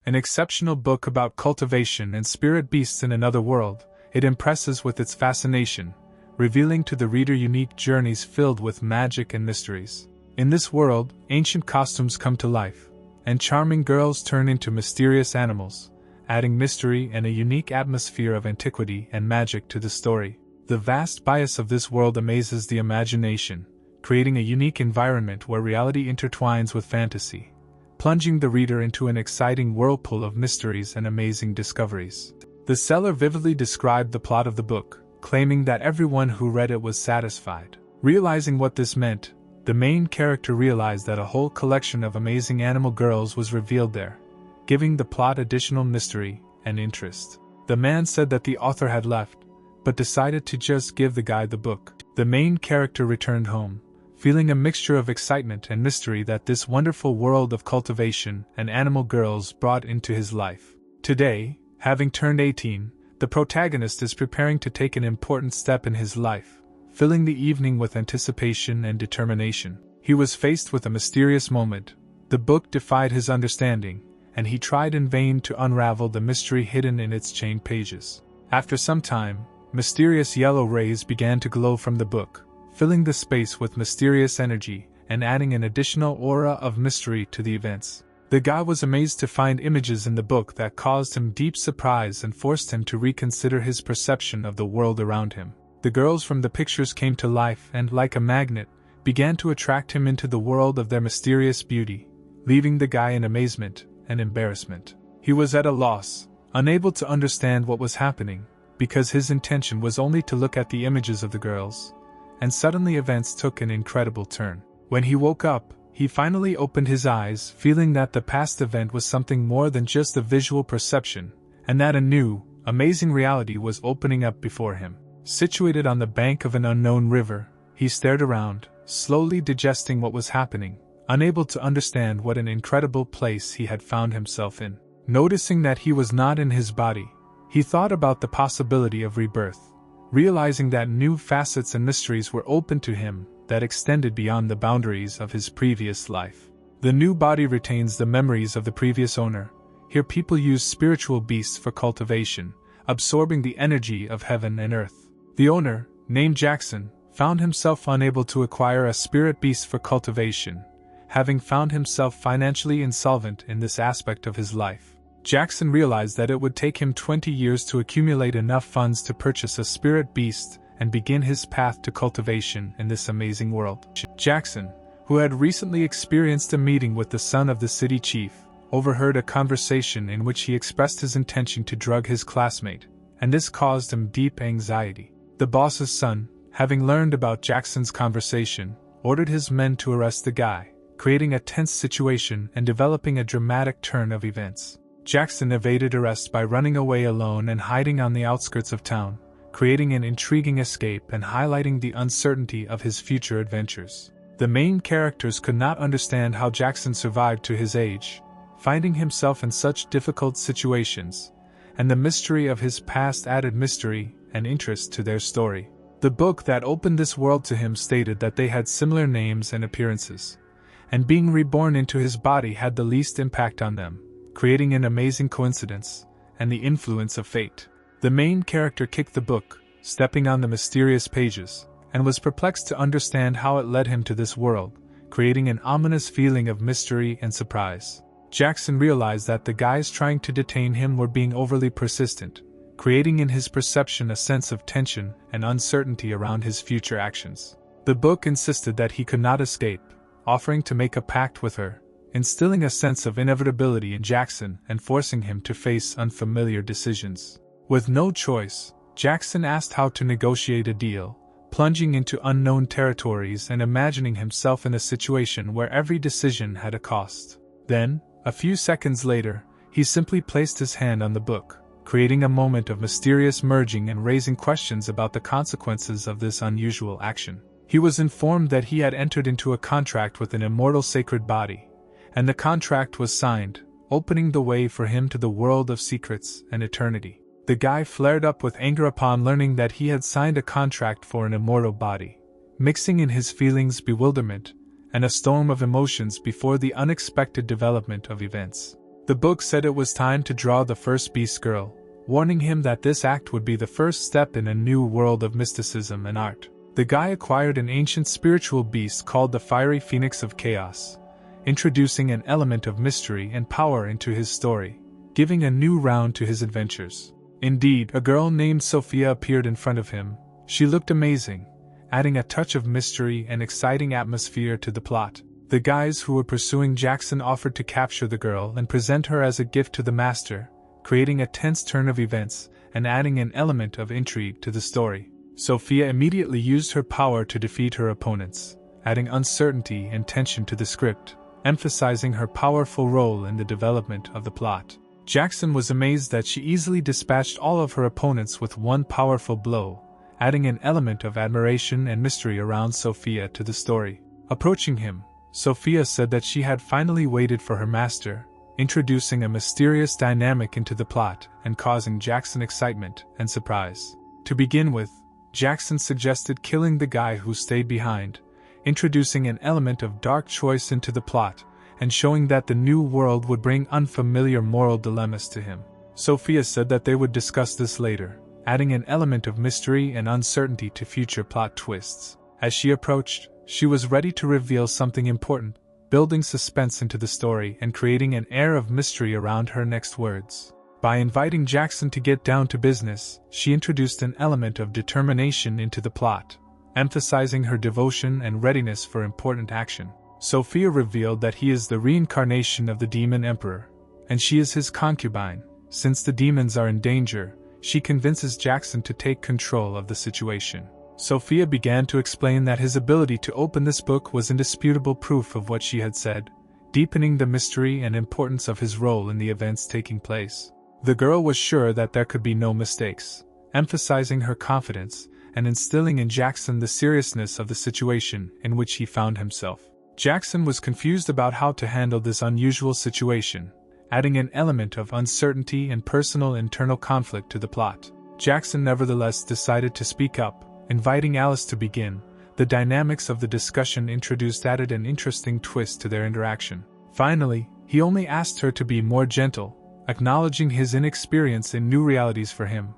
An exceptional book about cultivation and spirit beasts in another world, it impresses with its fascination, revealing to the reader unique journeys filled with magic and mysteries. In this world, ancient costumes come to life, and charming girls turn into mysterious animals, adding mystery and a unique atmosphere of antiquity and magic to the story. The vast bias of this world amazes the imagination, creating a unique environment where reality intertwines with fantasy, plunging the reader into an exciting whirlpool of mysteries and amazing discoveries. The seller vividly described the plot of the book, claiming that everyone who read it was satisfied. Realizing what this meant, the main character realized that a whole collection of amazing animal girls was revealed there, giving the plot additional mystery and interest. The man said that the author had left, but decided to just give the guy the book. The main character returned home, feeling a mixture of excitement and mystery that this wonderful world of cultivation and animal girls brought into his life. Today, having turned 18, the protagonist is preparing to take an important step in his life, filling the evening with anticipation and determination. He was faced with a mysterious moment. The book defied his understanding, and he tried in vain to unravel the mystery hidden in its chained pages. After some time, mysterious yellow rays began to glow from the book, filling the space with mysterious energy and adding an additional aura of mystery to the events. The guy was amazed to find images in the book that caused him deep surprise and forced him to reconsider his perception of the world around him. The girls from the pictures came to life and, like a magnet, began to attract him into the world of their mysterious beauty, leaving the guy in amazement and embarrassment. He was at a loss, unable to understand what was happening, because his intention was only to look at the images of the girls, and suddenly events took an incredible turn. When he woke up, he finally opened his eyes, feeling that the past event was something more than just a visual perception, and that a new, amazing reality was opening up before him. Situated on the bank of an unknown river, he stared around, slowly digesting what was happening, unable to understand what an incredible place he had found himself in. Noticing that he was not in his body, he thought about the possibility of rebirth, realizing that new facets and mysteries were open to him that extended beyond the boundaries of his previous life. The new body retains the memories of the previous owner. Here people use spiritual beasts for cultivation, absorbing the energy of heaven and earth. The owner, named Jackson, found himself unable to acquire a spirit beast for cultivation, having found himself financially insolvent in this aspect of his life. Jackson realized that it would take him 20 years to accumulate enough funds to purchase a spirit beast and begin his path to cultivation in this amazing world. Jackson, who had recently experienced a meeting with the son of the city chief, overheard a conversation in which he expressed his intention to drug his classmate, and this caused him deep anxiety. The boss's son, having learned about Jackson's conversation, ordered his men to arrest the guy, creating a tense situation and developing a dramatic turn of events. Jackson evaded arrest by running away alone and hiding on the outskirts of town, creating an intriguing escape and highlighting the uncertainty of his future adventures. The main characters could not understand how Jackson survived to his age, finding himself in such difficult situations, and the mystery of his past added mystery and interest to their story. The book that opened this world to him stated that they had similar names and appearances, and being reborn into his body had the least impact on them, creating an amazing coincidence and the influence of fate. The main character kicked the book, stepping on the mysterious pages, and was perplexed to understand how it led him to this world, creating an ominous feeling of mystery and surprise. Jackson realized that the guys trying to detain him were being overly persistent, creating in his perception a sense of tension and uncertainty around his future actions. The book insisted that he could not escape, offering to make a pact with her, instilling a sense of inevitability in Jackson and forcing him to face unfamiliar decisions. With no choice, Jackson asked how to negotiate a deal, plunging into unknown territories and imagining himself in a situation where every decision had a cost. Then, a few seconds later, he simply placed his hand on the book, creating a moment of mysterious merging and raising questions about the consequences of this unusual action. He was informed that he had entered into a contract with an immortal sacred body, and the contract was signed, opening the way for him to the world of secrets and eternity. The guy flared up with anger upon learning that he had signed a contract for an immortal body, mixing in his feelings bewilderment and a storm of emotions before the unexpected development of events. The book said it was time to draw the first beast girl, warning him that this act would be the first step in a new world of mysticism and art. The guy acquired an ancient spiritual beast called the Fiery Phoenix of Chaos, introducing an element of mystery and power into his story, giving a new round to his adventures. Indeed, a girl named Sophia appeared in front of him. She looked amazing, adding a touch of mystery and exciting atmosphere to the plot. The guys who were pursuing Jackson offered to capture the girl and present her as a gift to the master, creating a tense turn of events and adding an element of intrigue to the story. Sophia immediately used her power to defeat her opponents, adding uncertainty and tension to the script, emphasizing her powerful role in the development of the plot. Jackson was amazed that she easily dispatched all of her opponents with one powerful blow, adding an element of admiration and mystery around Sophia to the story. Approaching him, Sophia said that she had finally waited for her master, introducing a mysterious dynamic into the plot and causing Jackson excitement and surprise. To begin with, Jackson suggested killing the guy who stayed behind, introducing an element of dark choice into the plot and showing that the new world would bring unfamiliar moral dilemmas to him. Sophia said that they would discuss this later, adding an element of mystery and uncertainty to future plot twists. As she approached, she was ready to reveal something important, building suspense into the story and creating an air of mystery around her next words. By inviting Jackson to get down to business, she introduced an element of determination into the plot, emphasizing her devotion and readiness for important action. Sophia revealed that he is the reincarnation of the Demon Emperor, and she is his concubine. Since the demons are in danger, she convinces Jackson to take control of the situation. Sophia began to explain that his ability to open this book was indisputable proof of what she had said, deepening the mystery and importance of his role in the events taking place. The girl was sure that there could be no mistakes, emphasizing her confidence and instilling in Jackson the seriousness of the situation in which he found himself. Jackson was confused about how to handle this unusual situation, adding an element of uncertainty and personal internal conflict to the plot. Jackson nevertheless decided to speak up, inviting Alice to begin. The dynamics of the discussion introduced added an interesting twist to their interaction. Finally, he only asked her to be more gentle, acknowledging his inexperience in new realities for him,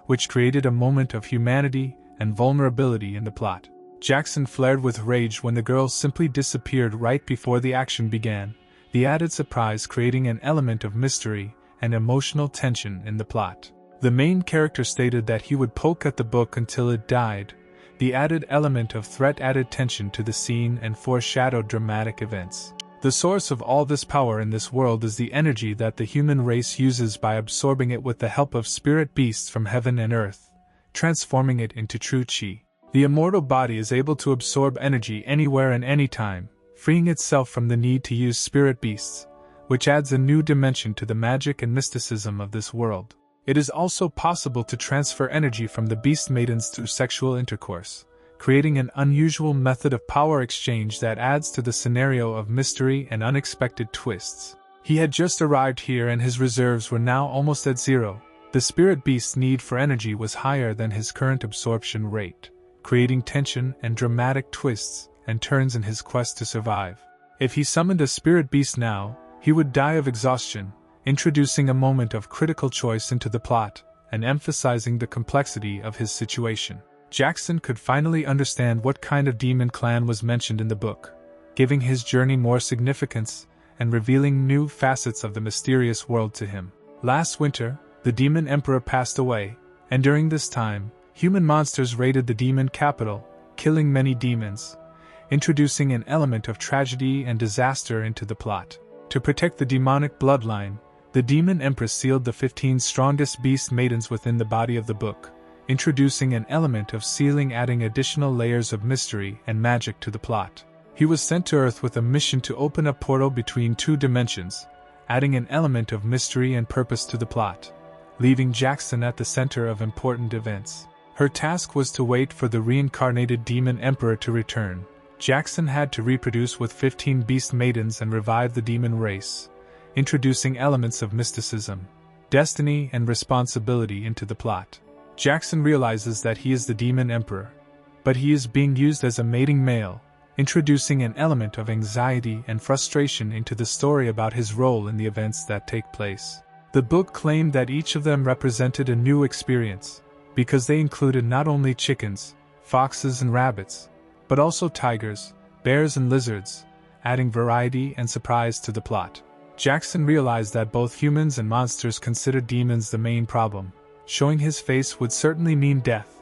which created a moment of humanity and vulnerability in the plot. Jackson flared with rage when the girl simply disappeared right before the action began, the added surprise creating an element of mystery and emotional tension in the plot. The main character stated that he would poke at the book until it died. The added element of threat added tension to the scene and foreshadowed dramatic events. The source of all this power in this world is the energy that the human race uses by absorbing it with the help of spirit beasts from heaven and earth, transforming it into true chi. The immortal body is able to absorb energy anywhere and anytime, freeing itself from the need to use spirit beasts, which adds a new dimension to the magic and mysticism of this world. It is also possible to transfer energy from the beast maidens through sexual intercourse, creating an unusual method of power exchange that adds to the scenario of mystery and unexpected twists. He had just arrived here and his reserves were now almost at zero. The spirit beast's need for energy was higher than his current absorption rate, creating tension and dramatic twists and turns in his quest to survive. If he summoned a spirit beast now, he would die of exhaustion, introducing a moment of critical choice into the plot and emphasizing the complexity of his situation. Jackson could finally understand what kind of demon clan was mentioned in the book, giving his journey more significance and revealing new facets of the mysterious world to him. Last winter, the Demon Emperor passed away, and during this time, human monsters raided the demon capital, killing many demons, introducing an element of tragedy and disaster into the plot. To protect the demonic bloodline, the Demon Empress sealed the 15 strongest beast maidens within the body of the book, introducing an element of sealing, adding additional layers of mystery and magic to the plot. He was sent to Earth with a mission to open a portal between two dimensions, adding an element of mystery and purpose to the plot, leaving Jackson at the center of important events. Her task was to wait for the reincarnated Demon Emperor to return. Jackson had to reproduce with 15 beast maidens and revive the demon race, introducing elements of mysticism, destiny, and responsibility into the plot. Jackson realizes that he is the Demon Emperor, but he is being used as a mating male, introducing an element of anxiety and frustration into the story about his role in the events that take place. The book claimed that each of them represented a new experience, because they included not only chickens, foxes and rabbits, but also tigers, bears and lizards, adding variety and surprise to the plot. Jackson realized that both humans and monsters considered demons the main problem. Showing his face would certainly mean death,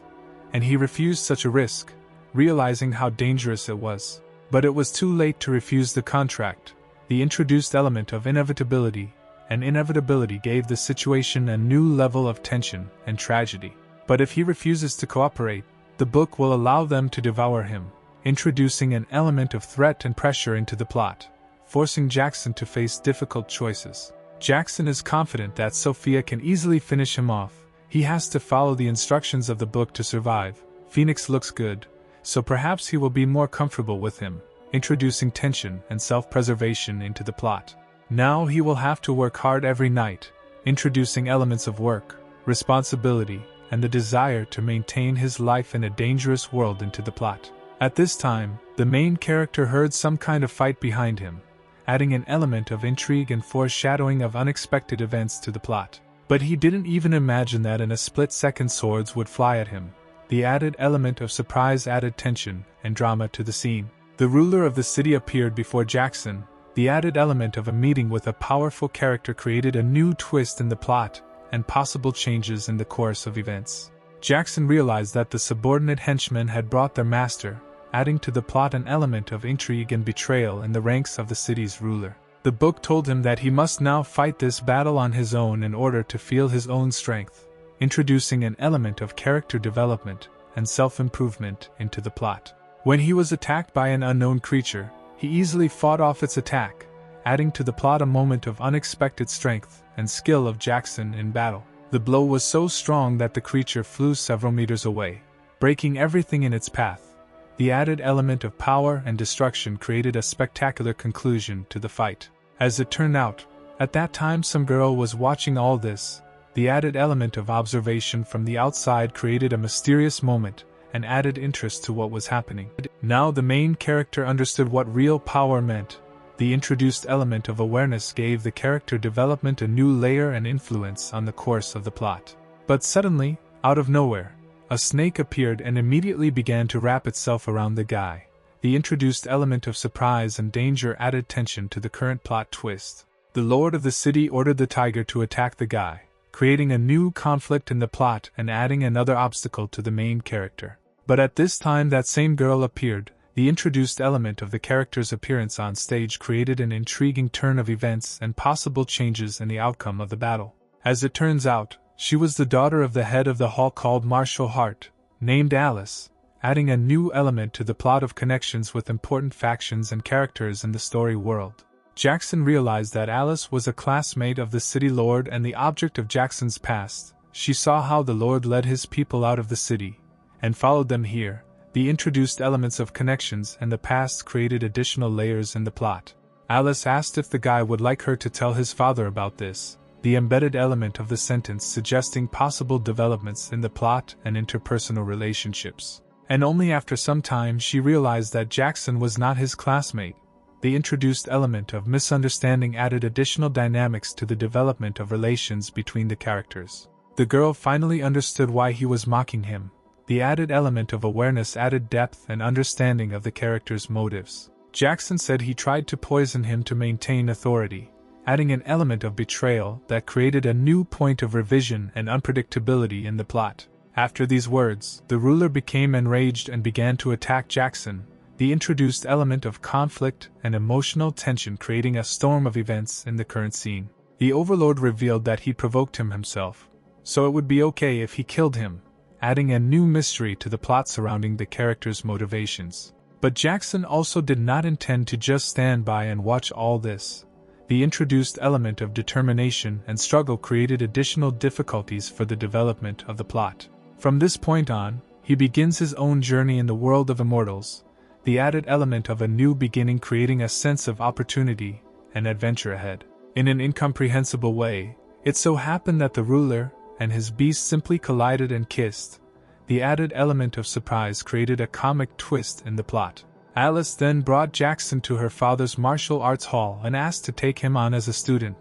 and he refused such a risk, realizing how dangerous it was. But it was too late to refuse the contract. The introduced element of inevitability, and inevitability gave the situation a new level of tension and tragedy. But if he refuses to cooperate, the book will allow them to devour him, introducing an element of threat and pressure into the plot, forcing Jackson to face difficult choices. Jackson is confident that Sophia can easily finish him off. He has to follow the instructions of the book to survive. Phoenix looks good, so perhaps he will be more comfortable with him, introducing tension and self-preservation into the plot. Now he will have to work hard every night, introducing elements of work, responsibility, and the desire to maintain his life in a dangerous world into the plot. At this time, the main character heard some kind of fight behind him, adding an element of intrigue and foreshadowing of unexpected events to the plot. But he didn't even imagine that in a split second swords would fly at him. The added element of surprise added tension and drama to the scene. The ruler of the city appeared before Jackson. The added element of a meeting with a powerful character created a new twist in the plot and possible changes in the course of events. Jackson realized that the subordinate henchmen had brought their master, adding to the plot an element of intrigue and betrayal in the ranks of the city's ruler. The book told him that he must now fight this battle on his own in order to feel his own strength, introducing an element of character development and self-improvement into the plot. When he was attacked by an unknown creature, he easily fought off its attack, adding to the plot a moment of unexpected strength and skill of Jackson in battle. The blow was so strong that the creature flew several meters away, breaking everything in its path. The added element of power and destruction created a spectacular conclusion to the fight. As it turned out, at that time some girl was watching all this. The added element of observation from the outside created a mysterious moment and added interest to what was happening. Now the main character understood what real power meant. The introduced element of awareness gave the character development a new layer and influence on the course of the plot. But suddenly, out of nowhere, a snake appeared and immediately began to wrap itself around the guy. The introduced element of surprise and danger added tension to the current plot twist. The lord of the city ordered the tiger to attack the guy, creating a new conflict in the plot and adding another obstacle to the main character. But at this time that same girl appeared. The introduced element of the character's appearance on stage created an intriguing turn of events and possible changes in the outcome of the battle. As it turns out, she was the daughter of the head of the hall called Marshall Hart, named Alice, adding a new element to the plot of connections with important factions and characters in the story world. Jackson realized that Alice was a classmate of the city lord and the object of Jackson's past. She saw how the lord led his people out of the city, and followed them here. The introduced elements of connections and the past created additional layers in the plot. Alice asked if the guy would like her to tell his father about this, the embedded element of the sentence suggesting possible developments in the plot and interpersonal relationships. And only after some time she realized that Jackson was not his classmate. The introduced element of misunderstanding added additional dynamics to the development of relations between the characters. The girl finally understood why he was mocking him. The added element of awareness added depth and understanding of the character's motives. Jackson said he tried to poison him to maintain authority, adding an element of betrayal that created a new point of revision and unpredictability in the plot. After these words, the ruler became enraged and began to attack Jackson. The introduced element of conflict and emotional tension creating a storm of events in the current scene. The overlord revealed that he provoked him himself, so it would be okay if he killed him, adding a new mystery to the plot surrounding the character's motivations. But Jackson also did not intend to just stand by and watch all this. The introduced element of determination and struggle created additional difficulties for the development of the plot. From this point on, he begins his own journey in the world of immortals, the added element of a new beginning creating a sense of opportunity and adventure ahead. In an incomprehensible way, it so happened that the ruler and his beast simply collided and kissed. The added element of surprise created a comic twist in the plot. Alice then brought Jackson to her father's martial arts hall and asked to take him on as a student,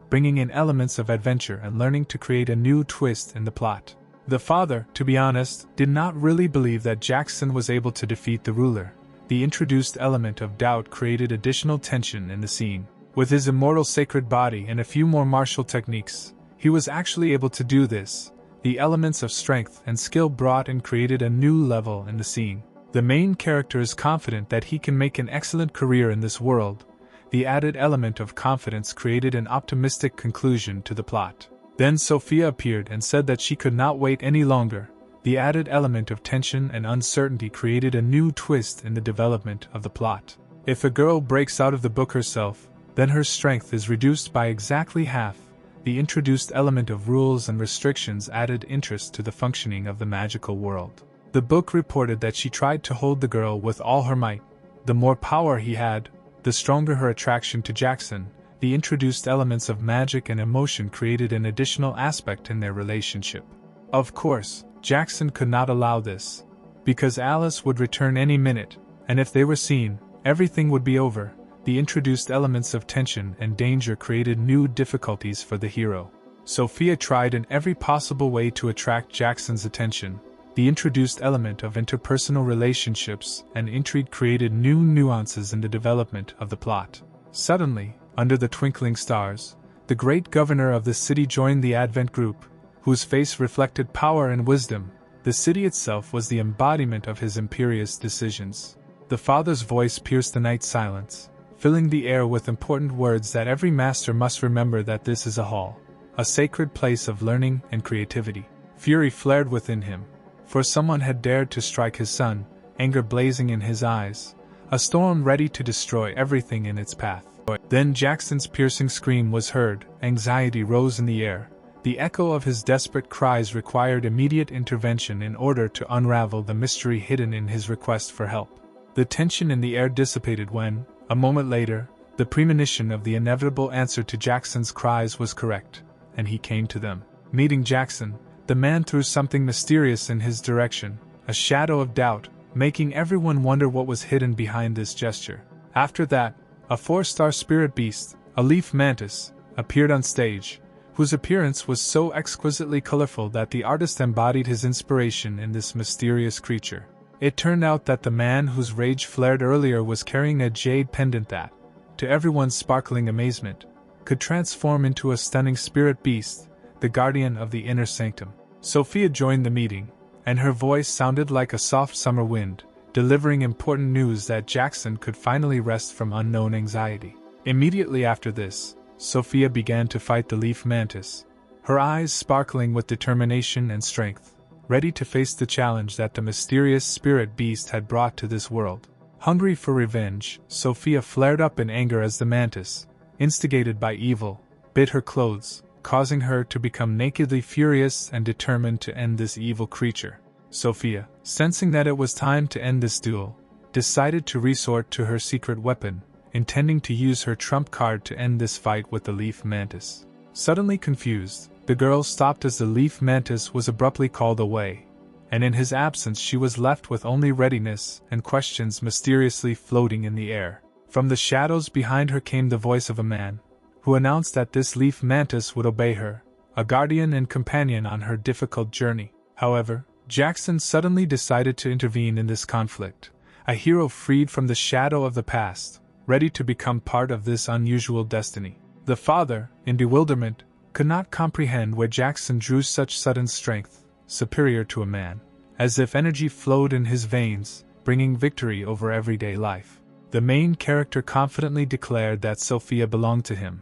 bringing in elements of adventure and learning to create a new twist in the plot. The father, to be honest, did not really believe that Jackson was able to defeat the ruler. The introduced element of doubt created additional tension in the scene. With his immortal sacred body and a few more martial techniques, he was actually able to do this. The elements of strength and skill brought and created a new level in the scene. The main character is confident that he can make an excellent career in this world. The added element of confidence created an optimistic conclusion to the plot. Then Sophia appeared and said that she could not wait any longer. The added element of tension and uncertainty created a new twist in the development of the plot. If a girl breaks out of the book herself, then her strength is reduced by exactly half. The introduced element of rules and restrictions added interest to the functioning of the magical world. The book reported that she tried to hold the girl with all her might. The more power he had, the stronger her attraction to Jackson. The introduced elements of magic and emotion created an additional aspect in their relationship. Of course, Jackson could not allow this, because Alice would return any minute, and if they were seen, everything would be over. The introduced elements of tension and danger created new difficulties for the hero. Sophia tried in every possible way to attract Jackson's attention. The introduced element of interpersonal relationships and intrigue created new nuances in the development of the plot. Suddenly, under the twinkling stars, the great governor of the city joined the Advent group, whose face reflected power and wisdom. The city itself was the embodiment of his imperious decisions. The father's voice pierced the night silence, filling the air with important words that every master must remember, that this is a hall, a sacred place of learning and creativity. Fury flared within him, for someone had dared to strike his son, anger blazing in his eyes, a storm ready to destroy everything in its path. Then Jackson's piercing scream was heard, anxiety rose in the air. The echo of his desperate cries required immediate intervention in order to unravel the mystery hidden in his request for help. The tension in the air dissipated when, a moment later, the premonition of the inevitable answer to Jackson's cries was correct, and he came to them. Meeting Jackson, the man threw something mysterious in his direction, a shadow of doubt, making everyone wonder what was hidden behind this gesture. After that, a 4-star spirit beast, a leaf mantis, appeared on stage, whose appearance was so exquisitely colorful that the artist embodied his inspiration in this mysterious creature. It turned out that the man whose rage flared earlier was carrying a jade pendant that, to everyone's sparkling amazement, could transform into a stunning spirit beast, the guardian of the inner sanctum. Sophia joined the meeting, and her voice sounded like a soft summer wind, delivering important news that Jackson could finally rest from unknown anxiety. Immediately after this, Sophia began to fight the leaf mantis, her eyes sparkling with determination and strength, ready to face the challenge that the mysterious spirit beast had brought to this world. Hungry for revenge, Sophia flared up in anger as the mantis, instigated by evil, bit her clothes, causing her to become nakedly furious and determined to end this evil creature. Sophia, sensing that it was time to end this duel, decided to resort to her secret weapon, intending to use her trump card to end this fight with the leaf mantis. Suddenly confused, the girl stopped as the leaf mantis was abruptly called away, and in his absence she was left with only readiness and questions mysteriously floating in the air. From the shadows behind her came the voice of a man, who announced that this leaf mantis would obey her, a guardian and companion on her difficult journey. However, Jackson suddenly decided to intervene in this conflict, a hero freed from the shadow of the past, ready to become part of this unusual destiny. The father, in bewilderment, could not comprehend where Jackson drew such sudden strength, superior to a man, as if energy flowed in his veins, bringing victory over everyday life. The main character confidently declared that Sophia belonged to him,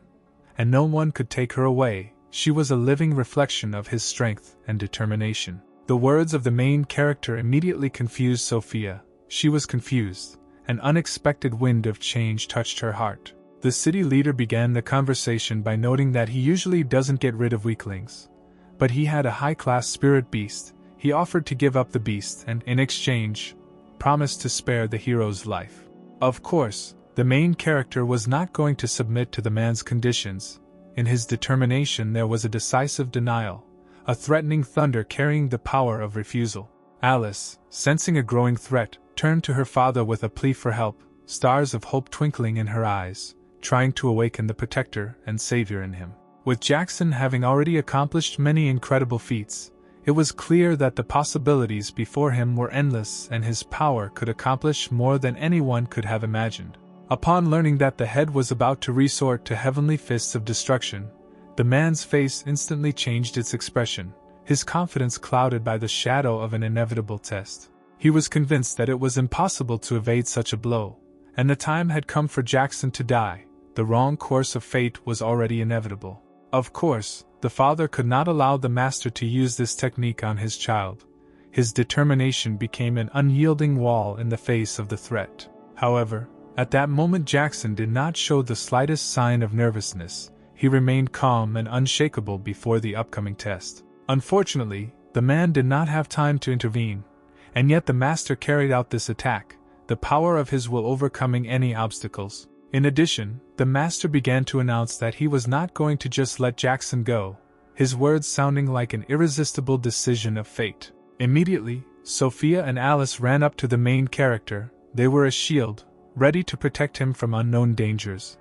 and no one could take her away. She was a living reflection of his strength and determination. The words of the main character immediately confused Sophia. She was confused. An unexpected wind of change touched her heart. The city leader began the conversation by noting that he usually doesn't get rid of weaklings, but he had a high-class spirit beast. He offered to give up the beast and, in exchange, promised to spare the hero's life. Of course, the main character was not going to submit to the man's conditions. In his determination there was a decisive denial, a threatening thunder carrying the power of refusal. Alice, sensing a growing threat, turned to her father with a plea for help, stars of hope twinkling in her eyes, trying to awaken the protector and savior in him. With Jackson having already accomplished many incredible feats, it was clear that the possibilities before him were endless and his power could accomplish more than anyone could have imagined. Upon learning that the head was about to resort to heavenly fists of destruction, the man's face instantly changed its expression, his confidence clouded by the shadow of an inevitable test. He was convinced that it was impossible to evade such a blow, and the time had come for Jackson to die. The wrong course of fate was already inevitable. Of course, the father could not allow the master to use this technique on his child. His determination became an unyielding wall in the face of the threat. However, at that moment Jackson did not show the slightest sign of nervousness. He remained calm and unshakable before the upcoming test. Unfortunately, the man did not have time to intervene, and yet the master carried out this attack, the power of his will overcoming any obstacles. In addition, the master began to announce that he was not going to just let Jackson go, his words sounding like an irresistible decision of fate. Immediately, Sophia and Alice ran up to the main character. They were a shield, ready to protect him from unknown dangers,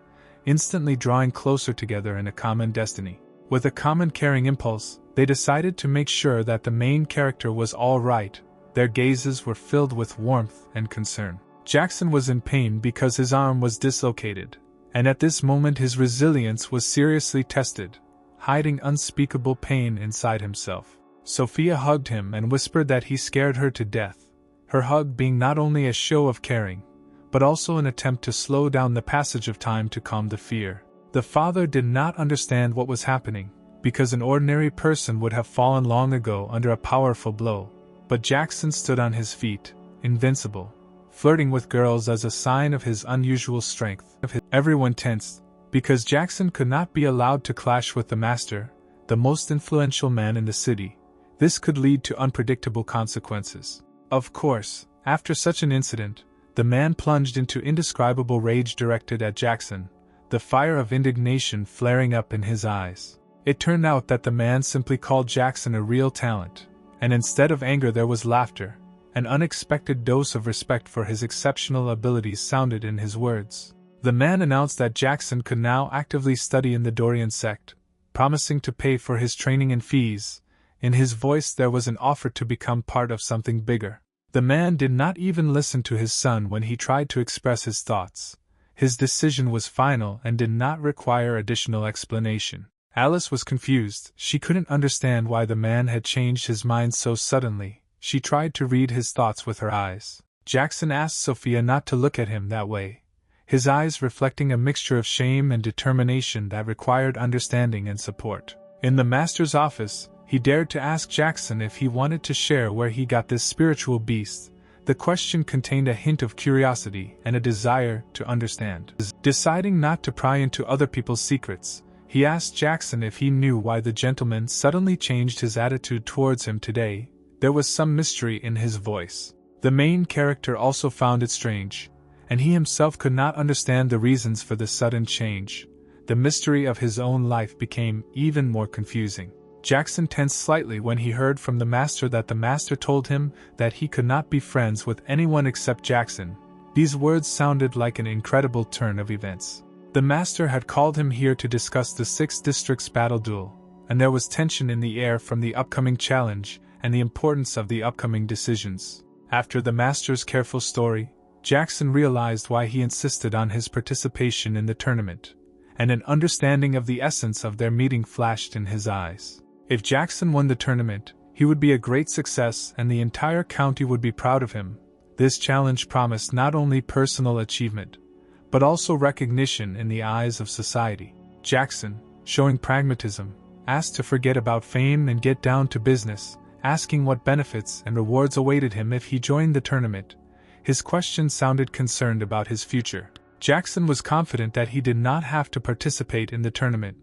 instantly drawing closer together in a common destiny. With a common caring impulse, they decided to make sure that the main character was all right. Their gazes were filled with warmth and concern. Jackson was in pain because his arm was dislocated, and at this moment his resilience was seriously tested, hiding unspeakable pain inside himself. Sophia hugged him and whispered that he scared her to death, her hug being not only a show of caring, but also an attempt to slow down the passage of time to calm the fear. The father did not understand what was happening, because an ordinary person would have fallen long ago under a powerful blow, but Jackson stood on his feet, invincible, flirting with girls as a sign of his unusual strength. Everyone tensed, because Jackson could not be allowed to clash with the master, the most influential man in the city. This could lead to unpredictable consequences. Of course, after such an incident, the man plunged into indescribable rage directed at Jackson, the fire of indignation flaring up in his eyes. It turned out that the man simply called Jackson a real talent, and instead of anger there was laughter. An unexpected dose of respect for his exceptional abilities sounded in his words. The man announced that Jackson could now actively study in the Dorian sect, promising to pay for his training and fees. In his voice there was an offer to become part of something bigger. The man did not even listen to his son when he tried to express his thoughts. His decision was final and did not require additional explanation. Alice was confused. She couldn't understand why the man had changed his mind so suddenly. She tried to read his thoughts with her eyes. Jackson asked Sophia not to look at him that way, his eyes reflecting a mixture of shame and determination that required understanding and support. In the master's office, he dared to ask Jackson if he wanted to share where he got this spiritual beast. The question contained a hint of curiosity and a desire to understand. Deciding not to pry into other people's secrets, he asked Jackson if he knew why the gentleman suddenly changed his attitude towards him today. There was some mystery in his voice. The main character also found it strange, and he himself could not understand the reasons for the sudden change. The mystery of his own life became even more confusing. Jackson tensed slightly when he heard from the master that the master told him that he could not be friends with anyone except Jackson. These words sounded like an incredible turn of events. The master had called him here to discuss the 6 districts battle duel, and there was tension in the air from the upcoming challenge and the importance of the upcoming decisions. After the master's careful story, Jackson realized why he insisted on his participation in the tournament, and an understanding of the essence of their meeting flashed in his eyes. If Jackson won the tournament, he would be a great success and the entire county would be proud of him. This challenge promised not only personal achievement, but also recognition in the eyes of society. Jackson, showing pragmatism, asked to forget about fame and get down to business, asking what benefits and rewards awaited him if he joined the tournament. His question sounded concerned about his future. Jackson was confident that he did not have to participate in the tournament,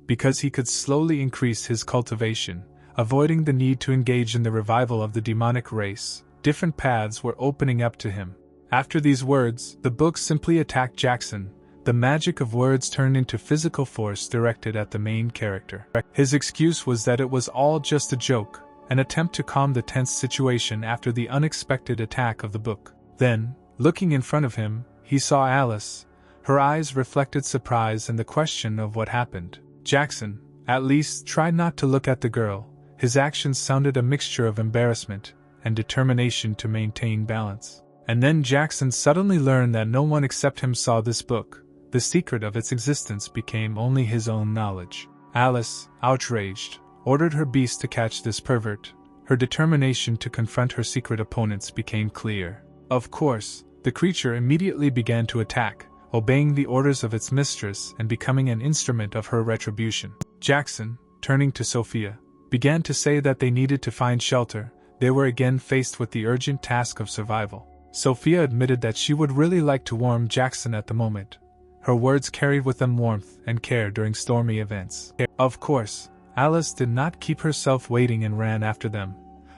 because he could slowly increase his cultivation, avoiding the need to engage in the revival of the demonic race. Different paths were opening up to him. After these words, the book simply attacked Jackson. The magic of words turned into physical force directed at the main character. His excuse was that it was all just a joke, an attempt to calm the tense situation after the unexpected attack of the book. Then, looking in front of him, he saw Alice. Her eyes reflected surprise and the question of what happened. Jackson, at least, tried not to look at the girl. His actions sounded a mixture of embarrassment and determination to maintain balance. And then Jackson suddenly learned that no one except him saw this book. The secret of its existence became only his own knowledge. Alice, outraged, ordered her beast to catch this pervert. Her determination to confront her secret opponents became clear. Of course, the creature immediately began to attack, obeying the orders of its mistress and becoming an instrument of her retribution. Jackson, turning to Sophia, began to say that they needed to find shelter. They were again faced with the urgent task of survival. Sophia admitted that she would really like to warm Jackson at the moment. Her words carried with them warmth and care during stormy events. Of course, Alice did not keep herself waiting and ran after them.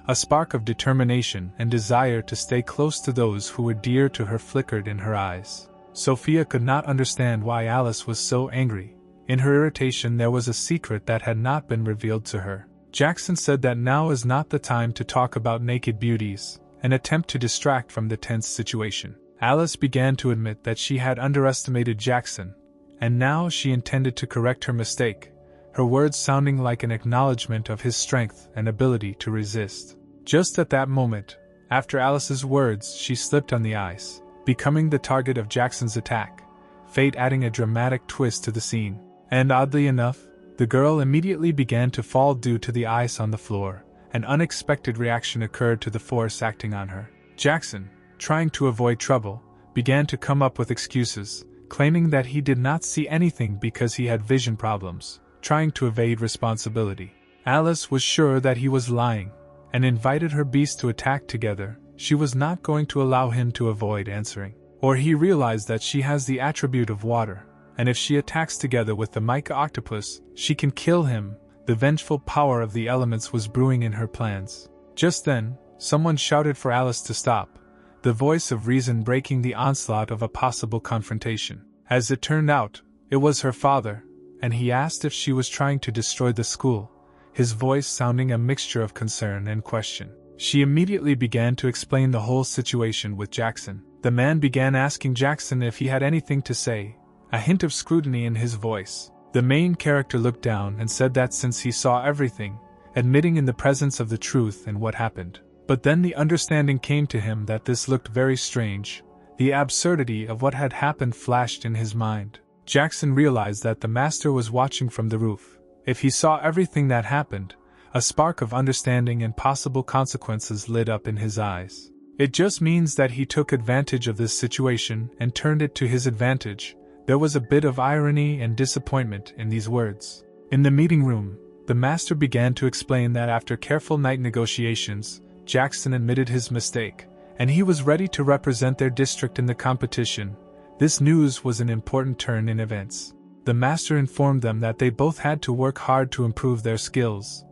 A spark of determination and desire to stay close to those who were dear to her flickered in her eyes. Sophia could not understand why Alice was so angry. In her irritation there was a secret that had not been revealed to her. Jackson said that now is not the time to talk about naked beauties, an attempt to distract from the tense situation. Alice began to admit that she had underestimated Jackson, and now she intended to correct her mistake, her words sounding like an acknowledgement of his strength and ability to resist. Just at that moment, after Alice's words, she slipped on the ice, becoming the target of Jackson's attack, fate adding a dramatic twist to the scene. And oddly enough, the girl immediately began to fall due to the ice on the floor. An unexpected reaction occurred to the force acting on her. Jackson, trying to avoid trouble, began to come up with excuses, claiming that he did not see anything because he had vision problems, trying to evade responsibility. Alice was sure that he was lying, and invited her beasts to attack together. She was not going to allow him to avoid answering. Or he realized that she has the attribute of water, and if she attacks together with the mica octopus, she can kill him. The vengeful power of the elements was brewing in her plans. Just then, someone shouted for Alice to stop, the voice of reason breaking the onslaught of a possible confrontation. As it turned out, it was her father, and he asked if she was trying to destroy the school, his voice sounding a mixture of concern and question. She immediately began to explain the whole situation with Jackson. The man began asking Jackson if he had anything to say, a hint of scrutiny in his voice. The main character looked down and said that since he saw everything, admitting in the presence of the truth and what happened. But then the understanding came to him that this looked very strange. The absurdity of what had happened flashed in his mind. Jackson realized that the master was watching from the roof. If he saw everything that happened, a spark of understanding and possible consequences lit up in his eyes. It just means that he took advantage of this situation and turned it to his advantage. There was a bit of irony and disappointment in these words. In the meeting room, the master began to explain that after careful night negotiations, Jackson admitted his mistake, and he was ready to represent their district in the competition. This news was an important turn in events. The master informed them that they both had to work hard to improve their skills,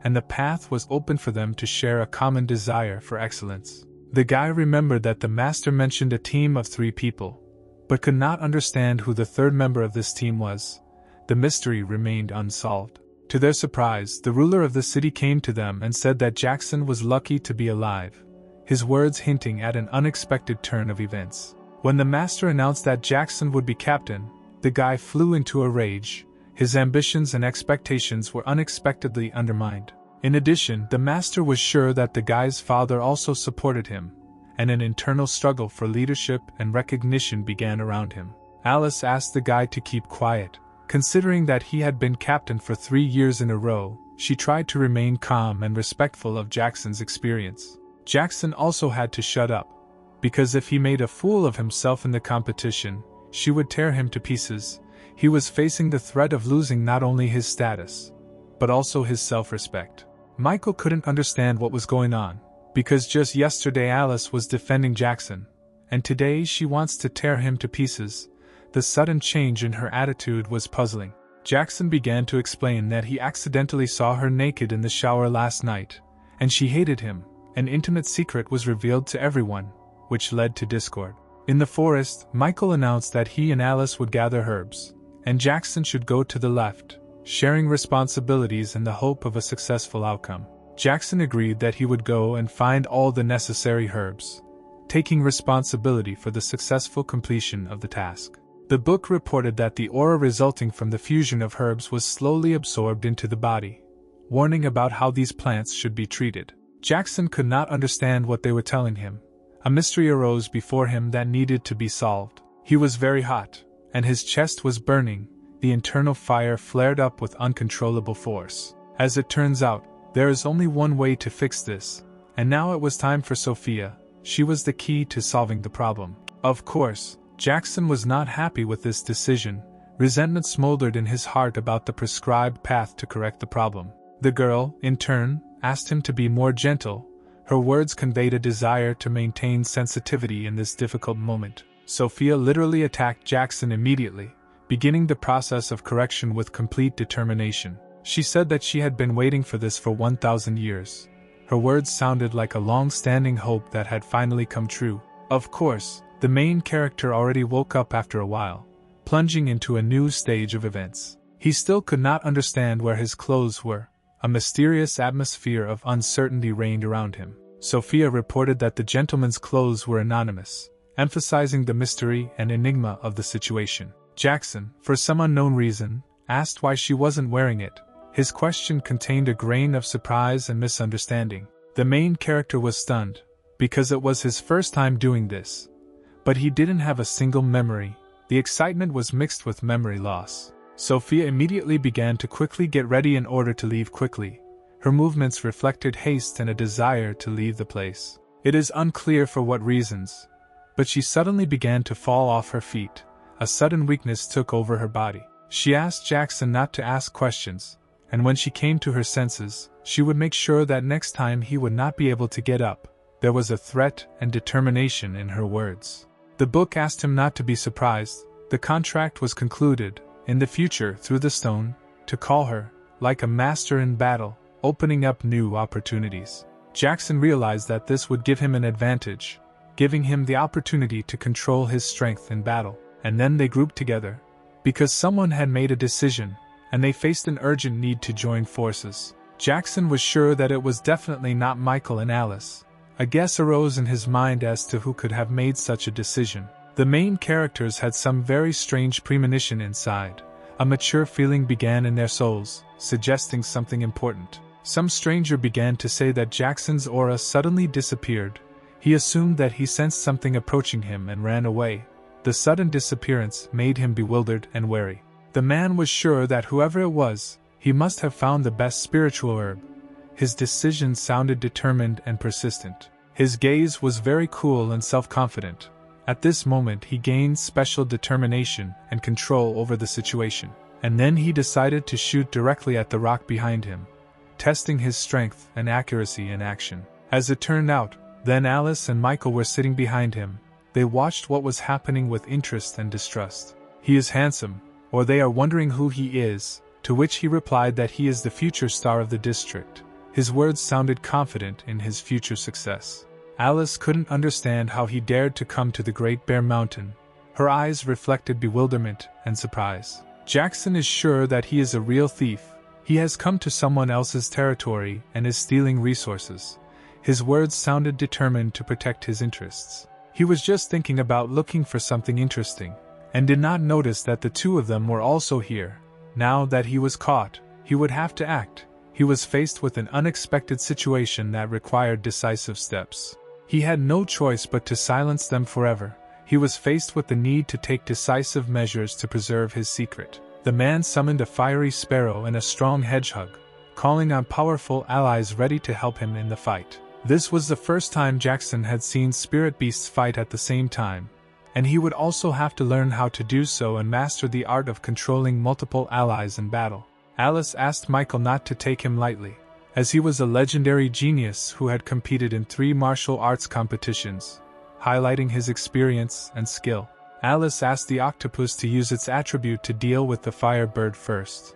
and the path was open for them to share a common desire for excellence. The guy remembered that the master mentioned a team of 3 people, but could not understand who the third member of this team was. The mystery remained unsolved. To their surprise, the ruler of the city came to them and said that Jackson was lucky to be alive, his words hinting at an unexpected turn of events. When the master announced that Jackson would be captain, the guy flew into a rage. His ambitions and expectations were unexpectedly undermined. In addition, the master was sure that the guy's father also supported him, and an internal struggle for leadership and recognition began around him. Alice asked the guy to keep quiet. Considering that he had been captain for 3 years in a row, she tried to remain calm and respectful of Jackson's experience. Jackson also had to shut up, because if he made a fool of himself in the competition, she would tear him to pieces. He was facing the threat of losing not only his status, but also his self-respect. Michael couldn't understand what was going on, because just yesterday Alice was defending Jackson, and today she wants to tear him to pieces. The sudden change in her attitude was puzzling. Jackson began to explain that he accidentally saw her naked in the shower last night, and she hated him. An intimate secret was revealed to everyone, which led to discord. In the forest, Michael announced that he and Alice would gather herbs, and Jackson should go to the left, sharing responsibilities in the hope of a successful outcome. Jackson agreed that he would go and find all the necessary herbs, taking responsibility for the successful completion of the task. The book reported that the aura resulting from the fusion of herbs was slowly absorbed into the body, warning about how these plants should be treated. Jackson could not understand what they were telling him. A mystery arose before him that needed to be solved. He was very hot, and his chest was burning. The internal fire flared up with uncontrollable force. As it turns out, there is only one way to fix this, and now it was time for Sophia. She was the key to solving the problem. Of course, Jackson was not happy with this decision. Resentment smoldered in his heart about the prescribed path to correct the problem. The girl, in turn, asked him to be more gentle. Her words conveyed a desire to maintain sensitivity in this difficult moment. Sophia literally attacked Jackson immediately, beginning the process of correction with complete determination. She said that she had been waiting for this for 1,000 years. Her words sounded like a long-standing hope that had finally come true. Of course, the main character already woke up after a while, plunging into a new stage of events. He still could not understand where his clothes were. A mysterious atmosphere of uncertainty reigned around him. Sophia reported that the gentleman's clothes were anonymous, emphasizing the mystery and enigma of the situation. Jackson, for some unknown reason, asked why she wasn't wearing it. His question contained a grain of surprise and misunderstanding. The main character was stunned, because it was his first time doing this. But he didn't have a single memory. The excitement was mixed with memory loss. Sophia immediately began to quickly get ready in order to leave quickly. Her movements reflected haste and a desire to leave the place. It is unclear for what reasons, but she suddenly began to fall off her feet. A sudden weakness took over her body. She asked Jackson not to ask questions, and when she came to her senses, she would make sure that next time he would not be able to get up. There was a threat and determination in her words. The book asked him not to be surprised. The contract was concluded, in the future through the stone, to call her, like a master in battle, opening up new opportunities. Jackson realized that this would give him an advantage, giving him the opportunity to control his strength in battle. And then they grouped together, because someone had made a decision, and they faced an urgent need to join forces. Jackson was sure that it was definitely not Michael and Alice. A guess arose in his mind as to who could have made such a decision. The main characters had some very strange premonition inside. A mature feeling began in their souls, suggesting something important. Some stranger began to say that Jackson's aura suddenly disappeared. He assumed that he sensed something approaching him and ran away. The sudden disappearance made him bewildered and wary. The man was sure that whoever it was, he must have found the best spiritual herb. His decision sounded determined and persistent. His gaze was very cool and self-confident. At this moment he gained special determination and control over the situation. And then he decided to shoot directly at the rock behind him, testing his strength and accuracy in action. As it turned out, then Alice and Michael were sitting behind him. They watched what was happening with interest and distrust. "He is handsome," or "they are wondering who he is," to which he replied that he is the future star of the district. His words sounded confident in his future success. Alice couldn't understand how he dared to come to the Great Bear Mountain. Her eyes reflected bewilderment and surprise. Jackson is sure that he is a real thief. He has come to someone else's territory and is stealing resources. His words sounded determined to protect his interests. He was just thinking about looking for something interesting, and did not notice that the two of them were also here. Now that he was caught, he would have to act. He was faced with an unexpected situation that required decisive steps. He had no choice but to silence them forever. He was faced with the need to take decisive measures to preserve his secret. The man summoned a fiery sparrow and a strong hedgehog, calling on powerful allies ready to help him in the fight. This was the first time Jackson had seen spirit beasts fight at the same time, and he would also have to learn how to do so and master the art of controlling multiple allies in battle. Alice asked Michael not to take him lightly, as he was a legendary genius who had competed in 3 martial arts competitions, highlighting his experience and skill. Alice asked the octopus to use its attribute to deal with the fire bird first.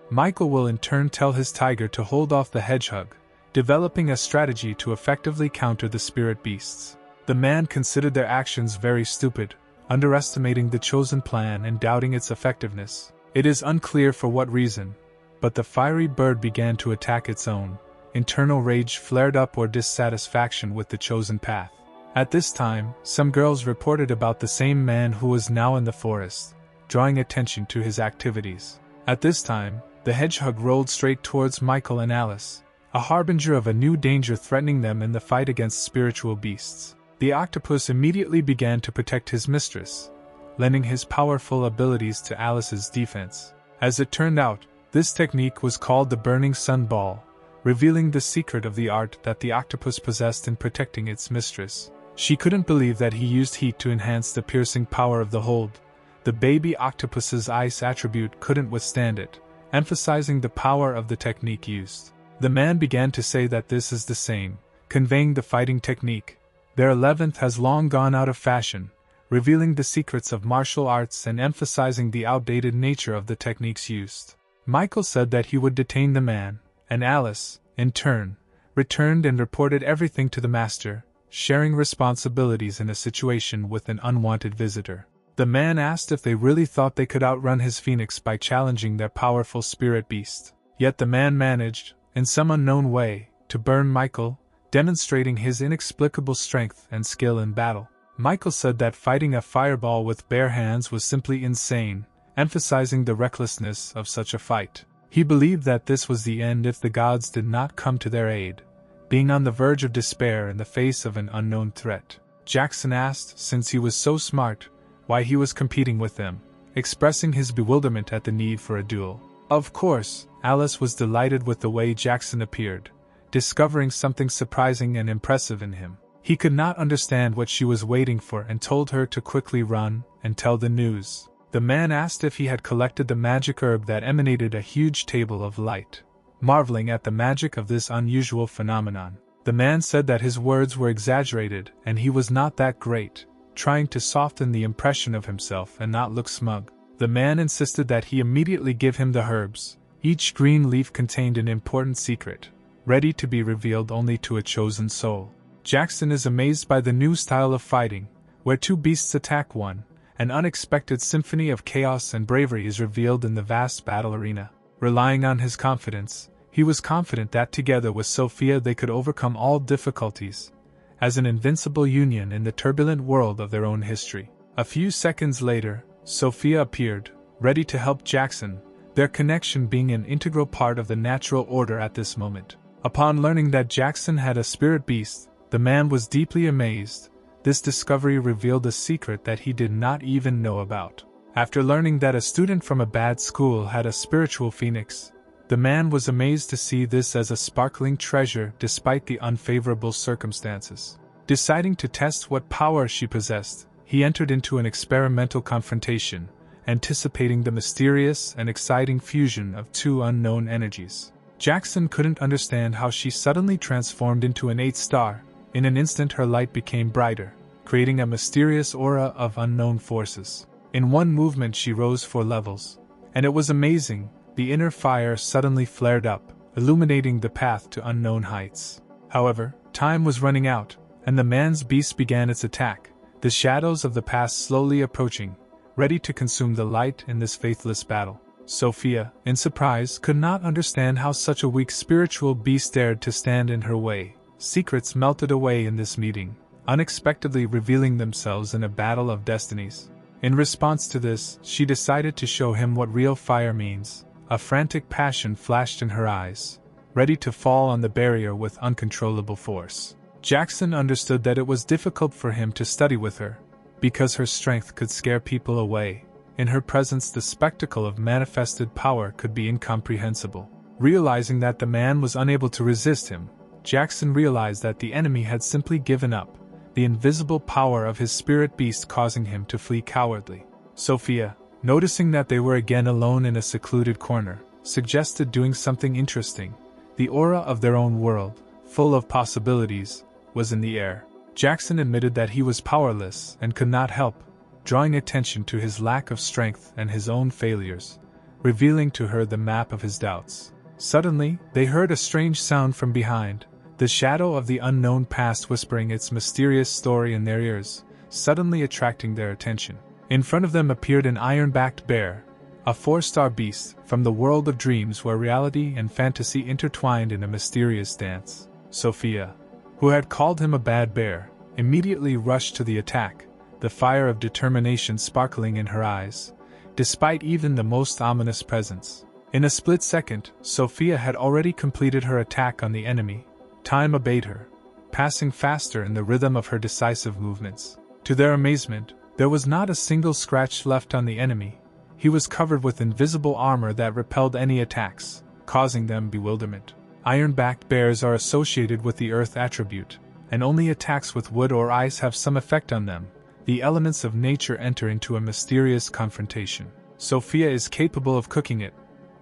Michael will in turn tell his tiger to hold off the hedgehog, developing a strategy to effectively counter the spirit beasts. The man considered their actions very stupid, underestimating the chosen plan and doubting its effectiveness. It is unclear for what reason, but the fiery bird began to attack its own. Internal rage flared up or dissatisfaction with the chosen path. At this time, some girls reported about the same man who was now in the forest, drawing attention to his activities. At this time, the hedgehog rolled straight towards Michael and Alice, a harbinger of a new danger threatening them in the fight against spiritual beasts. The octopus immediately began to protect his mistress, lending his powerful abilities to Alice's defense. As it turned out, this technique was called the burning sun ball, revealing the secret of the art that the octopus possessed in protecting its mistress. She couldn't believe that he used heat to enhance the piercing power of the hold. The baby octopus's ice attribute couldn't withstand it, emphasizing the power of the technique used. The man began to say that this is the same, conveying the fighting technique. Their 11th has long gone out of fashion, revealing the secrets of martial arts and emphasizing the outdated nature of the techniques used. Michael said that he would detain the man, and Alice, in turn, returned and reported everything to the master, sharing responsibilities in a situation with an unwanted visitor. The man asked if they really thought they could outrun his phoenix by challenging their powerful spirit beast. Yet the man managed, in some unknown way, to burn Michael, demonstrating his inexplicable strength and skill in battle. Michael said that fighting a fireball with bare hands was simply insane, emphasizing the recklessness of such a fight. He believed that this was the end if the gods did not come to their aid, being on the verge of despair in the face of an unknown threat. Jackson asked, since he was so smart, why he was competing with them, expressing his bewilderment at the need for a duel. Of course, Alice was delighted with the way Jackson appeared, discovering something surprising and impressive in him. He could not understand what she was waiting for and told her to quickly run and tell the news. The man asked if he had collected the magic herb that emanated a huge table of light, marveling at the magic of this unusual phenomenon. The man said that his words were exaggerated and he was not that great, trying to soften the impression of himself and not look smug. The man insisted that he immediately give him the herbs. Each green leaf contained an important secret, ready to be revealed only to a chosen soul. Jackson is amazed by the new style of fighting, where two beasts attack one. An unexpected symphony of chaos and bravery is revealed in the vast battle arena. Relying on his confidence, he was confident that together with Sophia they could overcome all difficulties, as an invincible union in the turbulent world of their own history. A few seconds later, Sophia appeared, ready to help Jackson, their connection being an integral part of the natural order at this moment. Upon learning that Jackson had a spirit beast, the man was deeply amazed. This discovery revealed a secret that he did not even know about. After learning that a student from a bad school had a spiritual phoenix, the man was amazed to see this as a sparkling treasure despite the unfavorable circumstances. Deciding to test what power she possessed, he entered into an experimental confrontation, anticipating the mysterious and exciting fusion of two unknown energies. Jackson couldn't understand how she suddenly transformed into an 8-star. In an instant her light became brighter, creating a mysterious aura of unknown forces. In one movement she rose 4 levels. And it was amazing, the inner fire suddenly flared up, illuminating the path to unknown heights. However, time was running out, and the man's beast began its attack, the shadows of the past slowly approaching, ready to consume the light in this faithless battle. Sophia, in surprise, could not understand how such a weak spiritual beast dared to stand in her way. Secrets melted away in this meeting, unexpectedly revealing themselves in a battle of destinies. In response to this, she decided to show him what real fire means. A frantic passion flashed in her eyes, ready to fall on the barrier with uncontrollable force. Jackson understood that it was difficult for him to study with her, because her strength could scare people away. In her presence the spectacle of manifested power could be incomprehensible. Realizing that the man was unable to resist him, Jackson realized that the enemy had simply given up, the invisible power of his spirit beast causing him to flee cowardly. Sophia, noticing that they were again alone in a secluded corner, suggested doing something interesting. The aura of their own world, full of possibilities, was in the air. Jackson admitted that he was powerless and could not help, drawing attention to his lack of strength and his own failures, revealing to her the map of his doubts. Suddenly, they heard a strange sound from behind, the shadow of the unknown past whispering its mysterious story in their ears, suddenly attracting their attention. In front of them appeared an iron-backed bear, a 4-star beast from the world of dreams where reality and fantasy intertwined in a mysterious dance. Sophia, who had called him a bad bear, immediately rushed to the attack, the fire of determination sparkling in her eyes, despite even the most ominous presence. In a split second, Sophia had already completed her attack on the enemy. Time obeyed her, passing faster in the rhythm of her decisive movements. To their amazement, there was not a single scratch left on the enemy. He was covered with invisible armor that repelled any attacks, causing them bewilderment. Iron-backed bears are associated with the earth attribute, and only attacks with wood or ice have some effect on them. The elements of nature enter into a mysterious confrontation. Sophia is capable of cooking it,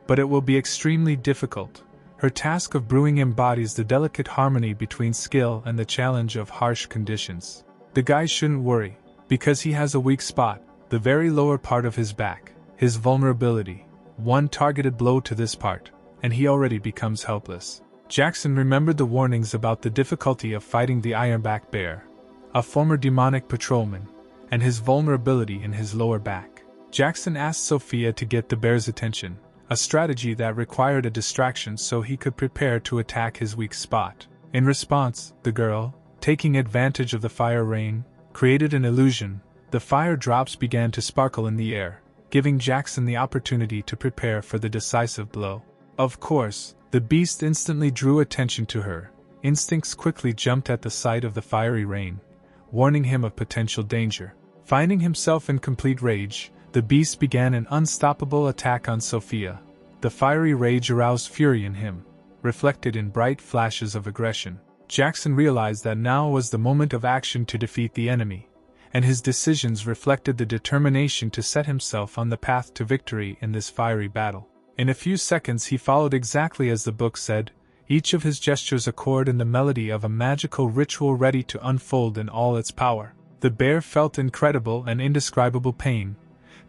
but it will be extremely difficult. Her task of brewing embodies the delicate harmony between skill and the challenge of harsh conditions. The guy shouldn't worry, because he has a weak spot, the very lower part of his back, his vulnerability. One targeted blow to this part, and he already becomes helpless. Jackson remembered the warnings about the difficulty of fighting the ironback bear, a former demonic patrolman, and his vulnerability in his lower back. Jackson asked Sophia to get the bear's attention, a strategy that required a distraction so he could prepare to attack his weak spot. In response, the girl, taking advantage of the fire rain, created an illusion. The fire drops began to sparkle in the air, giving Jackson the opportunity to prepare for the decisive blow. Of course, the beast instantly drew attention to her. Instincts quickly jumped at the sight of the fiery rain, warning him of potential danger. Finding himself in complete rage, the beast began an unstoppable attack on Sophia. The fiery rage aroused fury in him, reflected in bright flashes of aggression. Jackson realized that now was the moment of action to defeat the enemy, and his decisions reflected the determination to set himself on the path to victory in this fiery battle. In a few seconds he followed exactly as the book said, each of his gestures a chord in the melody of a magical ritual ready to unfold in all its power. The bear felt incredible and indescribable pain.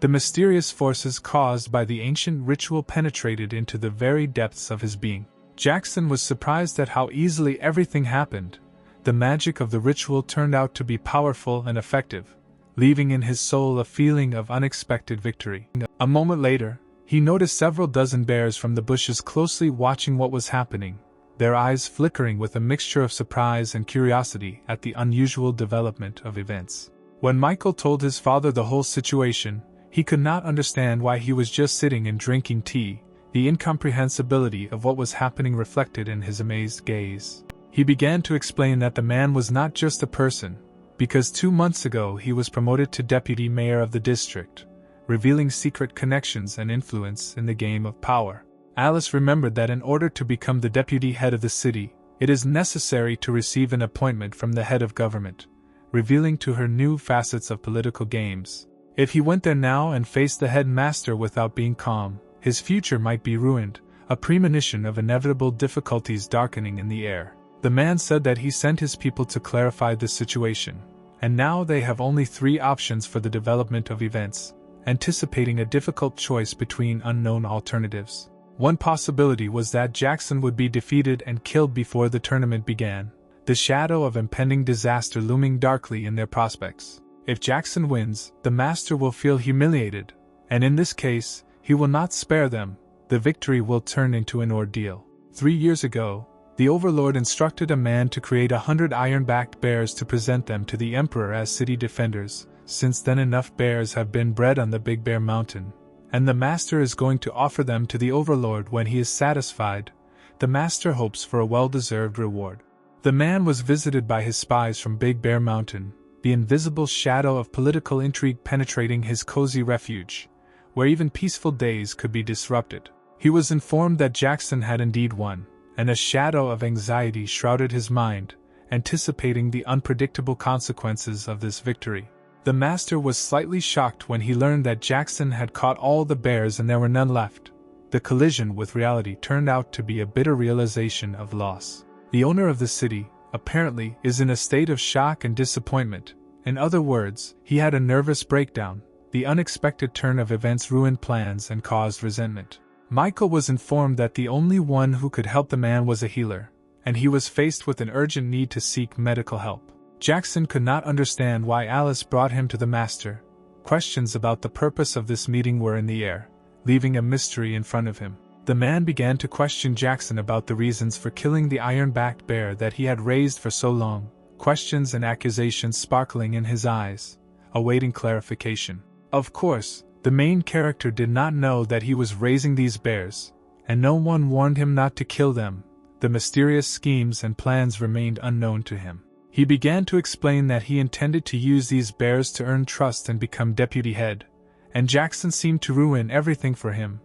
The mysterious forces caused by the ancient ritual penetrated into the very depths of his being. Jackson was surprised at how easily everything happened. The magic of the ritual turned out to be powerful and effective, leaving in his soul a feeling of unexpected victory. A moment later, he noticed several dozen bears from the bushes closely watching what was happening, their eyes flickering with a mixture of surprise and curiosity at the unusual development of events. When Michael told his father the whole situation, he could not understand why he was just sitting and drinking tea. The incomprehensibility of what was happening reflected in his amazed gaze. He began to explain that the man was not just a person, because 2 months ago he was promoted to deputy mayor of the district, revealing secret connections and influence in the game of power. Alice remembered that in order to become the deputy head of the city, it is necessary to receive an appointment from the head of government, revealing to her new facets of political games. If he went there now and faced the headmaster without being calm, his future might be ruined, a premonition of inevitable difficulties darkening in the air. The man said that he sent his people to clarify the situation, and now they have only 3 options for the development of events, anticipating a difficult choice between unknown alternatives. One possibility was that Jackson would be defeated and killed before the tournament began, the shadow of impending disaster looming darkly in their prospects. If Jackson wins, the master will feel humiliated, and in this case, he will not spare them. The victory will turn into an ordeal. 3 years ago, the overlord instructed a man to create 100 iron-backed bears to present them to the emperor as city defenders. Since then enough bears have been bred on the Big Bear Mountain, and the master is going to offer them to the overlord when he is satisfied. The master hopes for a well-deserved reward. The man was visited by his spies from Big Bear Mountain, the invisible shadow of political intrigue penetrating his cozy refuge, where even peaceful days could be disrupted. He was informed that Jackson had indeed won, and a shadow of anxiety shrouded his mind, anticipating the unpredictable consequences of this victory. The master was slightly shocked when he learned that Jackson had caught all the bears and there were none left. The collision with reality turned out to be a bitter realization of loss. The owner of the city, apparently, is in a state of shock and disappointment. In other words, he had a nervous breakdown. The unexpected turn of events ruined plans and caused resentment. Michael was informed that the only one who could help the man was a healer, and he was faced with an urgent need to seek medical help. Jackson could not understand why Alice brought him to the master. Questions about the purpose of this meeting were in the air, leaving a mystery in front of him. The man began to question Jackson about the reasons for killing the iron-backed bear that he had raised for so long, questions and accusations sparkling in his eyes, awaiting clarification. Of course, the main character did not know that he was raising these bears, and no one warned him not to kill them. The mysterious schemes and plans remained unknown to him. He began to explain that he intended to use these bears to earn trust and become deputy head, and Jackson seemed to ruin everything for him.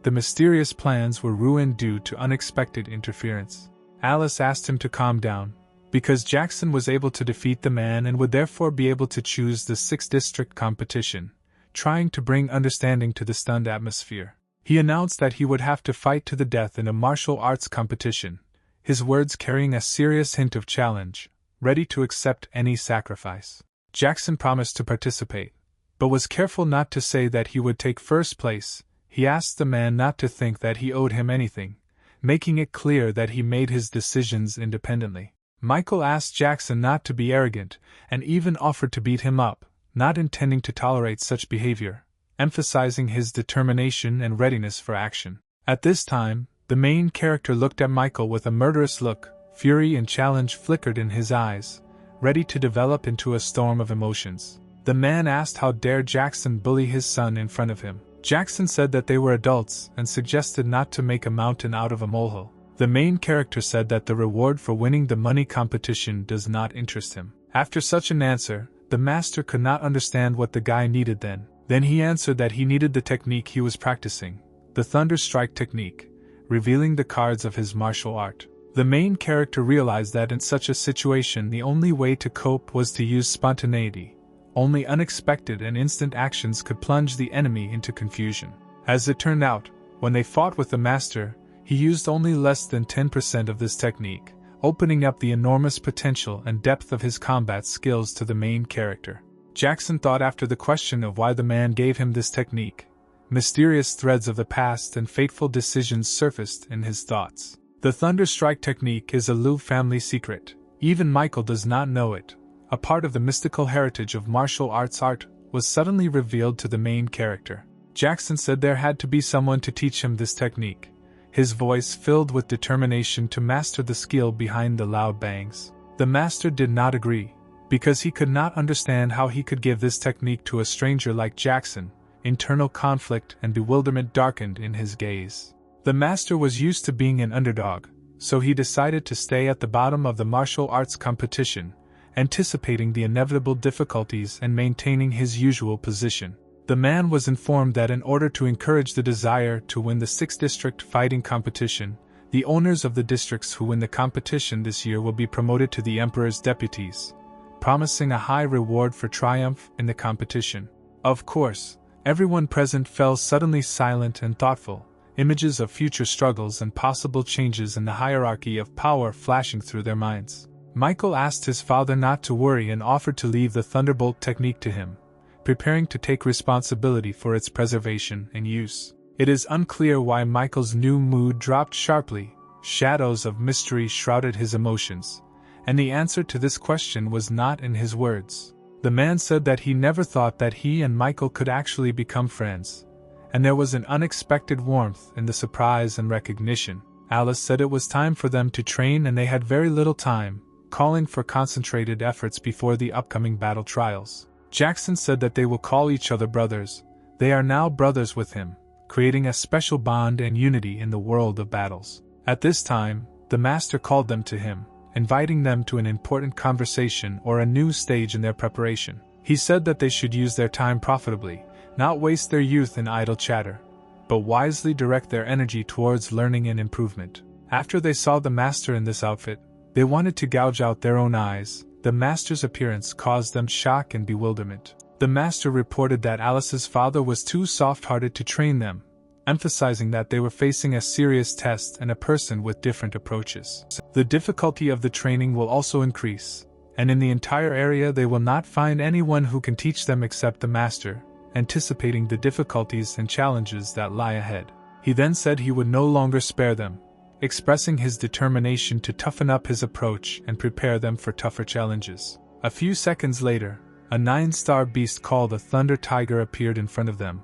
The mysterious plans were ruined due to unexpected interference. Alice asked him to calm down, because Jackson was able to defeat the man and would therefore be able to choose the 6th district competition, trying to bring understanding to the stunned atmosphere. He announced that he would have to fight to the death in a martial arts competition, his words carrying a serious hint of challenge, ready to accept any sacrifice. Jackson promised to participate, but was careful not to say that he would take first place. He asked the man not to think that he owed him anything, making it clear that he made his decisions independently. Michael asked Jackson not to be arrogant, and even offered to beat him up, not intending to tolerate such behavior, emphasizing his determination and readiness for action. At this time, the main character looked at Michael with a murderous look. Fury and challenge flickered in his eyes, ready to develop into a storm of emotions. The man asked how dare Jackson bully his son in front of him. Jackson said that they were adults and suggested not to make a mountain out of a molehill. The main character said that the reward for winning the money competition does not interest him. After such an answer, the master could not understand what the guy needed then. Then he answered that he needed the technique he was practicing, the Thunder Strike technique, revealing the cards of his martial art. The main character realized that in such a situation the only way to cope was to use spontaneity. Only unexpected and instant actions could plunge the enemy into confusion. As it turned out, when they fought with the master, he used only less than 10% of this technique, opening up the enormous potential and depth of his combat skills to the main character. Jackson thought after the question of why the man gave him this technique. Mysterious threads of the past and fateful decisions surfaced in his thoughts. The Thunder Strike technique is a Liu family secret. Even Michael does not know it. A part of the mystical heritage of martial arts art was suddenly revealed to the main character. Jackson said there had to be someone to teach him this technique, his voice filled with determination to master the skill behind the loud bangs. The master did not agree, because he could not understand how he could give this technique to a stranger like Jackson. Internal conflict and bewilderment darkened in his gaze. The master was used to being an underdog, so he decided to stay at the bottom of the martial arts competition, anticipating the inevitable difficulties and maintaining his usual position. The man was informed that in order to encourage the desire to win the 6th district fighting competition, the owners of the districts who win the competition this year will be promoted to the emperor's deputies, promising a high reward for triumph in the competition. Of course, everyone present fell suddenly silent and thoughtful, images of future struggles and possible changes in the hierarchy of power flashing through their minds. Michael asked his father not to worry and offered to leave the Thunderbolt technique to him, preparing to take responsibility for its preservation and use. It is unclear why Michael's new mood dropped sharply. Shadows of mystery shrouded his emotions, and the answer to this question was not in his words. The man said that he never thought that he and Michael could actually become friends, and there was an unexpected warmth in the surprise and recognition. Alice said it was time for them to train and they had very little time, calling for concentrated efforts before the upcoming battle trials. Jackson said that they will call each other brothers. They are now brothers with him, creating a special bond and unity in the world of battles. At this time, the master called them to him, inviting them to an important conversation or a new stage in their preparation. He said that they should use their time profitably, not waste their youth in idle chatter, but wisely direct their energy towards learning and improvement. After they saw the master in this outfit, they wanted to gouge out their own eyes. The master's appearance caused them shock and bewilderment. The master reported that Alice's father was too soft-hearted to train them, emphasizing that they were facing a serious test and a person with different approaches. The difficulty of the training will also increase, and in the entire area they will not find anyone who can teach them except the master, anticipating the difficulties and challenges that lie ahead. He then said he would no longer spare them, expressing his determination to toughen up his approach and prepare them for tougher challenges. A few seconds later, a 9-star beast called a Thunder Tiger appeared in front of them.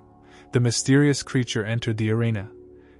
The mysterious creature entered the arena,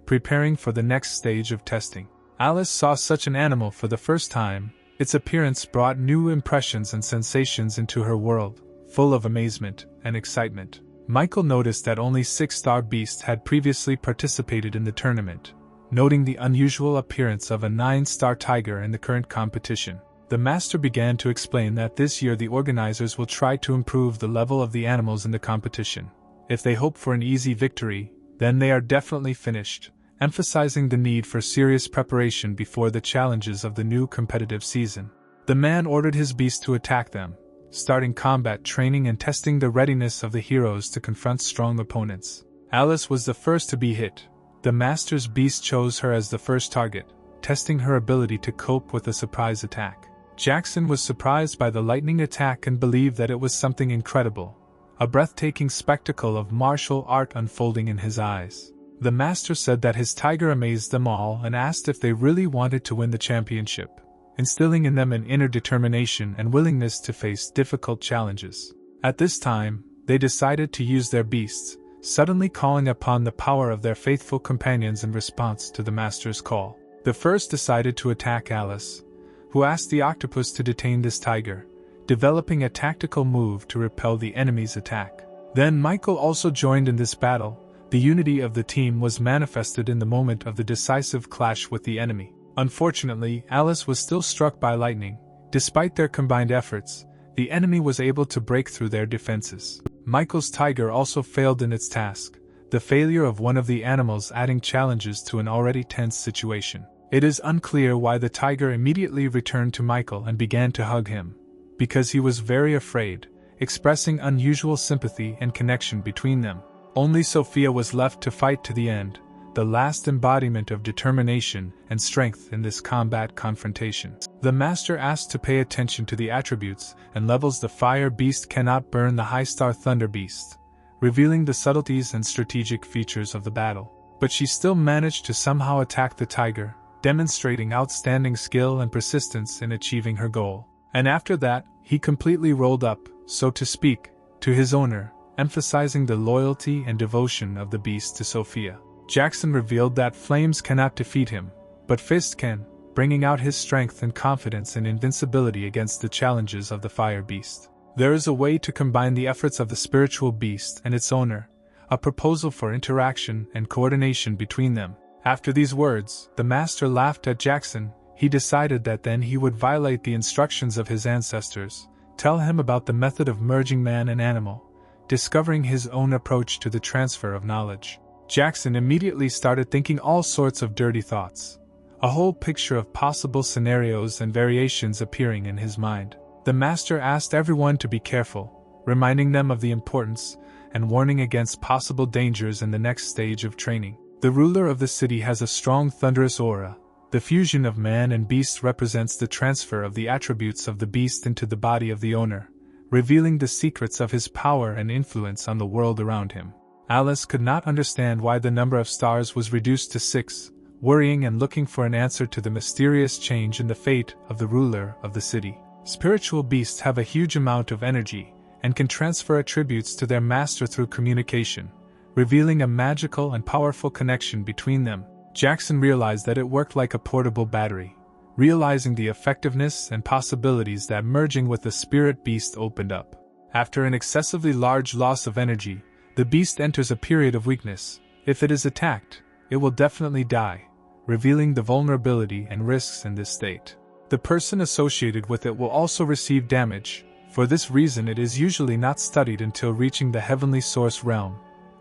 preparing for the next stage of testing. Alice saw such an animal for the first time, Its appearance brought new impressions and sensations into her world, full of amazement and excitement. Michael noticed that only 6-star beasts had previously participated in the tournament, noting the unusual appearance of a 9-star tiger in the current competition. The master began to explain that this year the organizers will try to improve the level of the animals in the competition. If they hope for an easy victory, then they are definitely finished, emphasizing the need for serious preparation before the challenges of the new competitive season. The man ordered his beast to attack them, starting combat training and testing the readiness of the heroes to confront strong opponents. Alice was the first to be hit. The master's beast chose her as the first target, testing her ability to cope with a surprise attack. Jackson was surprised by the lightning attack and believed that it was something incredible, a breathtaking spectacle of martial art unfolding in his eyes. The master said that his tiger amazed them all and asked if they really wanted to win the championship, instilling in them an inner determination and willingness to face difficult challenges. At this time, they decided to use their beasts, suddenly calling upon the power of their faithful companions in response to the master's call. The first decided to attack Alice, who asked the octopus to detain this tiger, developing a tactical move to repel the enemy's attack. Then Michael also joined in this battle. The unity of the team was manifested in the moment of the decisive clash with the enemy. Unfortunately, Alice was still struck by lightning. Despite their combined efforts, the enemy was able to break through their defenses. Michael's tiger also failed in its task, the failure of one of the animals adding challenges to an already tense situation. It is unclear why the tiger immediately returned to Michael and began to hug him, because he was very afraid, expressing unusual sympathy and connection between them. Only Sophia was left to fight to the end, the last embodiment of determination and strength in this combat confrontation. The master asked to pay attention to the attributes and levels. The fire beast cannot burn the high-star thunder beast, revealing the subtleties and strategic features of the battle. But she still managed to somehow attack the tiger, demonstrating outstanding skill and persistence in achieving her goal. And after that, he completely rolled up, so to speak, to his owner, emphasizing the loyalty and devotion of the beast to Sophia. Jackson revealed that flames cannot defeat him, but fist can, bringing out his strength and confidence and invincibility against the challenges of the fire beast. There is a way to combine the efforts of the spiritual beast and its owner, a proposal for interaction and coordination between them. After these words, the master laughed at Jackson. He decided that then he would violate the instructions of his ancestors, tell him about the method of merging man and animal, discovering his own approach to the transfer of knowledge. Jackson immediately started thinking all sorts of dirty thoughts, a whole picture of possible scenarios and variations appearing in his mind. The master asked everyone to be careful, reminding them of the importance and warning against possible dangers in the next stage of training. The ruler of the city has a strong thunderous aura. The fusion of man and beast represents the transfer of the attributes of the beast into the body of the owner, revealing the secrets of his power and influence on the world around him. Alice could not understand why the number of stars was reduced to 6, worrying and looking for an answer to the mysterious change in the fate of the ruler of the city. Spiritual beasts have a huge amount of energy and can transfer attributes to their master through communication, revealing a magical and powerful connection between them. Jackson realized that it worked like a portable battery, realizing the effectiveness and possibilities that merging with the spirit beast opened up. After an excessively large loss of energy, the beast enters a period of weakness. If it is attacked, it will definitely die, revealing the vulnerability and risks in this state. The person associated with it will also receive damage. For this reason, it is usually not studied until reaching the heavenly source realm,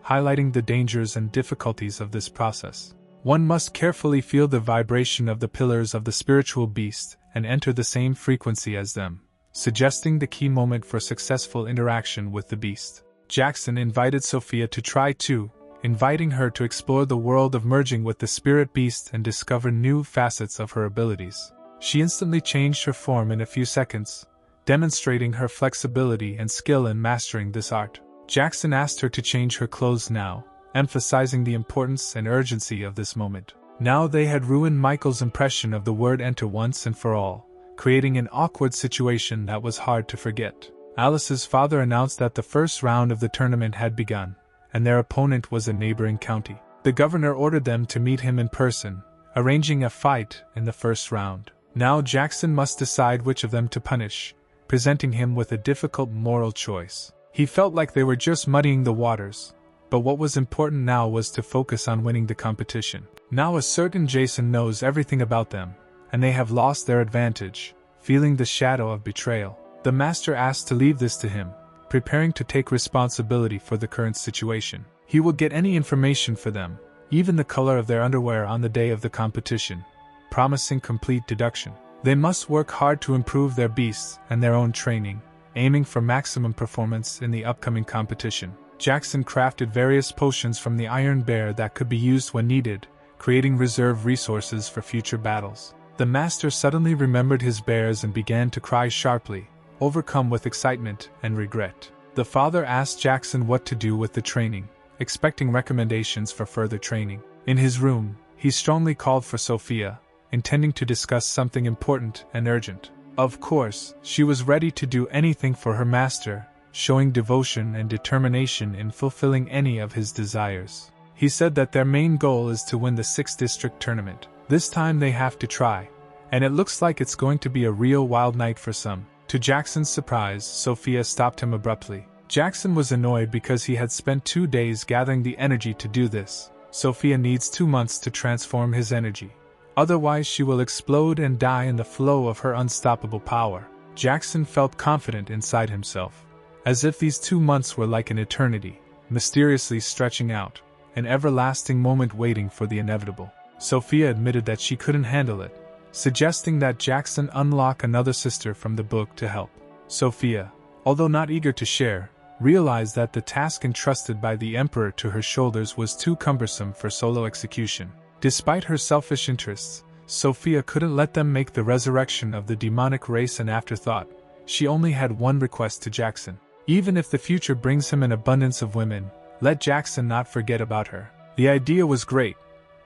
highlighting the dangers and difficulties of this process. One must carefully feel the vibration of the pillars of the spiritual beast and enter the same frequency as them, suggesting the key moment for successful interaction with the beast. Jackson invited Sophia to try too, inviting her to explore the world of merging with the spirit beast and discover new facets of her abilities. She instantly changed her form in a few seconds, demonstrating her flexibility and skill in mastering this art. Jackson asked her to change her clothes now, emphasizing the importance and urgency of this moment. Now they had ruined Michael's impression of the word enter once and for all, creating an awkward situation that was hard to forget. Alice's father announced that the first round of the tournament had begun, and their opponent was a neighboring county. The governor ordered them to meet him in person, arranging a fight in the first round. Now Jackson must decide which of them to punish, presenting him with a difficult moral choice. He felt like they were just muddying the waters, but what was important now was to focus on winning the competition. Now a certain Jason knows everything about them, and they have lost their advantage, feeling the shadow of betrayal. The master asked to leave this to him, preparing to take responsibility for the current situation. He will get any information for them, even the color of their underwear on the day of the competition, promising complete deduction. They must work hard to improve their beasts and their own training, aiming for maximum performance in the upcoming competition. Jackson crafted various potions from the iron bear that could be used when needed, creating reserve resources for future battles. The master suddenly remembered his bears and began to cry sharply, overcome with excitement and regret. The father asked Jackson what to do with the training, expecting recommendations for further training. In his room, he strongly called for Sophia, intending to discuss something important and urgent. Of course, she was ready to do anything for her master, showing devotion and determination in fulfilling any of his desires. He said that their main goal is to win the 6th district tournament. This time they have to try, and it looks like it's going to be a real wild night for some. To Jackson's surprise, Sophia stopped him abruptly. Jackson was annoyed because he had spent 2 days gathering the energy to do this. Sophia needs 2 months to transform his energy. Otherwise she will explode and die in the flow of her unstoppable power. Jackson felt confident inside himself, as if these 2 months were like an eternity, mysteriously stretching out, an everlasting moment waiting for the inevitable. Sophia admitted that she couldn't handle it, suggesting that Jackson unlock another sister from the book to help. Sophia, although not eager to share, realized that the task entrusted by the Emperor to her shoulders was too cumbersome for solo execution. Despite her selfish interests, Sophia couldn't let them make the resurrection of the demonic race an afterthought. She only had one request to Jackson. Even if the future brings him an abundance of women, let Jackson not forget about her. The idea was great,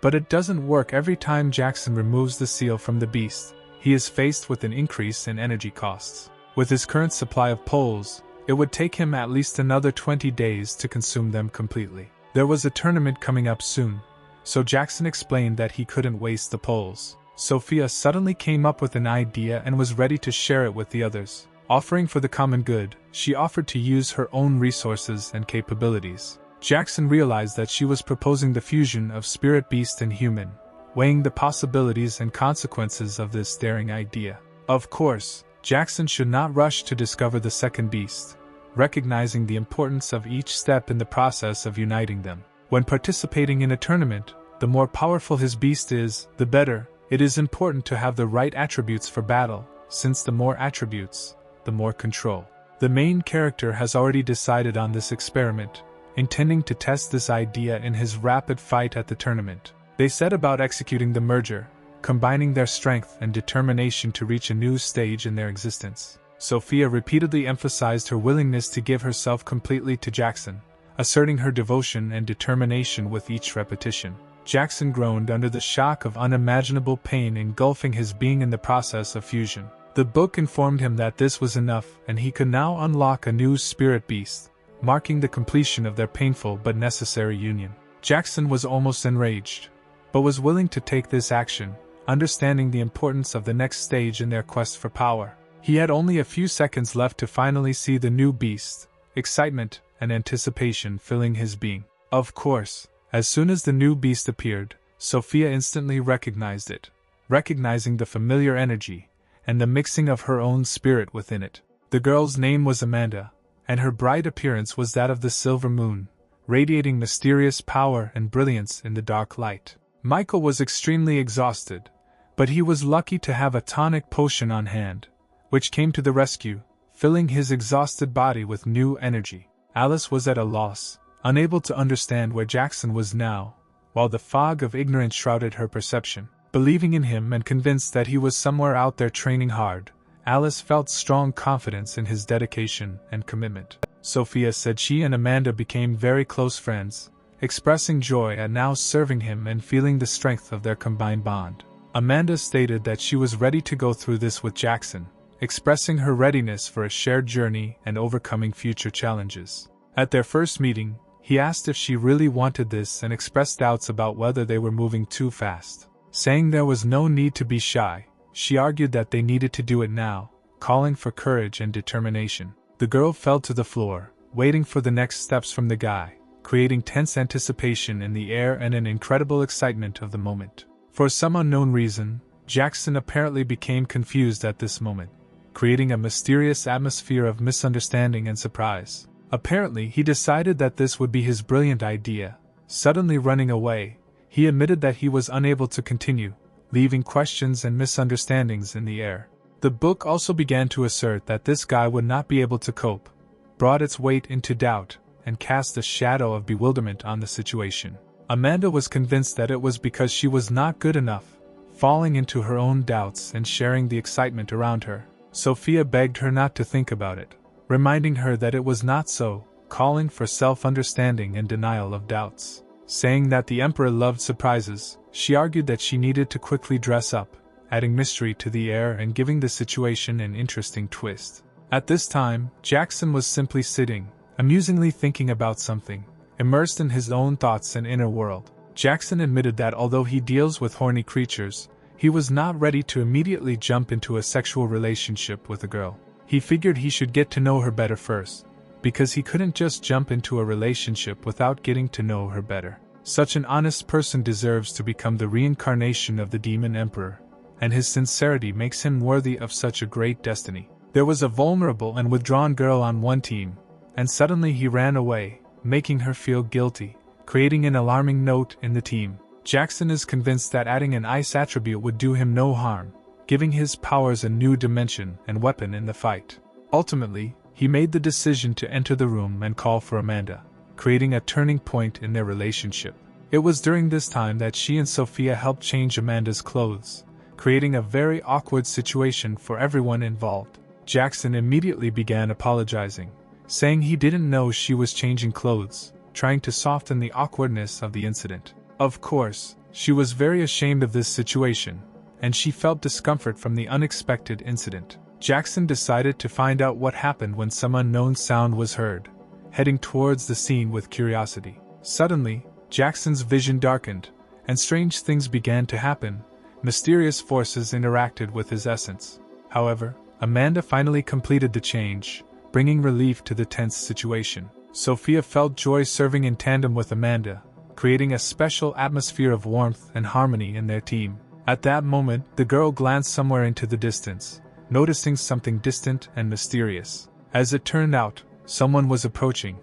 but it doesn't work every time Jackson removes the seal from the beast. He is faced with an increase in energy costs. With his current supply of poles, it would take him at least another 20 days to consume them completely. There was a tournament coming up soon, so Jackson explained that he couldn't waste the poles. Sophia suddenly came up with an idea and was ready to share it with the others. Offering for the common good, she offered to use her own resources and capabilities. Jackson realized that she was proposing the fusion of spirit beast and human, weighing the possibilities and consequences of this daring idea. Of course, Jackson should not rush to discover the second beast, recognizing the importance of each step in the process of uniting them. When participating in a tournament, the more powerful his beast is, the better. It is important to have the right attributes for battle, since the more attributes, the more control. The main character has already decided on this experiment, intending to test this idea in his rapid fight at the tournament. They set about executing the merger, combining their strength and determination to reach a new stage in their existence. Sophia repeatedly emphasized her willingness to give herself completely to Jackson, asserting her devotion and determination with each repetition. Jackson groaned under the shock of unimaginable pain engulfing his being in the process of fusion. The book informed him that this was enough and he could now unlock a new spirit beast, marking the completion of their painful but necessary union. Jackson was almost enraged, but was willing to take this action, understanding the importance of the next stage in their quest for power. He had only a few seconds left to finally see the new beast, excitement and anticipation filling his being. Of course, as soon as the new beast appeared, Sophia instantly recognized it, recognizing the familiar energy and the mixing of her own spirit within it. The girl's name was Amanda, and her bright appearance was that of the silver moon, radiating mysterious power and brilliance in the dark light. Michael was extremely exhausted, but he was lucky to have a tonic potion on hand, which came to the rescue, filling his exhausted body with new energy. Alice was at a loss, unable to understand where Jackson was now, while the fog of ignorance shrouded her perception. Believing in him and convinced that he was somewhere out there training hard, Alice felt strong confidence in his dedication and commitment. Sophia said she and Amanda became very close friends, expressing joy at now serving him and feeling the strength of their combined bond. Amanda stated that she was ready to go through this with Jackson, expressing her readiness for a shared journey and overcoming future challenges. At their first meeting, he asked if she really wanted this and expressed doubts about whether they were moving too fast. Saying there was no need to be shy, she argued that they needed to do it now, calling for courage and determination. The girl fell to the floor, waiting for the next steps from the guy, creating tense anticipation in the air and an incredible excitement of the moment. For some unknown reason, Jackson apparently became confused at this moment, creating a mysterious atmosphere of misunderstanding and surprise. Apparently, he decided that this would be his brilliant idea. Suddenly running away, he admitted that he was unable to continue, leaving questions and misunderstandings in the air. The book also began to assert that this guy would not be able to cope, brought its weight into doubt, and cast a shadow of bewilderment on the situation. Amanda was convinced that it was because she was not good enough, falling into her own doubts and sharing the excitement around her. Sophia begged her not to think about it, reminding her that it was not so, calling for self-understanding and denial of doubts. Saying that the Emperor loved surprises, she argued that she needed to quickly dress up, adding mystery to the air and giving the situation an interesting twist. At this time, Jackson was simply sitting, amusingly thinking about something, immersed in his own thoughts and inner world. Jackson admitted that although he deals with horny creatures, he was not ready to immediately jump into a sexual relationship with a girl. He figured he should get to know her better first, because he couldn't just jump into a relationship without getting to know her better. Such an honest person deserves to become the reincarnation of the demon emperor, and his sincerity makes him worthy of such a great destiny. There was a vulnerable and withdrawn girl on one team, and suddenly he ran away, making her feel guilty, creating an alarming note in the team. Jackson is convinced that adding an ice attribute would do him no harm, giving his powers a new dimension and weapon in the fight. Ultimately, he made the decision to enter the room and call for Amanda, creating a turning point in their relationship. It was during this time that she and Sophia helped change Amanda's clothes, creating a very awkward situation for everyone involved. Jackson immediately began apologizing, saying he didn't know she was changing clothes, trying to soften the awkwardness of the incident. Of course, she was very ashamed of this situation, and she felt discomfort from the unexpected incident. Jackson decided to find out what happened when some unknown sound was heard, heading towards the scene with curiosity. Suddenly, Jackson's vision darkened, and strange things began to happen. Mysterious forces interacted with his essence. However, Amanda finally completed the change, bringing relief to the tense situation. Sophia felt joy serving in tandem with Amanda, creating a special atmosphere of warmth and harmony in their team. At that moment, the girl glanced somewhere into the distance, noticing something distant and mysterious. As it turned out, someone was approaching,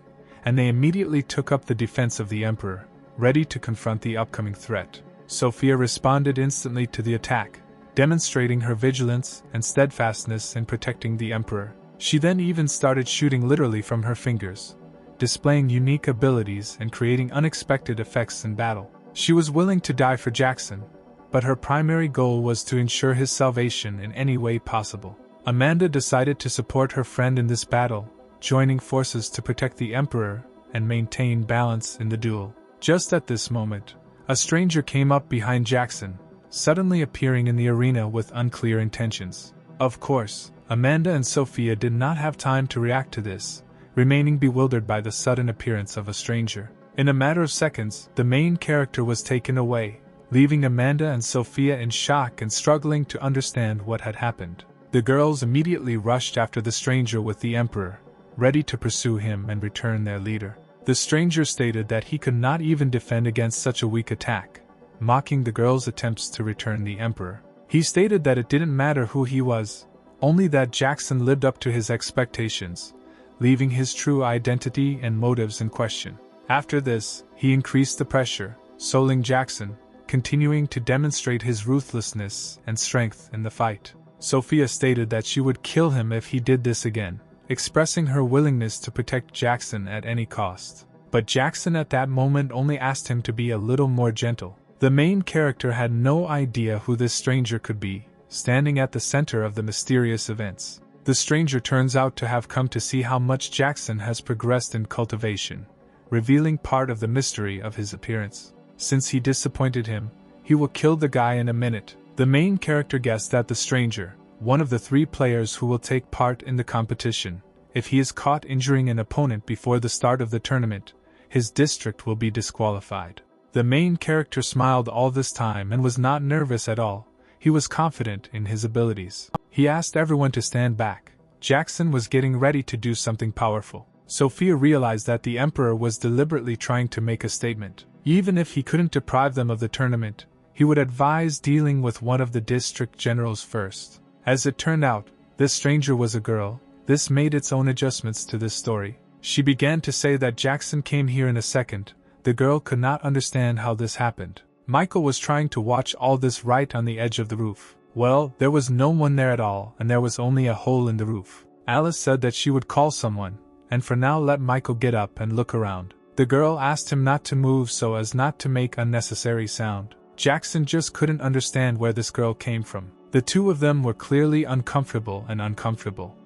and they immediately took up the defense of the Emperor, ready to confront the upcoming threat. Sophia responded instantly to the attack, demonstrating her vigilance and steadfastness in protecting the Emperor. She then even started shooting literally from her fingers, displaying unique abilities and creating unexpected effects in battle. She was willing to die for Jackson, but her primary goal was to ensure his salvation in any way possible. Amanda decided to support her friend in this battle, joining forces to protect the Emperor and maintain balance in the duel. Just at this moment, a stranger came up behind Jackson, suddenly appearing in the arena with unclear intentions. Of course, Amanda and Sophia did not have time to react to this, remaining bewildered by the sudden appearance of a stranger. In a matter of seconds, the main character was taken away, leaving Amanda and Sophia in shock and struggling to understand what had happened. The girls immediately rushed after the stranger with the Emperor, ready to pursue him and return their leader. The stranger stated that he could not even defend against such a weak attack, mocking the girls' attempts to return the Emperor. He stated that it didn't matter who he was, only that Jackson lived up to his expectations, leaving his true identity and motives in question. After this, he increased the pressure, soling Jackson, continuing to demonstrate his ruthlessness and strength in the fight. Sophia stated that she would kill him if he did this again, expressing her willingness to protect Jackson at any cost. But Jackson at that moment only asked him to be a little more gentle. The main character had no idea who this stranger could be, standing at the center of the mysterious events. The stranger turns out to have come to see how much Jackson has progressed in cultivation, revealing part of the mystery of his appearance. Since he disappointed him, he will kill the guy in a minute. The main character guessed that the stranger, one of the 3 players who will take part in the competition, if he is caught injuring an opponent before the start of the tournament, his district will be disqualified. The main character smiled all this time and was not nervous at all, He was confident in his abilities. He asked everyone to stand back. Jackson was getting ready to do something powerful. Sophia realized that the Emperor was deliberately trying to make a statement. Even if he couldn't deprive them of the tournament, he would advise dealing with one of the district generals first. As it turned out, this stranger was a girl. This made its own adjustments to this story. She began to say that Jackson came here in a second. The girl could not understand how this happened. Michael was trying to watch all this right on the edge of the roof. Well, there was no one there at all, and there was only a hole in the roof. Alice said that she would call someone, and for now let Michael get up and look around. The girl asked him not to move so as not to make unnecessary sound. Jackson just couldn't understand where this girl came from. The two of them were clearly uncomfortable.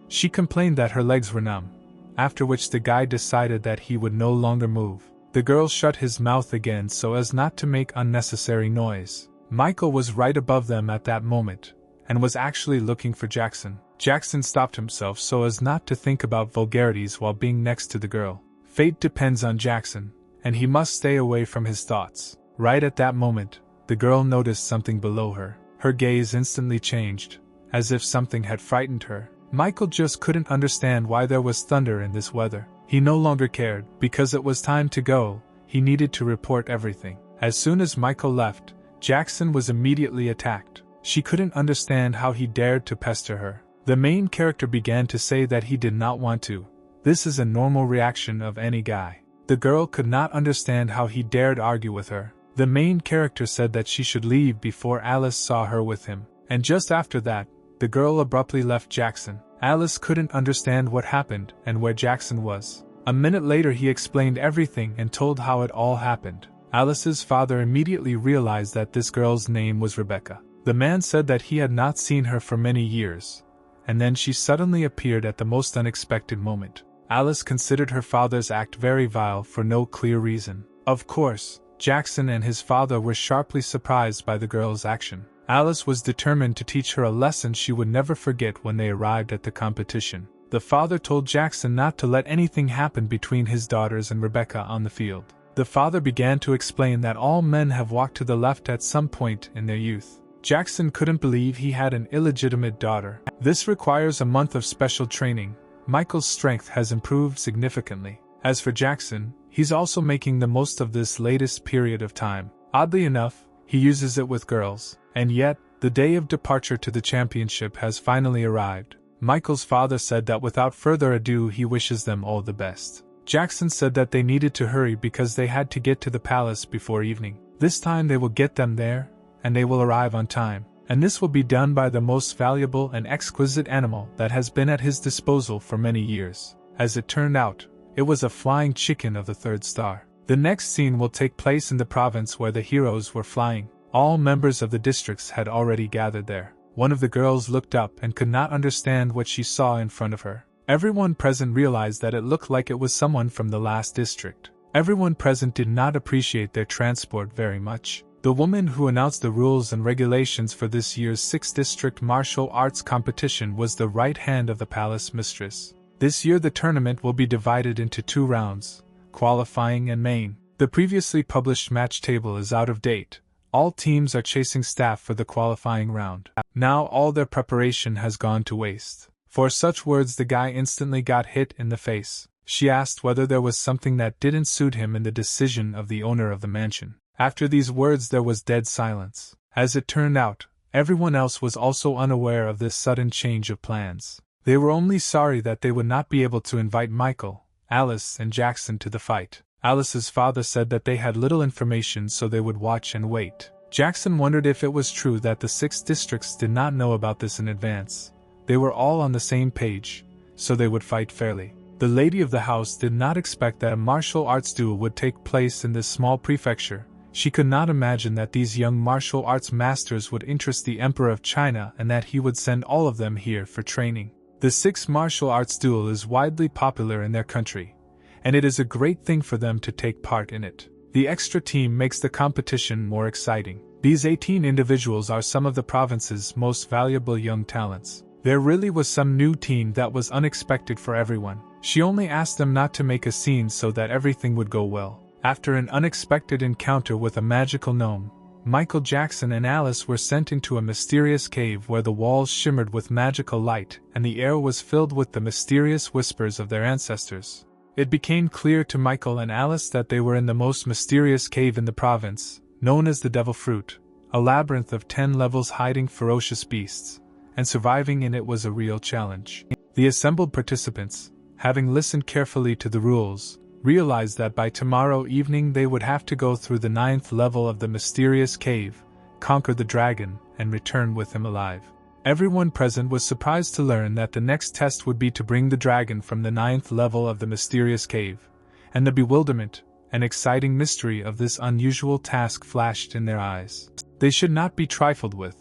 She complained that her legs were numb, after which the guy decided that he would no longer move. The girl shut his mouth again so as not to make unnecessary noise. Michael was right above them at that moment, and was actually looking for Jackson. Jackson stopped himself so as not to think about vulgarities while being next to the girl. Fate depends on Jackson, and he must stay away from his thoughts. Right at that moment, the girl noticed something below her. Her gaze instantly changed, as if something had frightened her. Michael just couldn't understand why there was thunder in this weather. He no longer cared, because it was time to go. He needed to report everything. As soon as Michael left, Jackson was immediately attacked. She couldn't understand how he dared to pester her. The main character began to say that he did not want to. This is a normal reaction of any guy. The girl could not understand how he dared argue with her. The main character said that she should leave before Alice saw her with him. And just after that, the girl abruptly left Jackson. Alice couldn't understand what happened and where Jackson was. A minute later he explained everything and told how it all happened. Alice's father immediately realized that this girl's name was Rebecca. The man said that he had not seen her for many years, and then she suddenly appeared at the most unexpected moment. Alice considered her father's act very vile for no clear reason. Of course, Jackson and his father were sharply surprised by the girl's action. Alice was determined to teach her a lesson she would never forget when they arrived at the competition. The father told Jackson not to let anything happen between his daughters and Rebecca on the field. The father began to explain that all men have walked to the left at some point in their youth. Jackson couldn't believe he had an illegitimate daughter. This requires a month of special training. Michael's strength has improved significantly. As for Jackson, he's also making the most of this latest period of time. Oddly enough, he uses it with girls. And yet, the day of departure to the championship has finally arrived. Michael's father said that without further ado he wishes them all the best. Jackson said that they needed to hurry because they had to get to the palace before evening. This time they will get them there, and they will arrive on time. And this will be done by the most valuable and exquisite animal that has been at his disposal for many years. As it turned out, it was a flying chicken of the 3rd star. The next scene will take place in the province where the heroes were flying. All members of the districts had already gathered there. One of the girls looked up and could not understand what she saw in front of her. Everyone present realized that it looked like it was someone from the last district. Everyone present did not appreciate their transport very much. The woman who announced the rules and regulations for this year's 6th district martial arts competition was the right hand of the palace mistress. This year the tournament will be divided into 2 rounds, qualifying and main. The previously published match table is out of date. All teams are chasing staff for the qualifying round. Now all their preparation has gone to waste. For such words the guy instantly got hit in the face. She asked whether there was something that didn't suit him in the decision of the owner of the mansion. After these words there was dead silence. As it turned out, everyone else was also unaware of this sudden change of plans. They were only sorry that they would not be able to invite Michael, Alice and Jackson to the fight. Alice's father said that they had little information so they would watch and wait. Jackson wondered if it was true that the 6 districts did not know about this in advance. They were all on the same page, so they would fight fairly. The lady of the house did not expect that a martial arts duel would take place in this small prefecture. She could not imagine that these young martial arts masters would interest the Emperor of China and that he would send all of them here for training. The 6th martial arts duel is widely popular in their country, and it is a great thing for them to take part in it. The extra team makes the competition more exciting. These 18 individuals are some of the province's most valuable young talents. There really was some new team that was unexpected for everyone. She only asked them not to make a scene so that everything would go well. After an unexpected encounter with a magical gnome, Michael Jackson and Alice were sent into a mysterious cave where the walls shimmered with magical light and the air was filled with the mysterious whispers of their ancestors. It became clear to Michael and Alice that they were in the most mysterious cave in the province, known as the Devil Fruit, a labyrinth of 10 levels hiding ferocious beasts, and surviving in it was a real challenge. The assembled participants, having listened carefully to the rules, realized that by tomorrow evening they would have to go through the 9th level of the mysterious cave, conquer the dragon, and return with him alive. Everyone present was surprised to learn that the next test would be to bring the dragon from the 9th level of the mysterious cave, and the bewilderment and exciting mystery of this unusual task flashed in their eyes. They should not be trifled with,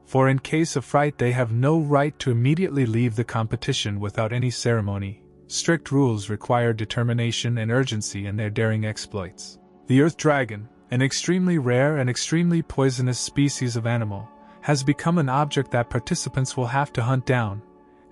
for in case of fright they have no right to immediately leave the competition without any ceremony. Strict rules require determination and urgency in their daring exploits. The earth dragon, an extremely rare and extremely poisonous species of animal, has become an object that participants will have to hunt down,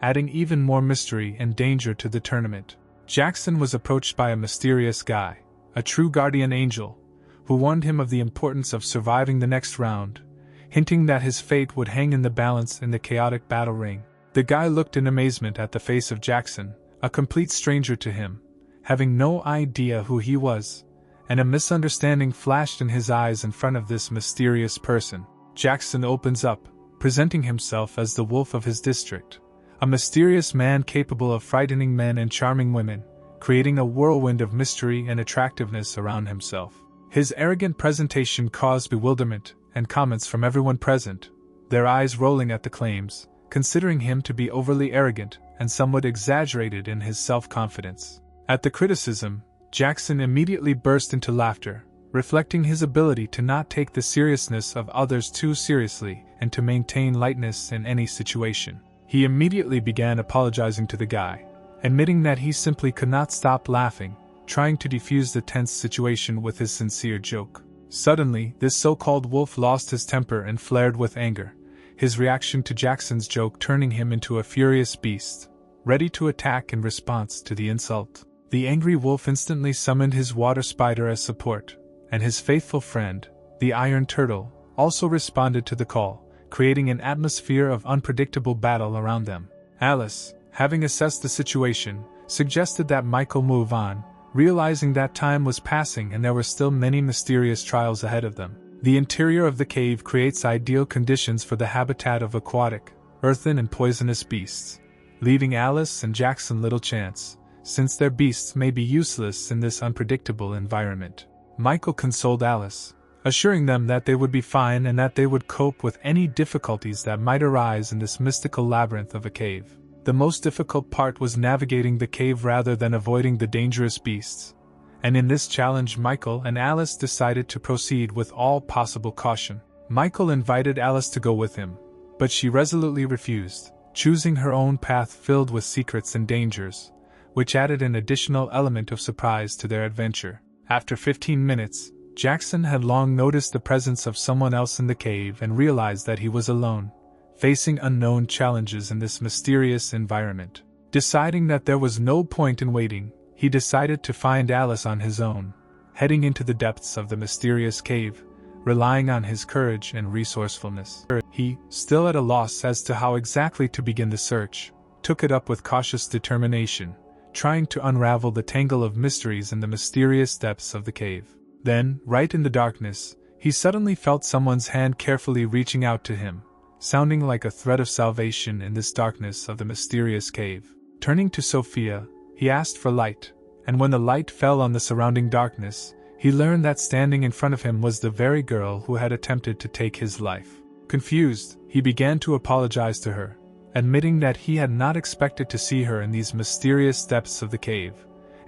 adding even more mystery and danger to the tournament. Jackson was approached by a mysterious guy, a true guardian angel, who warned him of the importance of surviving the next round, hinting that his fate would hang in the balance in the chaotic battle ring. The guy looked in amazement at the face of Jackson, a complete stranger to him, having no idea who he was, and a misunderstanding flashed in his eyes in front of this mysterious person. Jackson opens up, presenting himself as the wolf of his district, a mysterious man capable of frightening men and charming women, creating a whirlwind of mystery and attractiveness around himself. His arrogant presentation caused bewilderment and comments from everyone present, their eyes rolling at the claims, considering him to be overly arrogant and somewhat exaggerated in his self-confidence. At the criticism, Jackson immediately burst into laughter, reflecting his ability to not take the seriousness of others too seriously and to maintain lightness in any situation. He immediately began apologizing to the guy, admitting that he simply could not stop laughing, trying to defuse the tense situation with his sincere joke. Suddenly, this so-called wolf lost his temper and flared with anger, his reaction to Jackson's joke turning him into a furious beast, ready to attack in response to the insult. The angry wolf instantly summoned his water spider as support, and his faithful friend, the iron turtle, also responded to the call, creating an atmosphere of unpredictable battle around them. Alice, having assessed the situation, suggested that Michael move on, realizing that time was passing and there were still many mysterious trials ahead of them. The interior of the cave creates ideal conditions for the habitat of aquatic, earthen and poisonous beasts, leaving Alice and Jackson little chance, since their beasts may be useless in this unpredictable environment. Michael consoled Alice, assuring them that they would be fine and that they would cope with any difficulties that might arise in this mystical labyrinth of a cave. The most difficult part was navigating the cave rather than avoiding the dangerous beasts, and in this challenge Michael and Alice decided to proceed with all possible caution. Michael invited Alice to go with him, but she resolutely refused, choosing her own path filled with secrets and dangers, which added an additional element of surprise to their adventure. After 15 minutes, Jackson had long noticed the presence of someone else in the cave and realized that he was alone, facing unknown challenges in this mysterious environment. Deciding that there was no point in waiting, he decided to find Alice on his own, heading into the depths of the mysterious cave, relying on his courage and resourcefulness. He, still at a loss as to how exactly to begin the search, took it up with cautious determination, trying to unravel the tangle of mysteries in the mysterious depths of the cave. Then, right in the darkness, he suddenly felt someone's hand carefully reaching out to him, sounding like a thread of salvation in this darkness of the mysterious cave. Turning to Sophia, he asked for light, and when the light fell on the surrounding darkness, he learned that standing in front of him was the very girl who had attempted to take his life. Confused, he began to apologize to her, admitting that he had not expected to see her in these mysterious depths of the cave,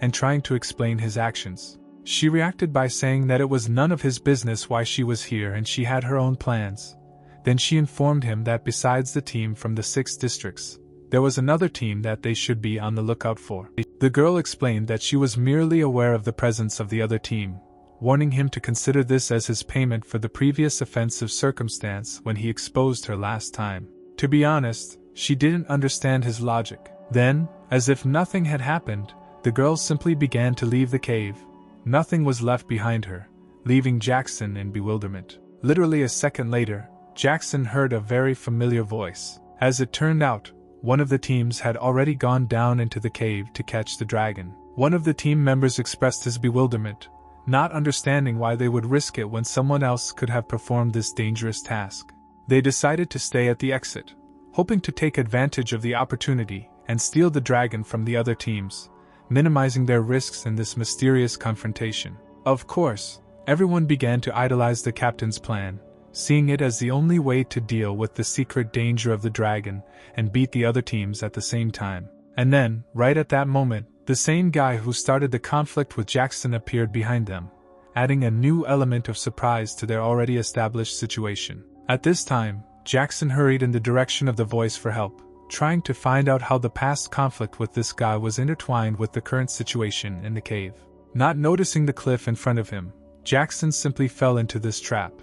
and trying to explain his actions. She reacted by saying that it was none of his business why she was here and she had her own plans. Then she informed him that besides the team from the 6 districts, there was another team that they should be on the lookout for. The girl explained that she was merely aware of the presence of the other team, warning him to consider this as his payment for the previous offensive circumstance when he exposed her last time. To be honest, she didn't understand his logic. Then, as if nothing had happened, the girl simply began to leave the cave. Nothing was left behind her, leaving Jackson in bewilderment. Literally a second later, Jackson heard a very familiar voice. As it turned out, one of the teams had already gone down into the cave to catch the dragon. One of the team members expressed his bewilderment, not understanding why they would risk it when someone else could have performed this dangerous task. They decided to stay at the exit, hoping to take advantage of the opportunity and steal the dragon from the other teams, minimizing their risks in this mysterious confrontation. Of course, everyone began to idolize the captain's plan, seeing it as the only way to deal with the secret danger of the dragon and beat the other teams at the same time. And then, right at that moment, the same guy who started the conflict with Jackson appeared behind them, adding a new element of surprise to their already established situation. At this time, Jackson hurried in the direction of the voice for help, trying to find out how the past conflict with this guy was intertwined with the current situation in the cave. Not noticing the cliff in front of him, Jackson simply fell into this trap,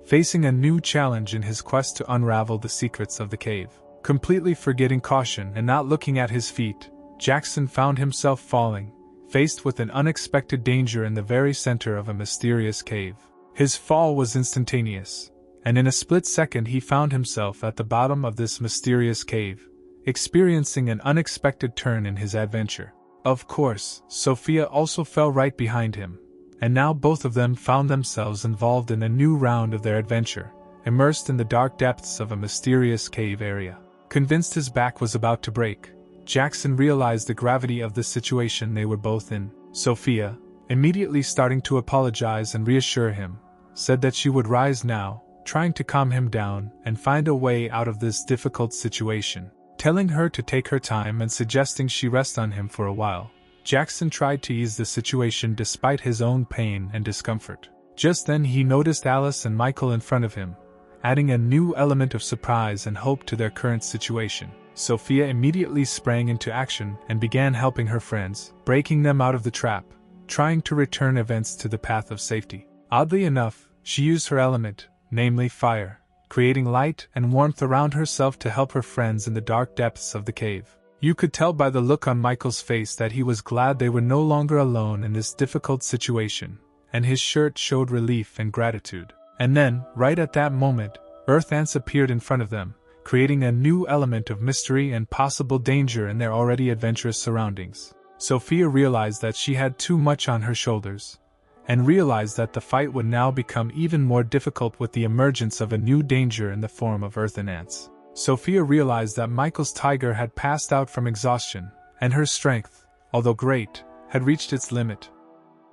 facing a new challenge in his quest to unravel the secrets of the cave. Completely forgetting caution and not looking at his feet, Jackson found himself falling, faced with an unexpected danger in the very center of a mysterious cave. His fall was instantaneous, and in a split second he found himself at the bottom of this mysterious cave, experiencing an unexpected turn in his adventure. Of course, Sophia also fell right behind him, and now both of them found themselves involved in a new round of their adventure, immersed in the dark depths of a mysterious cave area. Convinced his back was about to break, Jackson realized the gravity of the situation they were both in. Sophia, immediately starting to apologize and reassure him, said that she would rise now, trying to calm him down and find a way out of this difficult situation. Telling her to take her time and suggesting she rest on him for a while, Jackson tried to ease the situation despite his own pain and discomfort. Just then he noticed Alice and Michael in front of him, adding a new element of surprise and hope to their current situation. Sophia immediately sprang into action and began helping her friends, breaking them out of the trap, trying to return events to the path of safety. Oddly enough, she used her element, namely fire, creating light and warmth around herself to help her friends in the dark depths of the cave. You could tell by the look on Michael's face that he was glad they were no longer alone in this difficult situation, and his shirt showed relief and gratitude. And then, right at that moment, earth ants appeared in front of them, creating a new element of mystery and possible danger in their already adventurous surroundings. Sophia realized that she had too much on her shoulders, and realized that the fight would now become even more difficult with the emergence of a new danger in the form of earthen ants. Sophia realized that Michael's tiger had passed out from exhaustion, and her strength, although great, had reached its limit.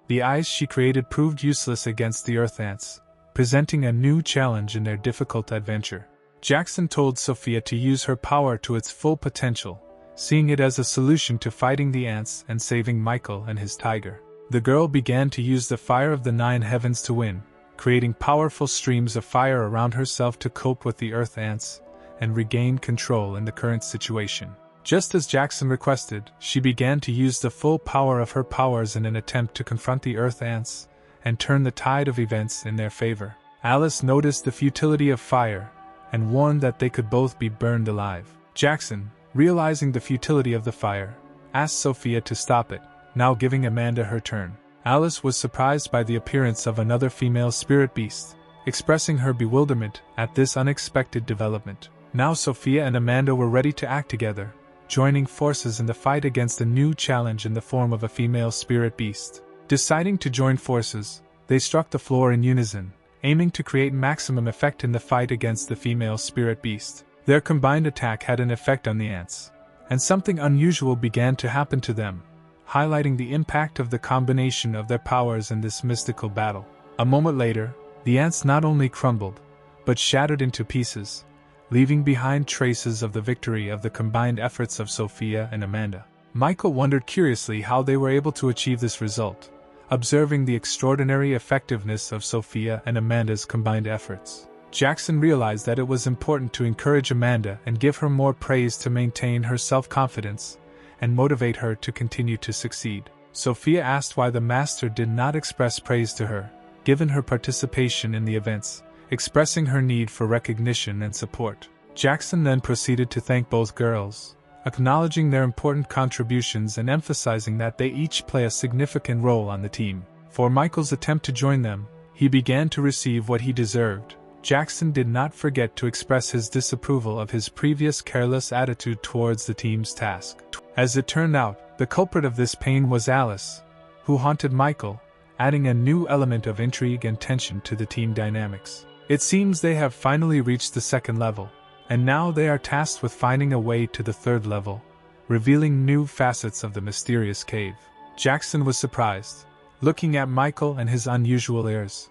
The eyes she created proved useless against the earth ants, presenting a new challenge in their difficult adventure. Jackson told Sophia to use her power to its full potential, seeing it as a solution to fighting the ants and saving Michael and his tiger. The girl began to use the fire of the 9 heavens to win, creating powerful streams of fire around herself to cope with the earth ants and regain control in the current situation. Just as Jackson requested, she began to use the full power of her powers in an attempt to confront the earth ants and turn the tide of events in their favor. Alice noticed the futility of fire and warned that they could both be burned alive. Jackson, realizing the futility of the fire, asked Sophia to stop it, now giving Amanda her turn. Alice was surprised by the appearance of another female spirit beast, expressing her bewilderment at this unexpected development. Now Sophia and Amanda were ready to act together, joining forces in the fight against a new challenge in the form of a female spirit beast. Deciding to join forces, they struck the floor in unison, aiming to create maximum effect in the fight against the female spirit beast. Their combined attack had an effect on the ants, and something unusual began to happen to them, highlighting the impact of the combination of their powers in this mystical battle. A moment later, the ants not only crumbled, but shattered into pieces, leaving behind traces of the victory of the combined efforts of Sophia and Amanda. Michael wondered curiously how they were able to achieve this result, observing the extraordinary effectiveness of Sophia and Amanda's combined efforts. Jackson realized that it was important to encourage Amanda and give her more praise to maintain her self-confidence and motivate her to continue to succeed. Sophia asked why the master did not express praise to her, given her participation in the events, expressing her need for recognition and support. Jackson then proceeded to thank both girls, acknowledging their important contributions and emphasizing that they each play a significant role on the team. For Michael's attempt to join them, he began to receive what he deserved. Jackson did not forget to express his disapproval of his previous careless attitude towards the team's task. As it turned out, the culprit of this pain was Alice, who haunted Michael, adding a new element of intrigue and tension to the team dynamics. It seems they have finally reached the second level, and now they are tasked with finding a way to the third level, revealing new facets of the mysterious cave. Jackson was surprised, looking at Michael and his unusual airs.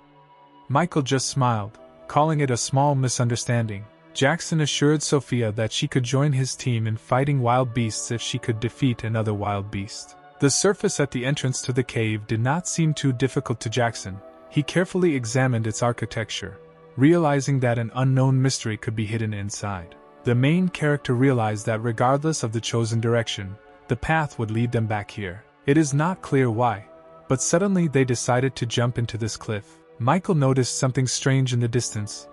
Michael just smiled, calling it a small misunderstanding. Jackson assured Sophia that she could join his team in fighting wild beasts if she could defeat another wild beast. The surface at the entrance to the cave did not seem too difficult to Jackson. He carefully examined its architecture, realizing that an unknown mystery could be hidden inside. The main character realized that regardless of the chosen direction, the path would lead them back here. It is not clear why, but suddenly they decided to jump into this cliff. Michael noticed something strange in the distance,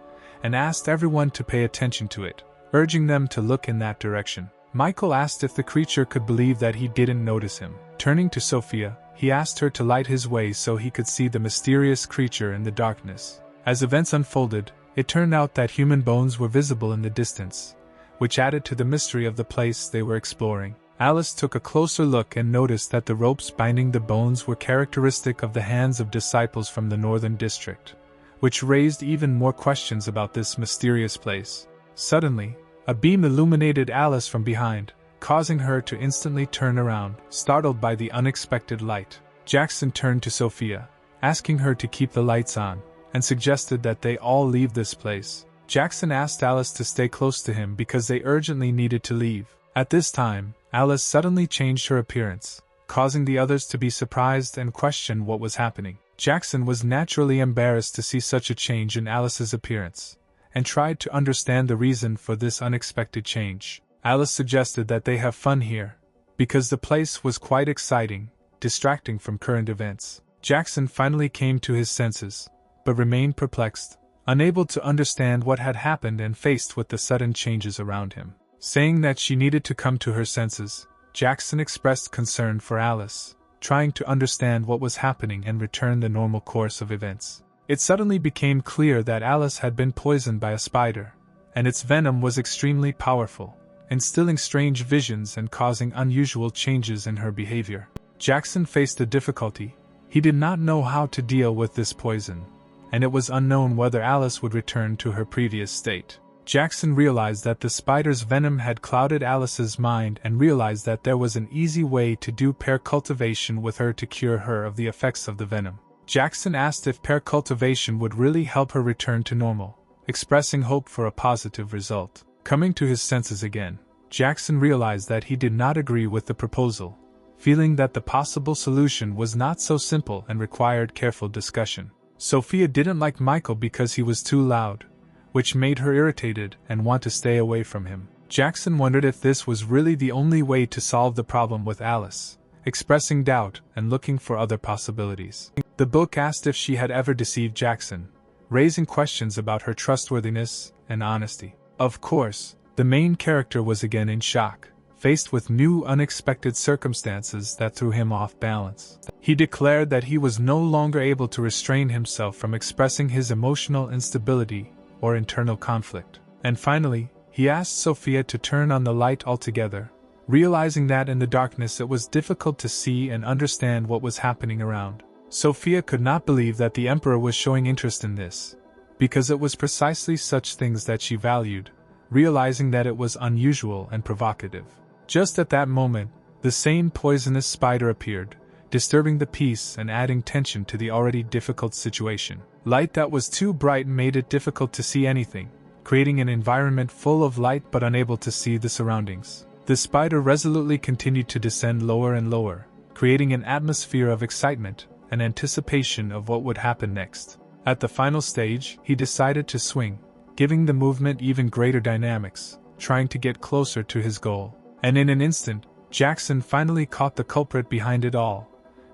and asked everyone to pay attention to it, urging them to look in that direction. Michael asked if the creature could believe that he didn't notice him. Turning to Sophia, he asked her to light his way so he could see the mysterious creature in the darkness. As events unfolded, it turned out that human bones were visible in the distance, which added to the mystery of the place they were exploring. Alice took a closer look and noticed that the ropes binding the bones were characteristic of the hands of disciples from the northern district, which raised even more questions about this mysterious place. Suddenly, a beam illuminated Alice from behind, causing her to instantly turn around, startled by the unexpected light. Jackson turned to Sophia, asking her to keep the lights on, and suggested that they all leave this place. Jackson asked Alice to stay close to him because they urgently needed to leave. At this time, Alice suddenly changed her appearance, causing the others to be surprised and question what was happening. Jackson was naturally embarrassed to see such a change in Alice's appearance, and tried to understand the reason for this unexpected change. Alice suggested that they have fun here, because the place was quite exciting, distracting from current events. Jackson finally came to his senses, but remained perplexed, unable to understand what had happened and faced with the sudden changes around him. Saying that she needed to come to her senses, Jackson expressed concern for Alice, trying to understand what was happening and return the normal course of events. It suddenly became clear that Alice had been poisoned by a spider, and its venom was extremely powerful, instilling strange visions and causing unusual changes in her behavior. Jackson faced a difficulty. He did not know how to deal with this poison, and it was unknown whether Alice would return to her previous state. Jackson realized that the spider's venom had clouded Alice's mind and realized that there was an easy way to do pair cultivation with her to cure her of the effects of the venom. Jackson asked if pair cultivation would really help her return to normal, expressing hope for a positive result. Coming to his senses again, Jackson realized that he did not agree with the proposal, feeling that the possible solution was not so simple and required careful discussion. Sophia didn't like Michael because he was too loud, which made her irritated and want to stay away from him. Jackson wondered if this was really the only way to solve the problem with Alice, expressing doubt and looking for other possibilities. The book asked if she had ever deceived Jackson, raising questions about her trustworthiness and honesty. Of course, the main character was again in shock, faced with new unexpected circumstances that threw him off balance. He declared that he was no longer able to restrain himself from expressing his emotional instability or internal conflict. And finally, he asked Sophia to turn on the light altogether, realizing that in the darkness it was difficult to see and understand what was happening around. Sophia could not believe that the Emperor was showing interest in this, because it was precisely such things that she valued, realizing that it was unusual and provocative. Just at that moment, the same poisonous spider appeared, disturbing the peace and adding tension to the already difficult situation. Light that was too bright made it difficult to see anything, creating an environment full of light but unable to see the surroundings. The spider resolutely continued to descend lower and lower, creating an atmosphere of excitement and anticipation of what would happen next. At the final stage, he decided to swing, giving the movement even greater dynamics, trying to get closer to his goal. And in an instant, Jackson finally caught the culprit behind it all,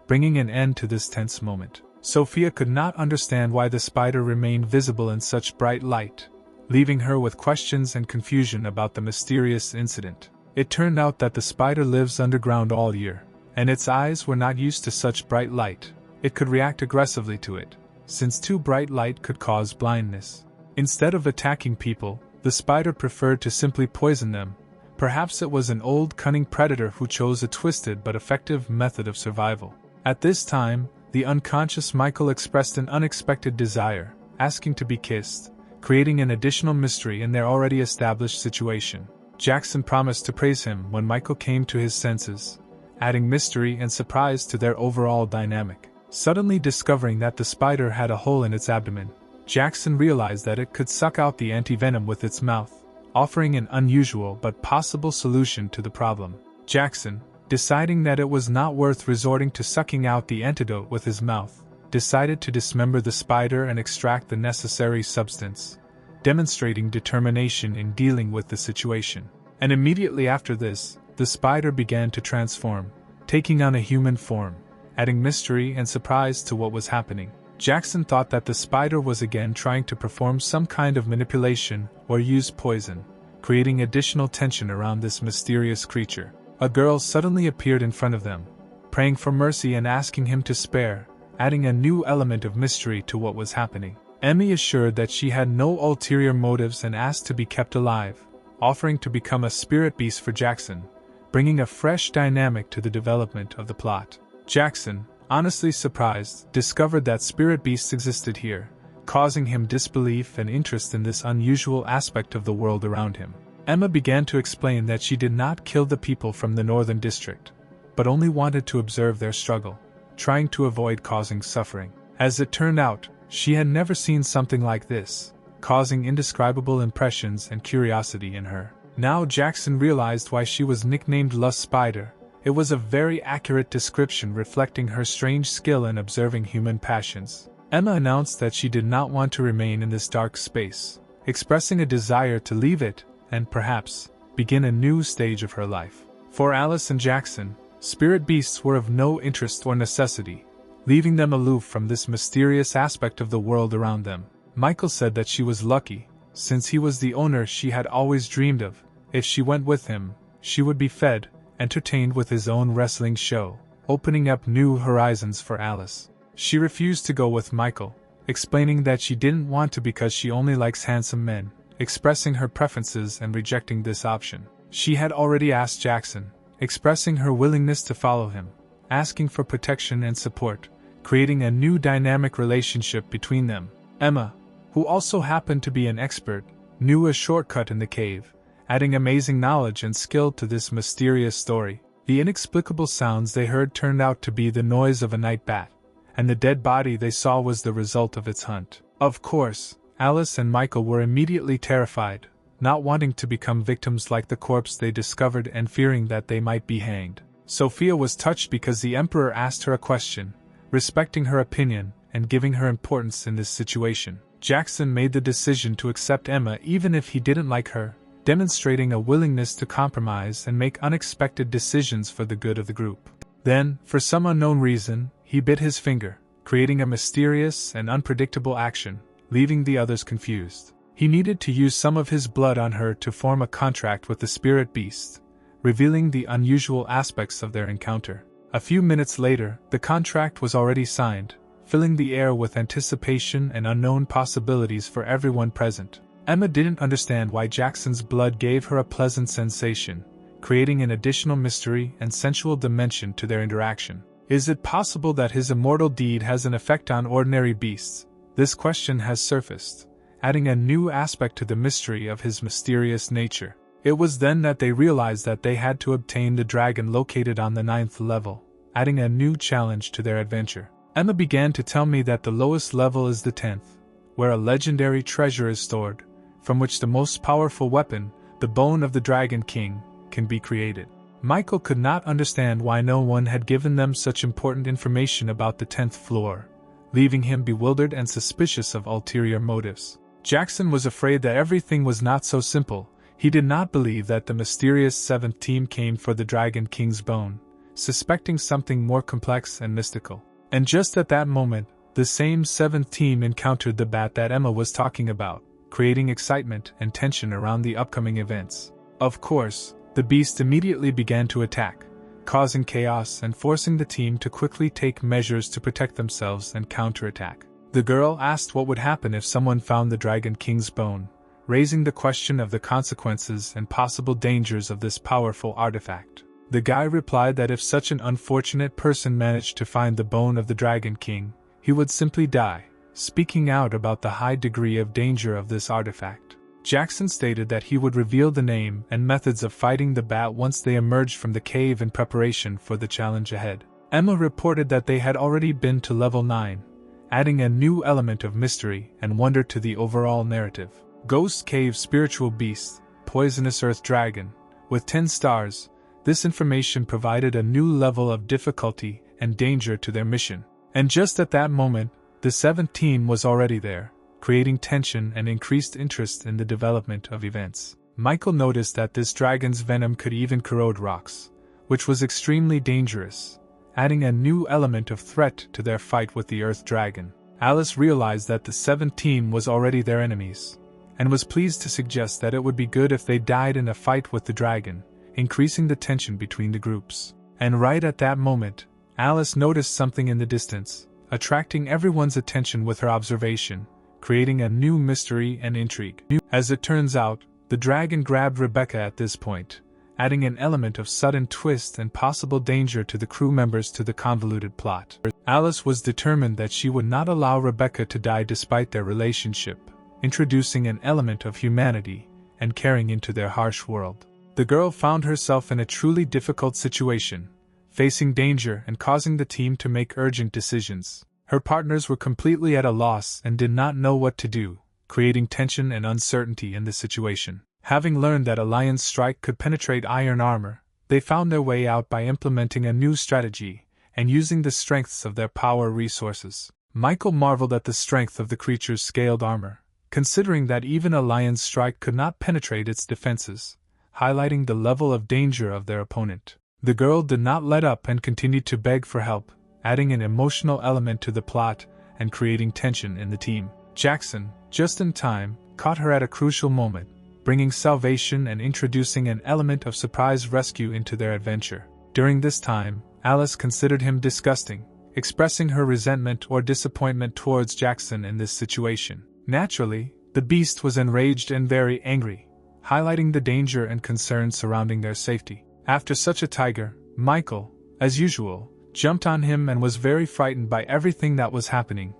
bringing an end to this tense moment. Sophia could not understand why the spider remained visible in such bright light, leaving her with questions and confusion about the mysterious incident. It turned out that the spider lives underground all year, and its eyes were not used to such bright light. It could react aggressively to it, since too bright light could cause blindness. Instead of attacking people, the spider preferred to simply poison them. Perhaps it was an old cunning predator who chose a twisted but effective method of survival. At this time, the unconscious Michael expressed an unexpected desire, asking to be kissed, creating an additional mystery in their already established situation. Jackson promised to praise him when Michael came to his senses, adding mystery and surprise to their overall dynamic. Suddenly discovering that the spider had a hole in its abdomen, Jackson realized that it could suck out the antivenom with its mouth, offering an unusual but possible solution to the problem. Jackson, deciding that it was not worth resorting to sucking out the antidote with his mouth, decided to dismember the spider and extract the necessary substance, demonstrating determination in dealing with the situation. And immediately after this, the spider began to transform, taking on a human form, adding mystery and surprise to what was happening. Jackson thought that the spider was again trying to perform some kind of manipulation or use poison, creating additional tension around this mysterious creature. A girl suddenly appeared in front of them, praying for mercy and asking him to spare, adding a new element of mystery to what was happening. Emmy assured that she had no ulterior motives and asked to be kept alive, offering to become a spirit beast for Jackson, bringing a fresh dynamic to the development of the plot. Jackson, honestly surprised, discovered that spirit beasts existed here, causing him disbelief and interest in this unusual aspect of the world around him. Emma began to explain that she did not kill the people from the northern district, but only wanted to observe their struggle, trying to avoid causing suffering. As it turned out, she had never seen something like this, causing indescribable impressions and curiosity in her. Now Jackson realized why she was nicknamed Lust Spider. It was a very accurate description reflecting her strange skill in observing human passions. Emma announced that she did not want to remain in this dark space, expressing a desire to leave it and perhaps begin a new stage of her life. For Alice and Jackson, spirit beasts were of no interest or necessity, leaving them aloof from this mysterious aspect of the world around them. Michael said that she was lucky, since he was the owner she had always dreamed of. If she went with him, she would be fed, entertained with his own wrestling show, opening up new horizons for Alice. She refused to go with Michael, explaining that she didn't want to because she only likes handsome men, expressing her preferences and rejecting this option. She had already asked Jackson, expressing her willingness to follow him, asking for protection and support, creating a new dynamic relationship between them. Emma, who also happened to be an expert, knew a shortcut in the cave, adding amazing knowledge and skill to this mysterious story. The inexplicable sounds they heard turned out to be the noise of a night bat, and the dead body they saw was the result of its hunt. Of course, Alice and Michael were immediately terrified, not wanting to become victims like the corpse they discovered and fearing that they might be hanged. Sophia was touched because the Emperor asked her a question, respecting her opinion and giving her importance in this situation. Jackson made the decision to accept Emma even if he didn't like her, demonstrating a willingness to compromise and make unexpected decisions for the good of the group. Then, for some unknown reason, he bit his finger, creating a mysterious and unpredictable action, leaving the others confused. He needed to use some of his blood on her to form a contract with the spirit beast, revealing the unusual aspects of their encounter. A few minutes later, the contract was already signed, filling the air with anticipation and unknown possibilities for everyone present. Emma didn't understand why Jackson's blood gave her a pleasant sensation, creating an additional mystery and sensual dimension to their interaction. Is it possible that his immortal deed has an effect on ordinary beasts? This question has surfaced, adding a new aspect to the mystery of his mysterious nature. It was then that they realized that they had to obtain the dragon located on the 9th level, adding a new challenge to their adventure. Emma began to tell me that the lowest level is the 10th, where a legendary treasure is stored, from which the most powerful weapon, the bone of the Dragon King, can be created. Michael could not understand why no one had given them such important information about the 10th floor, leaving him bewildered and suspicious of ulterior motives. Jackson was afraid that everything was not so simple. He did not believe that the mysterious 7th team came for the Dragon King's bone, suspecting something more complex and mystical. And just at that moment, the same 7th team encountered the bat that Emma was talking about, creating excitement and tension around the upcoming events. Of course, the beast immediately began to attack, causing chaos and forcing the team to quickly take measures to protect themselves and counterattack. The girl asked what would happen if someone found the Dragon King's bone, raising the question of the consequences and possible dangers of this powerful artifact. The guy replied that if such an unfortunate person managed to find the bone of the Dragon King, he would simply die, speaking out about the high degree of danger of this artifact. Jackson stated that he would reveal the name and methods of fighting the bat once they emerged from the cave in preparation for the challenge ahead. Emma reported that they had already been to level 9, adding a new element of mystery and wonder to the overall narrative. Ghost Cave Spiritual Beast, Poisonous Earth Dragon, with 10 stars, this information provided a new level of difficulty and danger to their mission. And just at that moment, the 17 was already there, creating tension and increased interest in the development of events. Michael noticed that this dragon's venom could even corrode rocks, which was extremely dangerous, adding a new element of threat to their fight with the Earth Dragon. Alice realized that the 17 was already their enemies, and was pleased to suggest that it would be good if they died in a fight with the dragon, increasing the tension between the groups. And right at that moment, Alice noticed something in the distance, attracting everyone's attention with her observation, creating a new mystery and intrigue. As it turns out, the dragon grabbed Rebecca at this point, adding an element of sudden twist and possible danger to the crew members to the convoluted plot. Alice was determined that she would not allow Rebecca to die despite their relationship, introducing an element of humanity and caring into their harsh world. The girl found herself in a truly difficult situation, facing danger and causing the team to make urgent decisions. Her partners were completely at a loss and did not know what to do, creating tension and uncertainty in the situation. Having learned that a lion's strike could penetrate iron armor, they found their way out by implementing a new strategy and using the strengths of their power resources. Michael marveled at the strength of the creature's scaled armor, considering that even a lion's strike could not penetrate its defenses, highlighting the level of danger of their opponent. The girl did not let up and continued to beg for help, adding an emotional element to the plot and creating tension in the team. Jackson, just in time, caught her at a crucial moment, bringing salvation and introducing an element of surprise rescue into their adventure. During this time, Alice considered him disgusting, expressing her resentment or disappointment towards Jackson in this situation. Naturally, the beast was enraged and very angry, highlighting the danger and concerns surrounding their safety. After such a tiger, Michael, as usual, jumped on him and was very frightened by everything that was happening,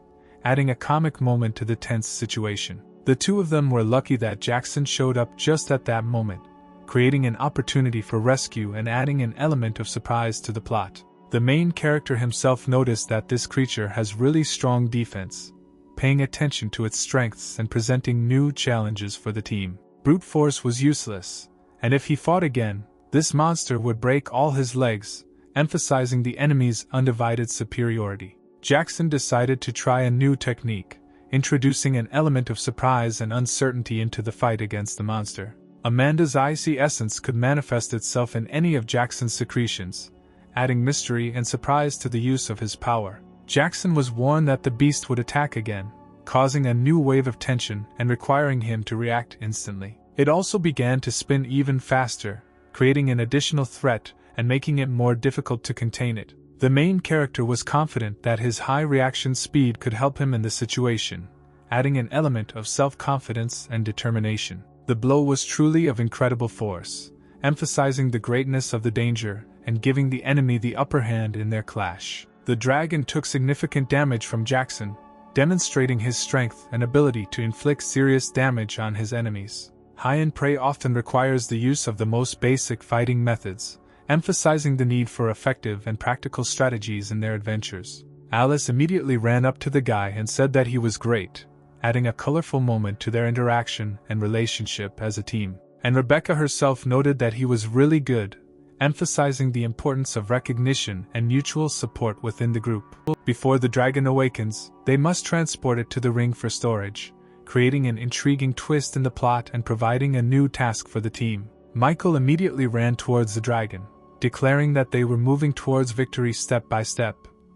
adding a comic moment to the tense situation. The two of them were lucky that Jackson showed up just at that moment, creating an opportunity for rescue and adding an element of surprise to the plot. The main character himself noticed that this creature has really strong defense, paying attention to its strengths and presenting new challenges for the team. Brute force was useless, and if he fought again, this monster would break all his legs, emphasizing the enemy's undivided superiority. Jackson decided to try a new technique, introducing an element of surprise and uncertainty into the fight against the monster. Amanda's icy essence could manifest itself in any of Jackson's secretions, adding mystery and surprise to the use of his power. Jackson was warned that the beast would attack again, causing a new wave of tension and requiring him to react instantly. It also began to spin even faster, creating an additional threat and making it more difficult to contain it. The main character was confident that his high reaction speed could help him in the situation, adding an element of self-confidence and determination. The blow was truly of incredible force, emphasizing the greatness of the danger and giving the enemy the upper hand in their clash. The dragon took significant damage from Jackson, demonstrating his strength and ability to inflict serious damage on his enemies. High-end prey often requires the use of the most basic fighting methods, emphasizing the need for effective and practical strategies in their adventures. Alice immediately ran up to the guy and said that he was great, adding a colorful moment to their interaction and relationship as a team. And Rebecca herself noted that he was really good, emphasizing the importance of recognition and mutual support within the group. Before the dragon awakens, they must transport it to the ring for storage, creating an intriguing twist in the plot and providing a new task for the team. Michael immediately ran towards the dragon, declaring that they were moving towards victory step by step,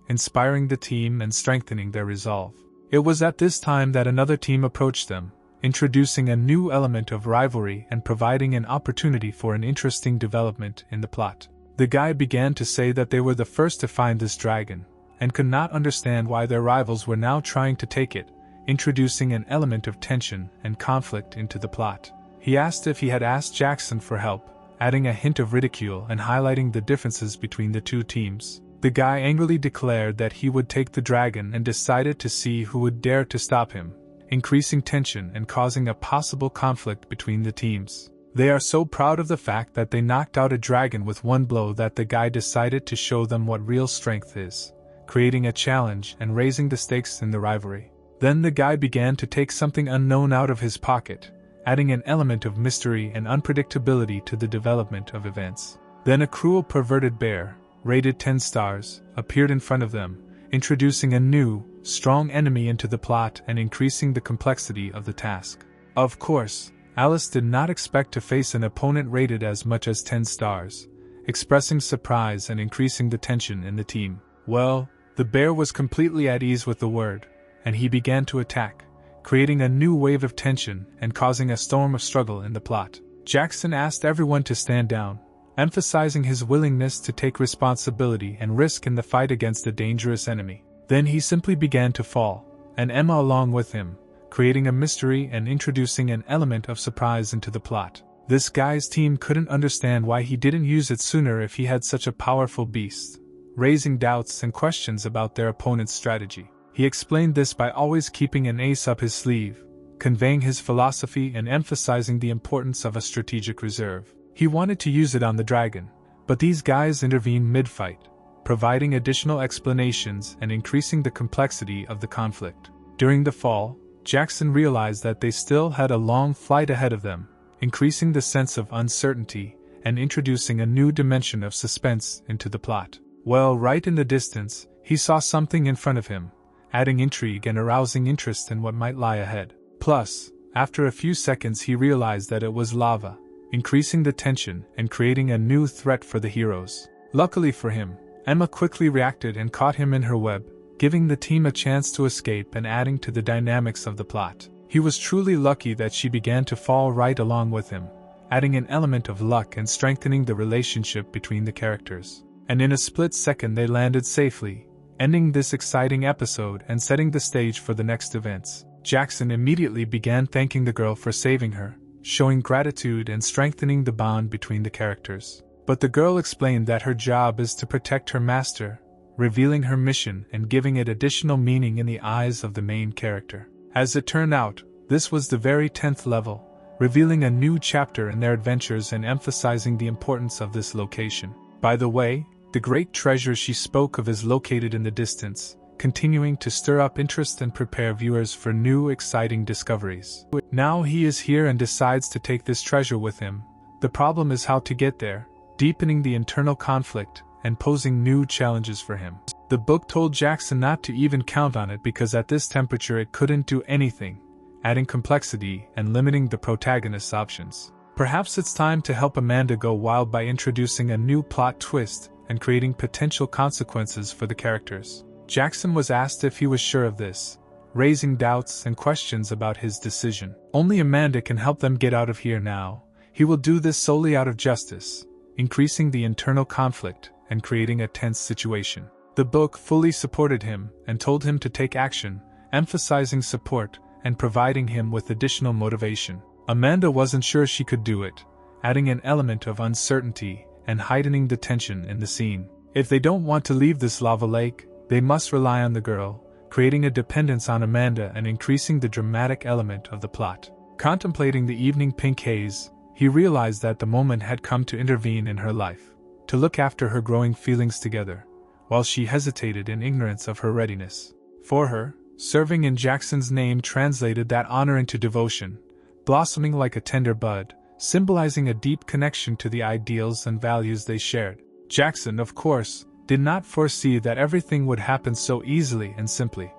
inspiring the team and strengthening their resolve. It was at this time that another team approached them, introducing a new element of rivalry and providing an opportunity for an interesting development in the plot. The guy began to say that they were the first to find this dragon, and could not understand why their rivals were now trying to take it, introducing an element of tension and conflict into the plot. He asked if he had asked Jackson for help, adding a hint of ridicule and highlighting the differences between the two teams. The guy angrily declared that he would take the dragon and decided to see who would dare to stop him, increasing tension and causing a possible conflict between the teams. They are so proud of the fact that they knocked out a dragon with one blow that the guy decided to show them what real strength is, creating a challenge and raising the stakes in the rivalry. Then the guy began to take something unknown out of his pocket, adding an element of mystery and unpredictability to the development of events. Then a cruel perverted bear, rated 10 stars, appeared in front of them, introducing a new, strong enemy into the plot and increasing the complexity of the task. Of course, Alice did not expect to face an opponent rated as much as 10 stars, expressing surprise and increasing the tension in the team. Well, the bear was completely at ease with the word, and he began to attack, creating a new wave of tension and causing a storm of struggle in the plot. Jackson asked everyone to stand down, emphasizing his willingness to take responsibility and risk in the fight against a dangerous enemy. Then he simply began to fall, and Emma along with him, creating a mystery and introducing an element of surprise into the plot. This guy's team couldn't understand why he didn't use it sooner if he had such a powerful beast, raising doubts and questions about their opponent's strategy. He explained this by always keeping an ace up his sleeve, conveying his philosophy and emphasizing the importance of a strategic reserve. He wanted to use it on the dragon, but these guys intervened mid-fight, providing additional explanations and increasing the complexity of the conflict. During the fall, Jackson realized that they still had a long flight ahead of them, increasing the sense of uncertainty and introducing a new dimension of suspense into the plot. Well, right in the distance, he saw something in front of him, adding intrigue and arousing interest in what might lie ahead. Plus, after a few seconds he realized that it was lava, increasing the tension and creating a new threat for the heroes. Luckily for him, Emma quickly reacted and caught him in her web, giving the team a chance to escape and adding to the dynamics of the plot. He was truly lucky that she began to fall right along with him, adding an element of luck and strengthening the relationship between the characters. And in a split second they landed safely, ending this exciting episode and setting the stage for the next events. Jackson immediately began thanking the girl for saving her, showing gratitude and strengthening the bond between the characters. But the girl explained that her job is to protect her master, revealing her mission and giving it additional meaning in the eyes of the main character. As it turned out, this was the very 10th level, revealing a new chapter in their adventures and emphasizing the importance of this location. By the way, the great treasure she spoke of is located in the distance, continuing to stir up interest and prepare viewers for new exciting discoveries. Now he is here and decides to take this treasure with him. The problem is how to get there, deepening the internal conflict and posing new challenges for him. The book told Jackson not to even count on it because at this temperature it couldn't do anything, adding complexity and limiting the protagonist's options. Perhaps it's time to help Amanda go wild by introducing a new plot twist and creating potential consequences for the characters. Jackson was asked if he was sure of this, raising doubts and questions about his decision. Only Amanda can help them get out of here now. He will do this solely out of justice, increasing the internal conflict and creating a tense situation. The book fully supported him and told him to take action, emphasizing support and providing him with additional motivation. Amanda wasn't sure she could do it, adding an element of uncertainty and heightening the tension in the scene. If they don't want to leave this lava lake, they must rely on the girl, creating a dependence on Amanda and increasing the dramatic element of the plot. Contemplating the evening pink haze, he realized that the moment had come to intervene in her life, to look after her growing feelings together, while she hesitated in ignorance of her readiness. For her, serving in Jackson's name translated that honor into devotion, blossoming like a tender bud, symbolizing a deep connection to the ideals and values they shared. Jackson, of course, did not foresee that everything would happen so easily and simply.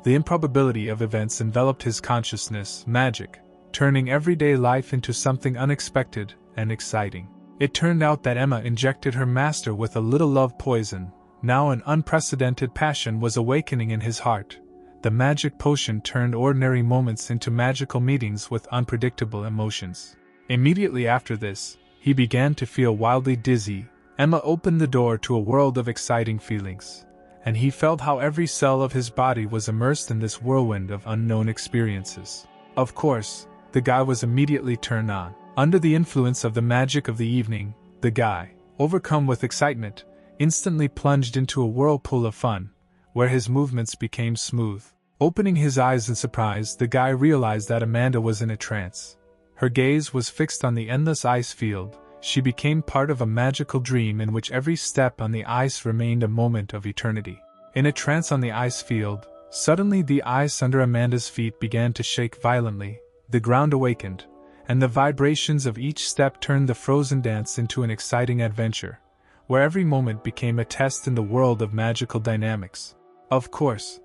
The improbability of events enveloped his consciousness, magic, turning everyday life into something unexpected and exciting. It turned out that Emma injected her master with a little love poison. Now an unprecedented passion was awakening in his heart. The magic potion turned ordinary moments into magical meetings with unpredictable emotions. Immediately after this, he began to feel wildly dizzy. Emma opened the door to a world of exciting feelings, and he felt how every cell of his body was immersed in this whirlwind of unknown experiences. Of course, the guy was immediately turned on. Under the influence of the magic of the evening, the guy, overcome with excitement, instantly plunged into a whirlpool of fun, where his movements became smooth. Opening his eyes in surprise, the guy realized that Amanda was in a trance. Her gaze was fixed on the endless ice field. She became part of a magical dream in which every step on the ice remained a moment of eternity. In a trance on the ice field, suddenly the ice under Amanda's feet began to shake violently, the ground awakened, and the vibrations of each step turned the frozen dance into an exciting adventure, where every moment became a test in the world of magical dynamics. Of course,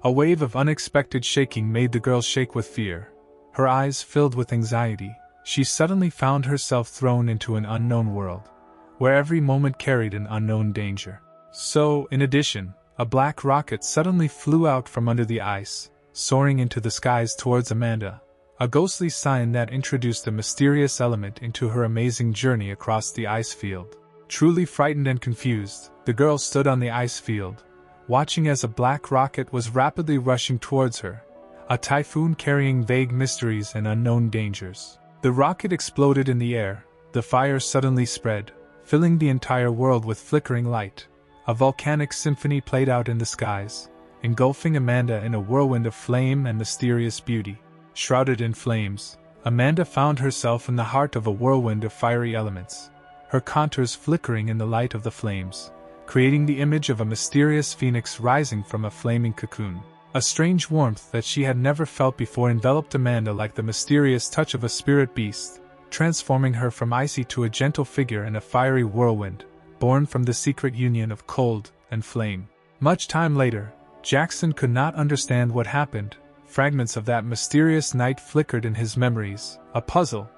a wave of unexpected shaking made the girl shake with fear. Her eyes filled with anxiety, she suddenly found herself thrown into an unknown world, where every moment carried an unknown danger. So, in addition, a black rocket suddenly flew out from under the ice, soaring into the skies towards Amanda, a ghostly sign that introduced a mysterious element into her amazing journey across the ice field. Truly frightened and confused, the girl stood on the ice field, watching as a black rocket was rapidly rushing towards her, a typhoon carrying vague mysteries and unknown dangers. The rocket exploded in the air, the fire suddenly spread, filling the entire world with flickering light. A volcanic symphony played out in the skies, engulfing Amanda in a whirlwind of flame and mysterious beauty. Shrouded in flames, Amanda found herself in the heart of a whirlwind of fiery elements, her contours flickering in the light of the flames, creating the image of a mysterious phoenix rising from a flaming cocoon. A strange warmth that she had never felt before enveloped Amanda like the mysterious touch of a spirit beast, transforming her from icy to a gentle figure in a fiery whirlwind, born from the secret union of cold and flame. Much time later, Jackson could not understand what happened. Fragments of that mysterious night flickered in his memories, a puzzle,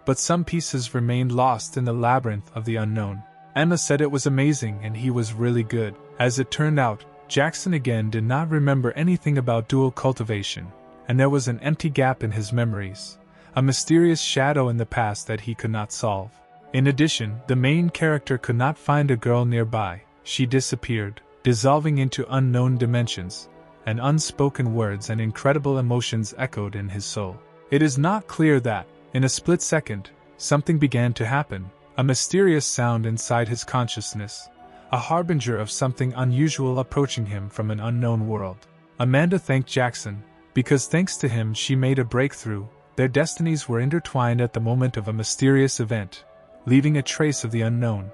but some pieces remained lost in the labyrinth of the unknown. Emma said it was amazing and he was really good. As it turned out, Jackson again did not remember anything about dual cultivation, and there was an empty gap in his memories, a mysterious shadow in the past that he could not solve. In addition, the main character could not find a girl nearby. She disappeared, dissolving into unknown dimensions, and unspoken words and incredible emotions echoed in his soul. It is not clear that, in a split second, something began to happen, a mysterious sound inside his consciousness, a harbinger of something unusual approaching him from an unknown world. Amanda thanked Jackson, because thanks to him she made a breakthrough. Their destinies were intertwined at the moment of a mysterious event, leaving a trace of the unknown,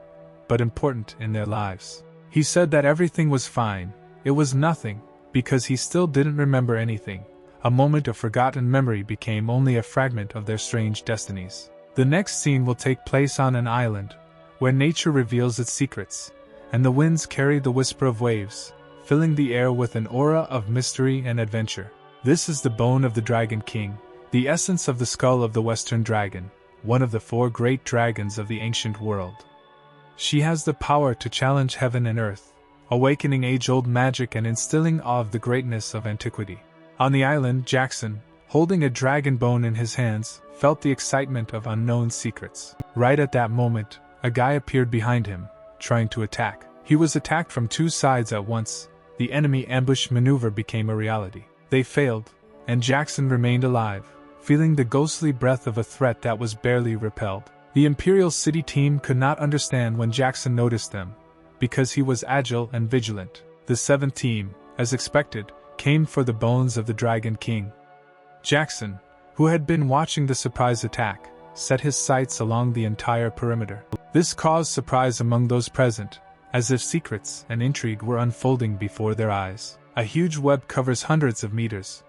but important in their lives. He said that everything was fine, it was nothing, because he still didn't remember anything. A moment of forgotten memory became only a fragment of their strange destinies. The next scene will take place on an island, where nature reveals its secrets, and the winds carry the whisper of waves, filling the air with an aura of mystery and adventure. This is the bone of the Dragon King, the essence of the skull of the Western Dragon, one of the 4 great dragons of the ancient world. She has the power to challenge heaven and earth, awakening age-old magic and instilling awe of the greatness of antiquity. On the island, Jackson, holding a dragon bone in his hands, felt the excitement of unknown secrets. Right at that moment, a guy appeared behind him, trying to attack. He was attacked from 2 sides at once. The enemy ambush maneuver became a reality. They failed, and Jackson remained alive, feeling the ghostly breath of a threat that was barely repelled. The Imperial City team could not understand when Jackson noticed them, because he was agile and vigilant. The 7th team, as expected, came for the bones of the Dragon King. Jackson, who had been watching the surprise attack, set his sights along the entire perimeter. This caused surprise among those present, as if secrets and intrigue were unfolding before their eyes. A huge web covers hundreds of meters.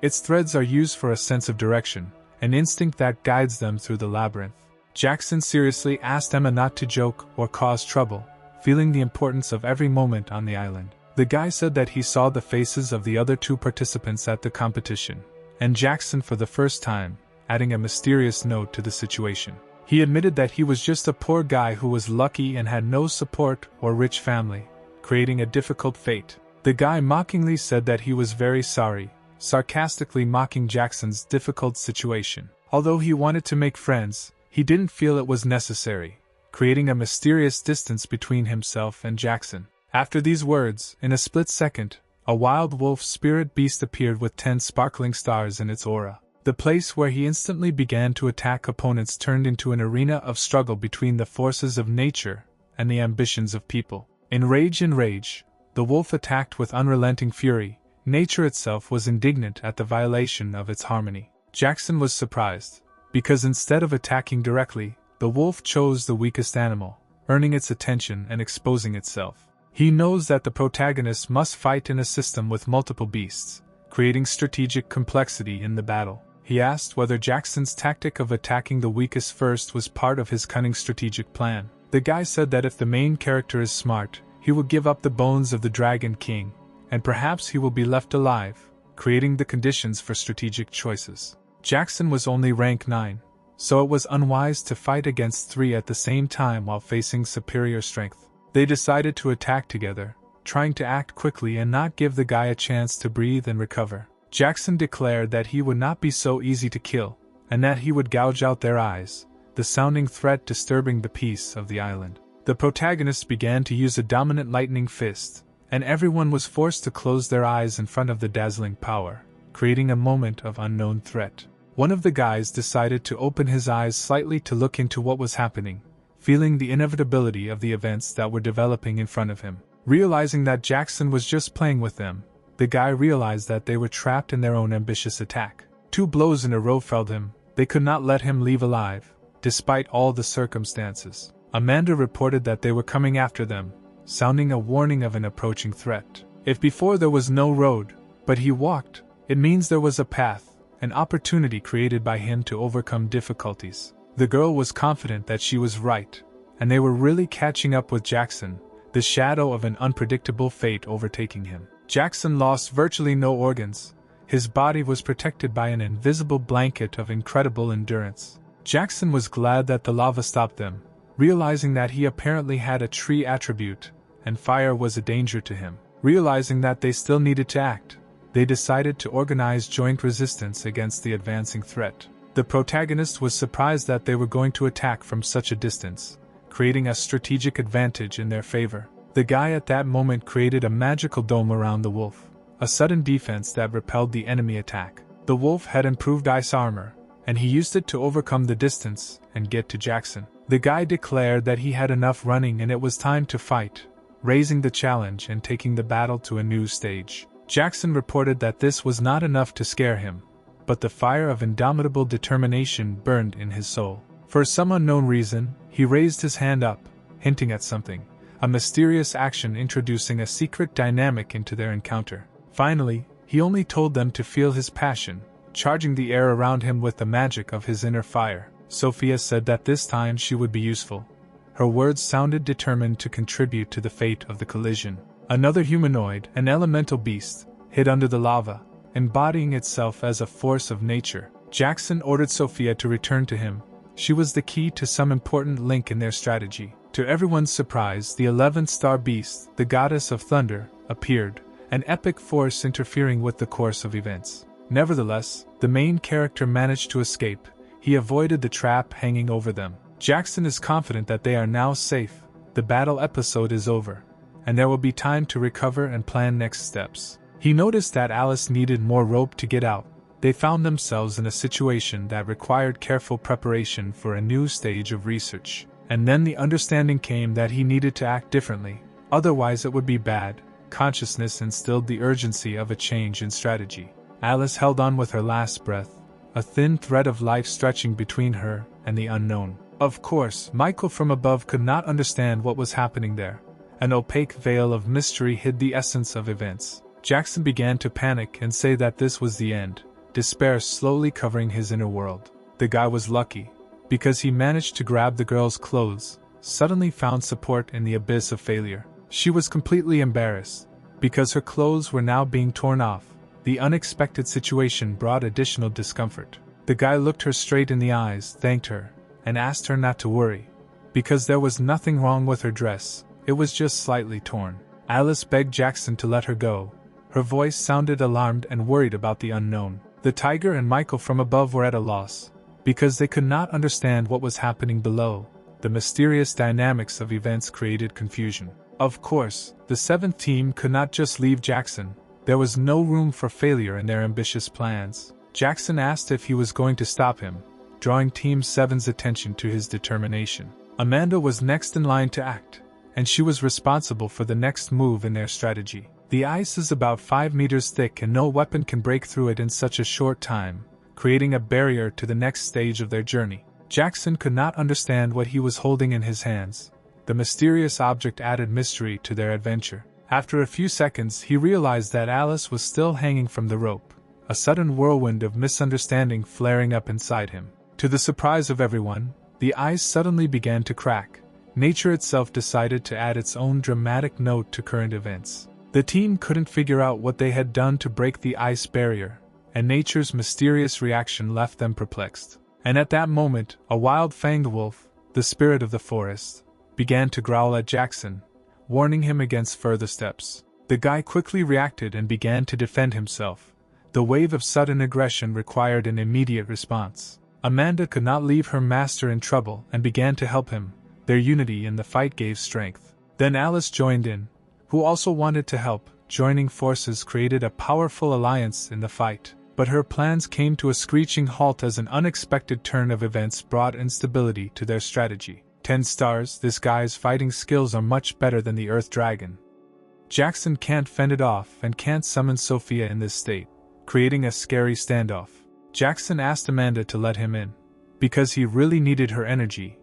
Its threads are used for a sense of direction, an instinct that guides them through the labyrinth. Jackson seriously asked Emma not to joke or cause trouble, feeling the importance of every moment on the island. The guy said that he saw the faces of the other 2 participants at the competition, and Jackson for the first time, adding a mysterious note to the situation. He admitted that he was just a poor guy who was lucky and had no support or rich family, creating a difficult fate. The guy mockingly said that he was very sorry, sarcastically mocking Jackson's difficult situation. Although he wanted to make friends, he didn't feel it was necessary, creating a mysterious distance between himself and Jackson. After these words, in a split second, a wild wolf spirit beast appeared with 10 sparkling stars in its aura. The place where he instantly began to attack opponents turned into an arena of struggle between the forces of nature and the ambitions of people. In rage, the wolf attacked with unrelenting fury. Nature itself was indignant at the violation of its harmony. Jackson was surprised, because instead of attacking directly, the wolf chose the weakest animal, earning its attention and exposing itself. He knows that the protagonist must fight in a system with multiple beasts, creating strategic complexity in the battle. He asked whether Jackson's tactic of attacking the weakest first was part of his cunning strategic plan. The guy said that if the main character is smart, he will give up the bones of the Dragon King, and perhaps he will be left alive, creating the conditions for strategic choices. Jackson was only rank 9, so it was unwise to fight against 3 at the same time while facing superior strength. They decided to attack together, trying to act quickly and not give the guy a chance to breathe and recover. Jackson declared that he would not be so easy to kill, and that he would gouge out their eyes, the sounding threat disturbing the peace of the island. The protagonist began to use a dominant lightning fist, and everyone was forced to close their eyes in front of the dazzling power, creating a moment of unknown threat. One of the guys decided to open his eyes slightly to look into what was happening, feeling the inevitability of the events that were developing in front of him. Realizing that Jackson was just playing with them, the guy realized that they were trapped in their own ambitious attack. 2 blows in a row felled him. They could not let him leave alive, despite all the circumstances. Amanda reported that they were coming after them, sounding a warning of an approaching threat. If before there was no road, but he walked, it means there was a path, an opportunity created by him to overcome difficulties. The girl was confident that she was right, and they were really catching up with Jackson, the shadow of an unpredictable fate overtaking him. Jackson lost virtually no organs. His body was protected by an invisible blanket of incredible endurance. Jackson was glad that the lava stopped them, realizing that he apparently had a tree attribute, and fire was a danger to him. Realizing that they still needed to act, they decided to organize joint resistance against the advancing threat. The protagonist was surprised that they were going to attack from such a distance, creating a strategic advantage in their favor. The guy at that moment created a magical dome around the wolf, a sudden defense that repelled the enemy attack. The wolf had improved ice armor, and he used it to overcome the distance and get to Jackson. The guy declared that he had enough running and it was time to fight, raising the challenge and taking the battle to a new stage. Jackson reported that this was not enough to scare him, but the fire of indomitable determination burned in his soul. For some unknown reason, he raised his hand up, hinting at something, a mysterious action introducing a secret dynamic into their encounter. Finally, he only told them to feel his passion, charging the air around him with the magic of his inner fire. Sophia said that this time she would be useful. Her words sounded determined to contribute to the fate of the collision. Another humanoid, an elemental beast, hid under the lava, embodying itself as a force of nature. Jackson ordered Sophia to return to him. She was the key to some important link in their strategy. To everyone's surprise, the 11th star beast, the goddess of thunder, appeared, an epic force interfering with the course of events. Nevertheless, the main character managed to escape. He avoided the trap hanging over them. Jackson is confident that they are now safe. The battle episode is over, and there will be time to recover and plan next steps. He noticed that Alice needed more rope to get out. They found themselves in a situation that required careful preparation for a new stage of research. And then the understanding came that he needed to act differently, otherwise it would be bad. Consciousness instilled the urgency of a change in strategy. Alice held on with her last breath, a thin thread of life stretching between her and the unknown. Of course, Michael from above could not understand what was happening there. An opaque veil of mystery hid the essence of events. Jackson began to panic and say that this was the end, despair slowly covering his inner world. The guy was lucky, because he managed to grab the girl's clothes, suddenly found support in the abyss of failure. She was completely embarrassed, because her clothes were now being torn off. The unexpected situation brought additional discomfort. The guy looked her straight in the eyes, thanked her, and asked her not to worry, because there was nothing wrong with her dress, it was just slightly torn. Alice begged Jackson to let her go. Her voice sounded alarmed and worried about the unknown. The tiger and Michael from above were at a loss, because they could not understand what was happening below. The mysterious dynamics of events created confusion. Of course, the 7th team could not just leave Jackson. There was no room for failure in their ambitious plans. Jackson asked if he was going to stop him, drawing Team 7's attention to his determination. Amanda was next in line to act, and she was responsible for the next move in their strategy. The ice is about 5 meters thick and no weapon can break through it in such a short time, creating a barrier to the next stage of their journey. Jackson could not understand what he was holding in his hands. The mysterious object added mystery to their adventure. After a few seconds, he realized that Alice was still hanging from the rope, a sudden whirlwind of misunderstanding flaring up inside him. To the surprise of everyone, the ice suddenly began to crack. Nature itself decided to add its own dramatic note to current events. The team couldn't figure out what they had done to break the ice barrier, and nature's mysterious reaction left them perplexed. And at that moment, a wild-fanged wolf, the spirit of the forest, began to growl at Jackson, warning him against further steps. The guy quickly reacted and began to defend himself. The wave of sudden aggression required an immediate response. Amanda could not leave her master in trouble and began to help him. Their unity in the fight gave strength. Then Alice joined in, who also wanted to help. Joining forces created a powerful alliance in the fight. But her plans came to a screeching halt as an unexpected turn of events brought instability to their strategy. 10 stars, this guy's fighting skills are much better than the Earth Dragon. Jackson can't fend it off and can't summon Sophia in this state, creating a scary standoff. Jackson asked Amanda to let him in, because he really needed her energy.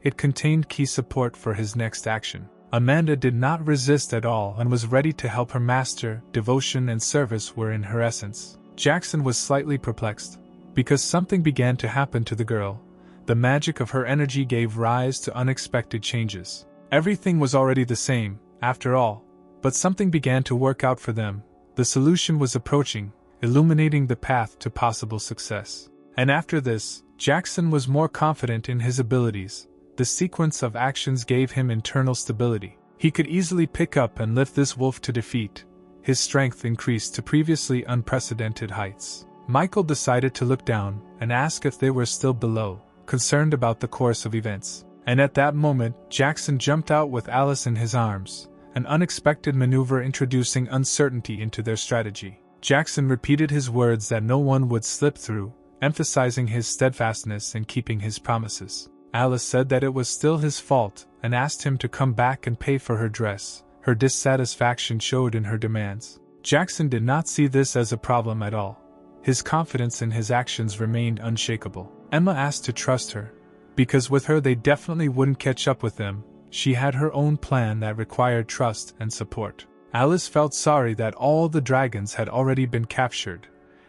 It contained key support for his next action. Amanda did not resist at all and was ready to help her master. Devotion and service were in her essence. Jackson was slightly perplexed, because something began to happen to the girl. The magic of her energy gave rise to unexpected changes. Everything was already the same, after all, but something began to work out for them. The solution was approaching, illuminating the path to possible success. And after this, Jackson was more confident in his abilities. The sequence of actions gave him internal stability. He could easily pick up and lift this wolf to defeat. His strength increased to previously unprecedented heights. Michael decided to look down and ask if they were still below, concerned about the course of events. And at that moment, Jackson jumped out with Alice in his arms, an unexpected maneuver introducing uncertainty into their strategy. Jackson repeated his words that no one would slip through, emphasizing his steadfastness in keeping his promises. Alice said that it was still his fault and asked him to come back and pay for her dress. Her dissatisfaction showed in her demands. Jackson did not see this as a problem at all. His confidence in his actions remained unshakable. Emma asked to trust her, because with her they definitely wouldn't catch up with them. She had her own plan that required trust and support. Alice felt sorry that all the dragons had already been captured,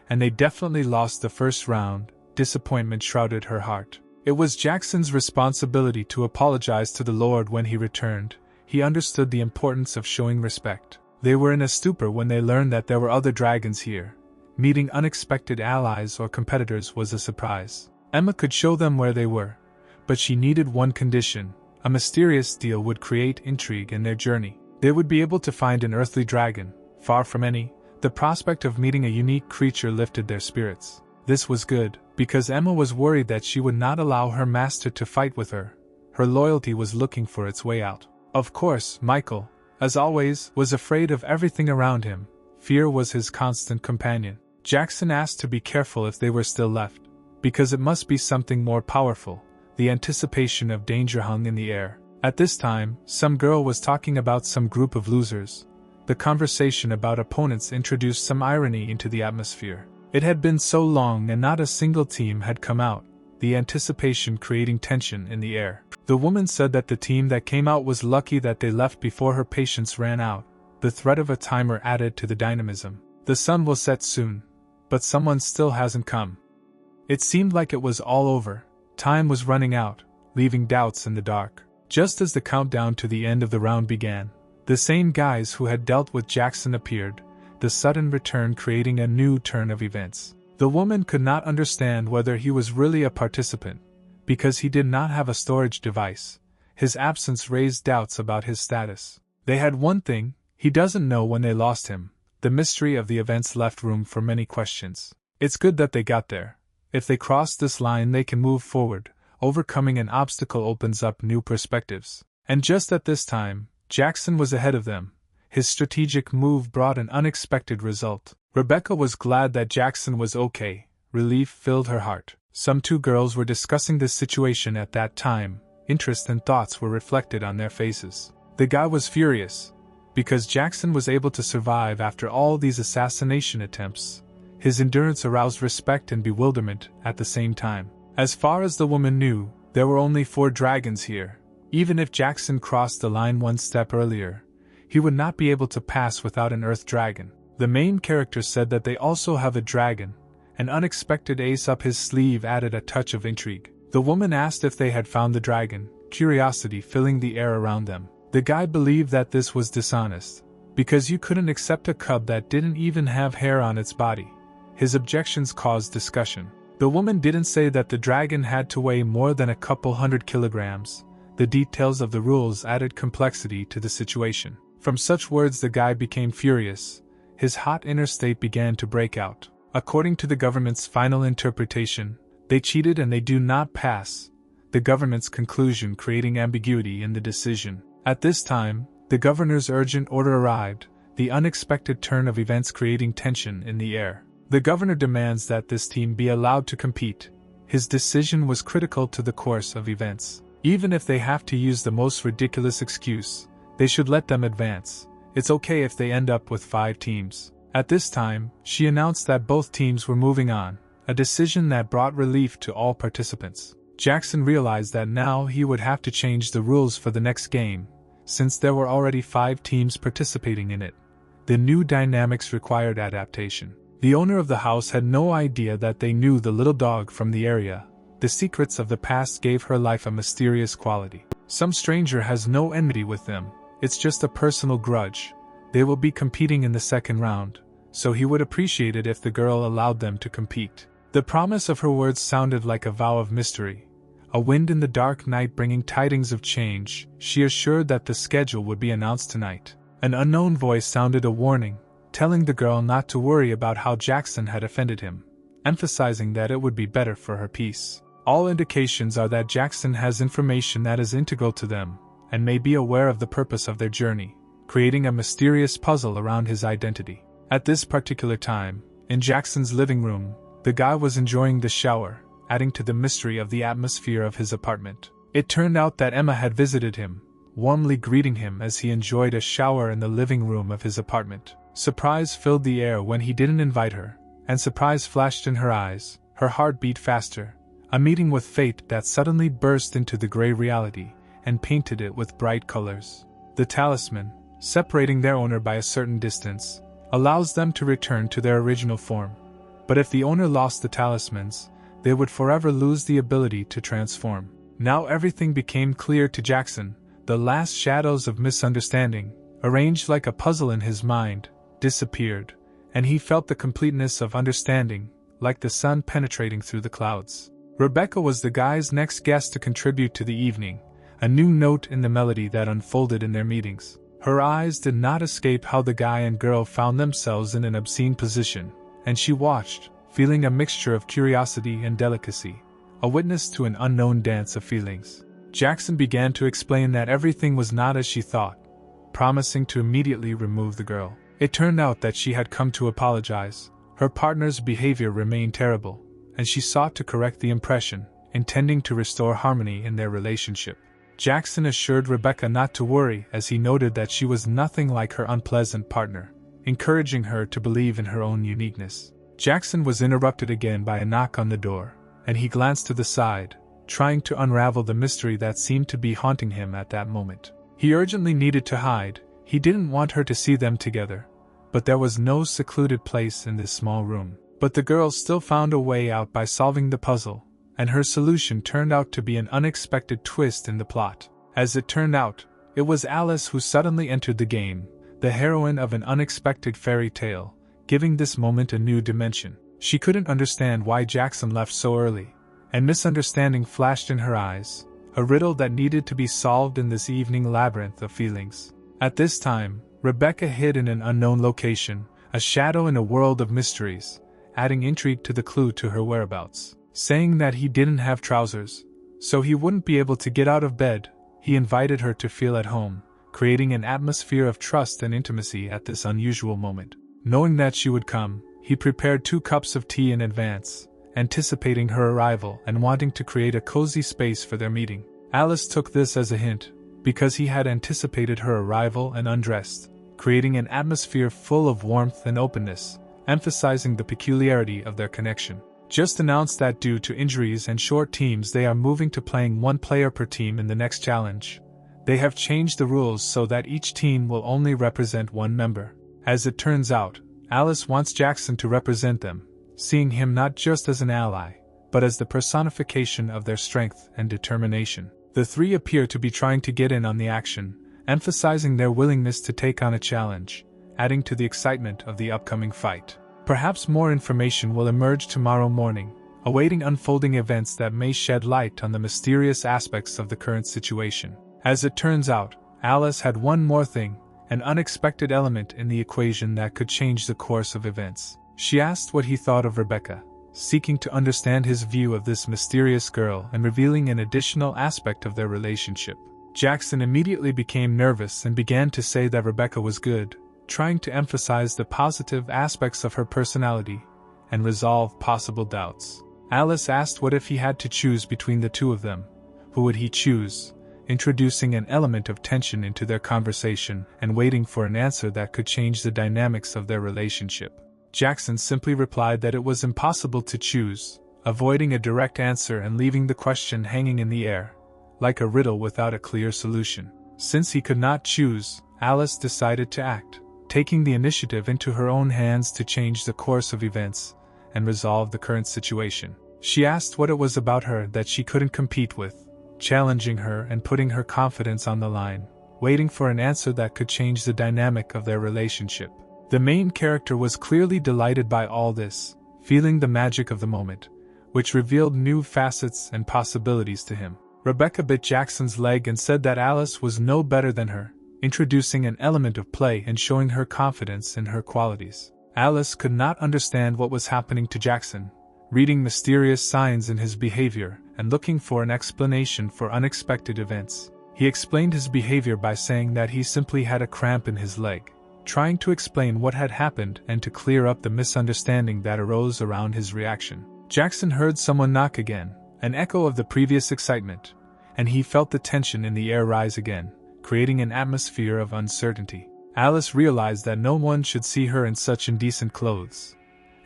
and they definitely lost the first round. Disappointment shrouded her heart. It was Jackson's responsibility to apologize to the Lord when he returned. He understood the importance of showing respect. They were in a stupor when they learned that there were other dragons here. Meeting unexpected allies or competitors was a surprise. Emma could show them where they were, but she needed one condition. A mysterious deal would create intrigue in their journey. They would be able to find an earthly dragon, far from any. The prospect of meeting a unique creature lifted their spirits. This was good, because Emma was worried that she would not allow her master to fight with her. Her loyalty was looking for its way out. Of course, Michael, as always, was afraid of everything around him. Fear was his constant companion. Jackson asked to be careful if they were still left, because it must be something more powerful. The anticipation of danger hung in the air. At this time, some girl was talking about some group of losers. The conversation about opponents introduced some irony into the atmosphere. It had been so long and not a single team had come out, the anticipation creating tension in the air. The woman said that the team that came out was lucky that they left before her patience ran out. The threat of a timer added to the dynamism. The sun will set soon, but someone still hasn't come. It seemed like it was all over. Time was running out, leaving doubts in the dark. Just as the countdown to the end of the round began, the same guys who had dealt with Jackson appeared, the sudden return creating a new turn of events. The woman could not understand whether he was really a participant, because he did not have a storage device. His absence raised doubts about his status. They had one thing: he doesn't know when they lost him. The mystery of the events left room for many questions. It's good that they got there. If they cross this line, they can move forward. Overcoming an obstacle opens up new perspectives. And just at this time, Jackson was ahead of them. His strategic move brought an unexpected result. Rebecca was glad that Jackson was okay. Relief filled her heart. Some two girls were discussing this situation at that time. Interest and thoughts were reflected on their faces. The guy was furious, because Jackson was able to survive after all these assassination attempts. His endurance aroused respect and bewilderment at the same time. As far as the woman knew, there were only 4 dragons here. Even if Jackson crossed the line one step earlier, he would not be able to pass without an earth dragon. The main character said that they also have a dragon. An unexpected ace up his sleeve added a touch of intrigue. The woman asked if they had found the dragon, curiosity filling the air around them. The guy believed that this was dishonest, because you couldn't accept a cub that didn't even have hair on its body. His objections caused discussion. The woman didn't say that the dragon had to weigh more than a couple hundred kilograms. The details of the rules added complexity to the situation. From such words the guy became furious. His hot inner state began to break out. According to the government's final interpretation, they cheated and they do not pass. The government's conclusion creating ambiguity in the decision. At this time, the governor's urgent order arrived, the unexpected turn of events creating tension in the air. The governor demands that this team be allowed to compete. His decision was critical to the course of events. Even if they have to use the most ridiculous excuse, they should let them advance. It's okay if they end up with 5 teams. At this time, she announced that both teams were moving on, a decision that brought relief to all participants. Jackson realized that now he would have to change the rules for the next game, since there were already 5 teams participating in it. The new dynamics required adaptation. The owner of the house had no idea that they knew the little dog from the area. The secrets of the past gave her life a mysterious quality. Some stranger has no enmity with them, it's just a personal grudge. They will be competing in the second round, so he would appreciate it if the girl allowed them to compete. The promise of her words sounded like a vow of mystery. A wind in the dark night bringing tidings of change, she assured that the schedule would be announced tonight. An unknown voice sounded a warning, telling the girl not to worry about how Jackson had offended him, emphasizing that it would be better for her peace. All indications are that Jackson has information that is integral to them, and may be aware of the purpose of their journey, creating a mysterious puzzle around his identity. At this particular time, in Jackson's living room, the guy was enjoying the shower, adding to the mystery of the atmosphere of his apartment. It turned out that Emma had visited him, warmly greeting him as he enjoyed a shower in the living room of his apartment. Surprise filled the air when he didn't invite her, and surprise flashed in her eyes. Her heart beat faster. A meeting with fate that suddenly burst into the gray reality and painted it with bright colors. The talisman, separating their owner by a certain distance, allows them to return to their original form. But if the owner lost the talismans, they would forever lose the ability to transform. Now everything became clear to Jackson. The last shadows of misunderstanding, arranged like a puzzle in his mind, disappeared, and he felt the completeness of understanding, like the sun penetrating through the clouds. Rebecca was the guy's next guest to contribute to the evening, a new note in the melody that unfolded in their meetings. Her eyes did not escape how the guy and girl found themselves in an obscene position, and she watched, feeling a mixture of curiosity and delicacy, a witness to an unknown dance of feelings. Jackson began to explain that everything was not as she thought, promising to immediately remove the girl. It turned out that she had come to apologize. Her partner's behavior remained terrible, and she sought to correct the impression, intending to restore harmony in their relationship. Jackson assured Rebecca not to worry as he noted that she was nothing like her unpleasant partner, encouraging her to believe in her own uniqueness. Jackson was interrupted again by a knock on the door, and he glanced to the side, trying to unravel the mystery that seemed to be haunting him at that moment. He urgently needed to hide. He didn't want her to see them together, but there was no secluded place in this small room. But the girl still found a way out by solving the puzzle, and her solution turned out to be an unexpected twist in the plot. As it turned out, it was Alice who suddenly entered the game, the heroine of an unexpected fairy tale, giving this moment a new dimension. She couldn't understand why Jackson left so early, and misunderstanding flashed in her eyes, a riddle that needed to be solved in this evening labyrinth of feelings. At this time, Rebecca hid in an unknown location, a shadow in a world of mysteries, adding intrigue to the clue to her whereabouts. Saying that he didn't have trousers, so he wouldn't be able to get out of bed, he invited her to feel at home, creating an atmosphere of trust and intimacy at this unusual moment. Knowing that she would come, he prepared 2 cups of tea in advance, anticipating her arrival and wanting to create a cozy space for their meeting. Alice took this as a hint, because he had anticipated her arrival and undressed, creating an atmosphere full of warmth and openness, emphasizing the peculiarity of their connection. Just announced that due to injuries and short teams they are moving to playing 1 player per team in the next challenge. They have changed the rules so that each team will only represent 1 member. As it turns out, Alice wants Jackson to represent them, seeing him not just as an ally, but as the personification of their strength and determination. The 3 appear to be trying to get in on the action, emphasizing their willingness to take on a challenge, adding to the excitement of the upcoming fight. Perhaps more information will emerge tomorrow morning, awaiting unfolding events that may shed light on the mysterious aspects of the current situation. As it turns out, Alice had one more thing, an unexpected element in the equation that could change the course of events. She asked what he thought of Rebecca, seeking to understand his view of this mysterious girl and revealing an additional aspect of their relationship. Jackson immediately became nervous and began to say that Rebecca was good, trying to emphasize the positive aspects of her personality and resolve possible doubts. Alice asked what if he had to choose between the 2 of them, who would he choose, introducing an element of tension into their conversation and waiting for an answer that could change the dynamics of their relationship. Jackson simply replied that it was impossible to choose, avoiding a direct answer and leaving the question hanging in the air, like a riddle without a clear solution. Since he could not choose, Alice decided to act, taking the initiative into her own hands to change the course of events and resolve the current situation. She asked what it was about her that she couldn't compete with, challenging her and putting her confidence on the line, waiting for an answer that could change the dynamic of their relationship. The main character was clearly delighted by all this, feeling the magic of the moment, which revealed new facets and possibilities to him. Rebecca bit Jackson's leg and said that Alice was no better than her, introducing an element of play and showing her confidence in her qualities. Alice could not understand what was happening to Jackson, reading mysterious signs in his behavior and looking for an explanation for unexpected events. He explained his behavior by saying that he simply had a cramp in his leg, trying to explain what had happened and to clear up the misunderstanding that arose around his reaction. Jackson heard someone knock again, an echo of the previous excitement, and he felt the tension in the air rise again, creating an atmosphere of uncertainty. Alice realized that no one should see her in such indecent clothes,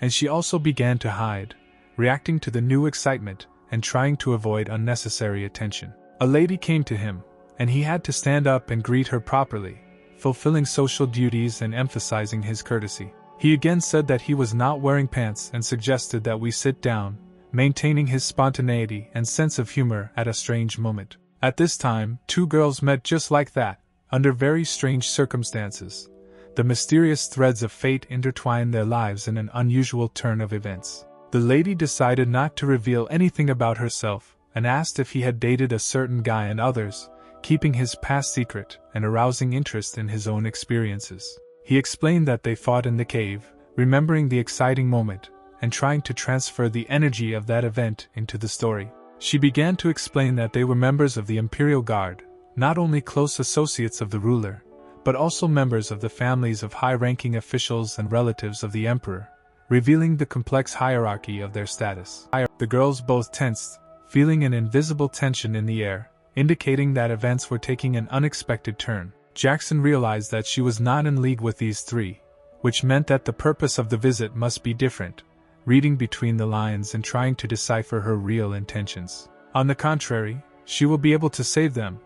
and she also began to hide, reacting to the new excitement and trying to avoid unnecessary attention. A lady came to him, and he had to stand up and greet her properly, fulfilling social duties and emphasizing his courtesy. He again said that he was not wearing pants and suggested that we sit down, maintaining his spontaneity and sense of humor at a strange moment. At this time, 2 girls met just like that, under very strange circumstances. The mysterious threads of fate intertwined their lives in an unusual turn of events. The lady decided not to reveal anything about herself and asked if he had dated a certain guy and others, keeping his past secret and arousing interest in his own experiences. He explained that they fought in the cave, remembering the exciting moment, and trying to transfer the energy of that event into the story. She began to explain that they were members of the Imperial Guard, not only close associates of the ruler, but also members of the families of high-ranking officials and relatives of the Emperor, revealing the complex hierarchy of their status. The girls both tensed, feeling an invisible tension in the air, indicating that events were taking an unexpected turn. Jackson realized that she was not in league with these 3, which meant that the purpose of the visit must be different, reading between the lines and trying to decipher her real intentions. On the contrary, she will be able to save them,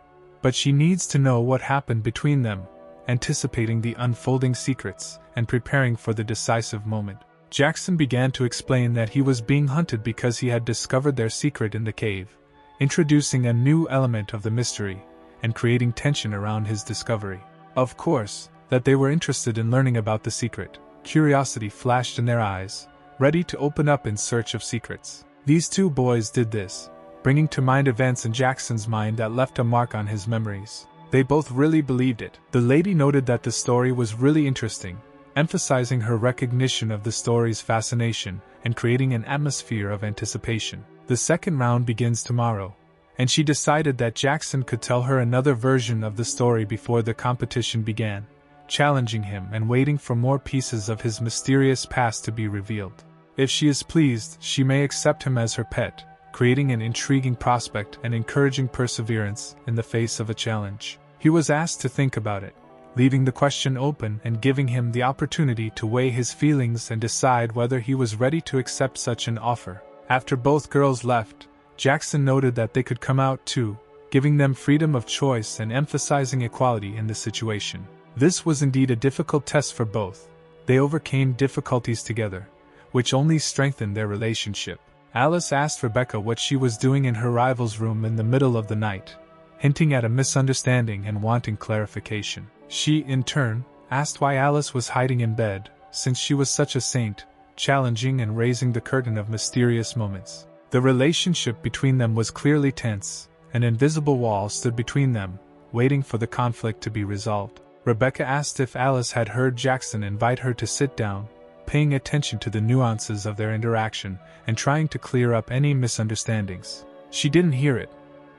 but she needs to know what happened between them, anticipating the unfolding secrets and preparing for the decisive moment. Jackson began to explain that he was being hunted because he had discovered their secret in the cave, introducing a new element of the mystery and creating tension around his discovery. Of course, that they were interested in learning about the secret. Curiosity flashed in their eyes, ready to open up in search of secrets. These 2 boys did this, bringing to mind events in Jackson's mind that left a mark on his memories. They both really believed it. The lady noted that the story was really interesting, emphasizing her recognition of the story's fascination and creating an atmosphere of anticipation. The second round begins tomorrow, and she decided that Jackson could tell her another version of the story before the competition began, challenging him and waiting for more pieces of his mysterious past to be revealed. If she is pleased, she may accept him as her pet, creating an intriguing prospect and encouraging perseverance in the face of a challenge. He was asked to think about it, leaving the question open and giving him the opportunity to weigh his feelings and decide whether he was ready to accept such an offer. After both girls left, Jackson noted that they could come out too, giving them freedom of choice and emphasizing equality in the situation. This was indeed a difficult test for both. They overcame difficulties together, which only strengthened their relationship. Alice asked Rebecca what she was doing in her rival's room in the middle of the night, hinting at a misunderstanding and wanting clarification. She, in turn, asked why Alice was hiding in bed, since she was such a saint, challenging and raising the curtain of mysterious moments. The relationship between them was clearly tense. An invisible wall stood between them, waiting for the conflict to be resolved. Rebecca asked if Alice had heard Jackson invite her to sit down, paying attention to the nuances of their interaction and trying to clear up any misunderstandings. She didn't hear it,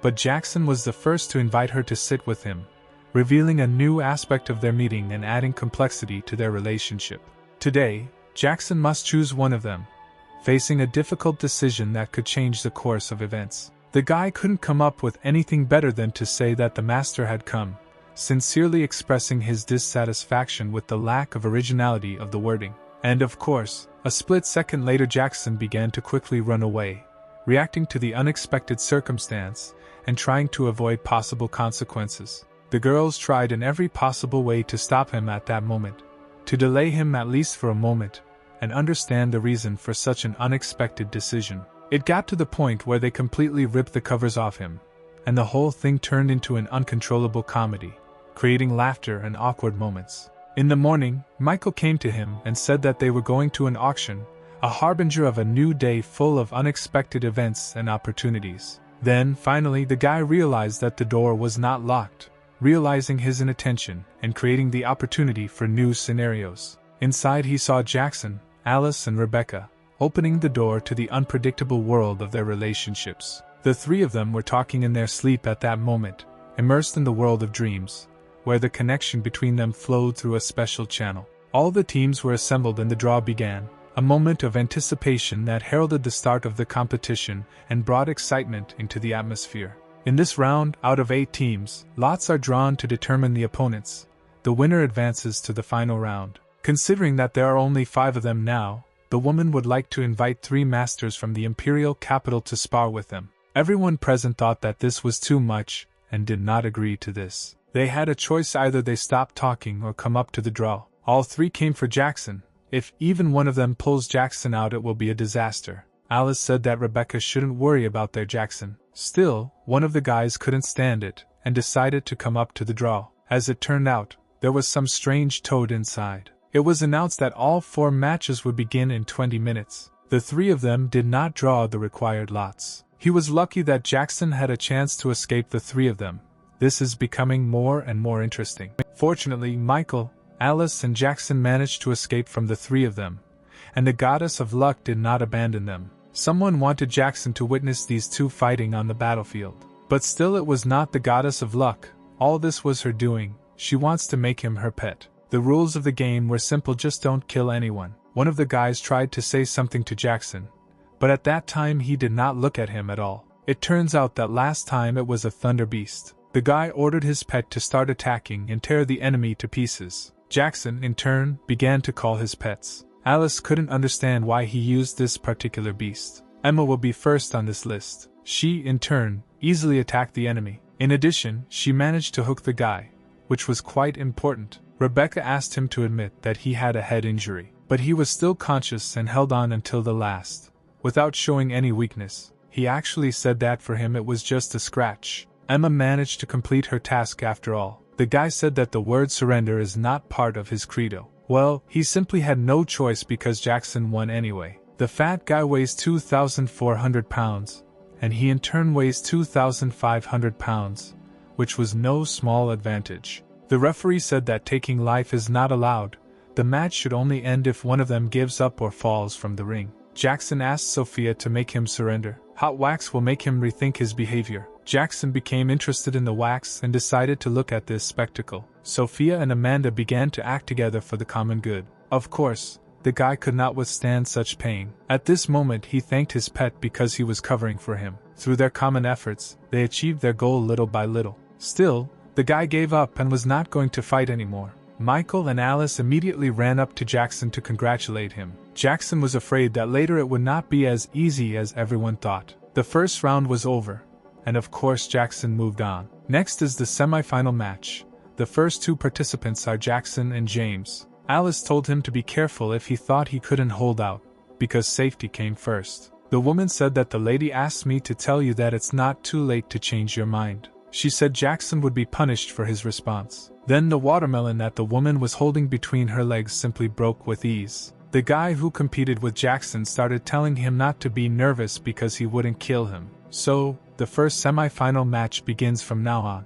but Jackson was the first to invite her to sit with him, revealing a new aspect of their meeting and adding complexity to their relationship. Today, Jackson must choose one of them, facing a difficult decision that could change the course of events. The guy couldn't come up with anything better than to say that the master had come, sincerely expressing his dissatisfaction with the lack of originality of the wording. And of course, a split second later Jackson began to quickly run away, reacting to the unexpected circumstance and trying to avoid possible consequences. The girls tried in every possible way to stop him at that moment, to delay him at least for a moment, and understand the reason for such an unexpected decision. It got to the point where they completely ripped the covers off him, and the whole thing turned into an uncontrollable comedy, creating laughter and awkward moments. In the morning, Michael came to him and said that they were going to an auction, a harbinger of a new day full of unexpected events and opportunities. Then, finally, the guy realized that the door was not locked, realizing his inattention and creating the opportunity for new scenarios. Inside he saw Jackson, Alice and Rebecca, opening the door to the unpredictable world of their relationships. The three of them were talking in their sleep at that moment, immersed in the world of dreams, where the connection between them flowed through a special channel. All the teams were assembled and the draw began, a moment of anticipation that heralded the start of the competition and brought excitement into the atmosphere. In this round, out of 8 teams, lots are drawn to determine the opponents. The winner advances to the final round. Considering that there are only 5 of them now, the woman would like to invite 3 masters from the imperial capital to spar with them. Everyone present thought that this was too much, and did not agree to this. They had a choice: either they stop talking or come up to the draw. All 3 came for Jackson. If even one of them pulls Jackson out, it will be a disaster. Alice said that Rebecca shouldn't worry about their Jackson. Still, one of the guys couldn't stand it, and decided to come up to the draw. As it turned out, there was some strange toad inside. It was announced that all 4 matches would begin in 20 minutes. The 3 of them did not draw the required lots. He was lucky that Jackson had a chance to escape the 3 of them. This is becoming more and more interesting. Fortunately, Michael, Alice and Jackson managed to escape from the 3 of them, and the goddess of luck did not abandon them. Someone wanted Jackson to witness these 2 fighting on the battlefield. But still, it was not the goddess of luck. All this was her doing. She wants to make him her pet. The rules of the game were simple: just don't kill anyone. One of the guys tried to say something to Jackson, but at that time he did not look at him at all. It turns out that last time it was a thunder beast. The guy ordered his pet to start attacking and tear the enemy to pieces. Jackson, in turn, began to call his pets. Alice couldn't understand why he used this particular beast. Emma will be first on this list. She, in turn, easily attacked the enemy. In addition, she managed to hook the guy, which was quite important. Rebecca asked him to admit that he had a head injury, but he was still conscious and held on until the last, without showing any weakness. He actually said that for him it was just a scratch. Emma managed to complete her task after all. The guy said that the word surrender is not part of his credo. Well, he simply had no choice because Jackson won anyway. The fat guy weighs 2,400 pounds, and he in turn weighs 2,500 pounds, which was no small advantage. The referee said that taking life is not allowed. The match should only end if one of them gives up or falls from the ring. Jackson asked Sophia to make him surrender. Hot wax will make him rethink his behavior. Jackson became interested in the wax and decided to look at this spectacle. Sophia and Amanda began to act together for the common good. Of course, the guy could not withstand such pain. At this moment he thanked his pet because he was covering for him. Through their common efforts, they achieved their goal little by little. Still, the guy gave up and was not going to fight anymore. Michael and Alice immediately ran up to Jackson to congratulate him. Jackson was afraid that later it would not be as easy as everyone thought. The first round was over, and of course Jackson moved on. Next is the semi-final match. The first two participants are Jackson and James. Alice told him to be careful if he thought he couldn't hold out, because safety came first. The woman said that the lady asked me to tell you that it's not too late to change your mind. She said Jackson would be punished for his response. Then the watermelon that the woman was holding between her legs simply broke with ease. The guy who competed with Jackson started telling him not to be nervous because he wouldn't kill him. So, the first semi-final match begins from now on.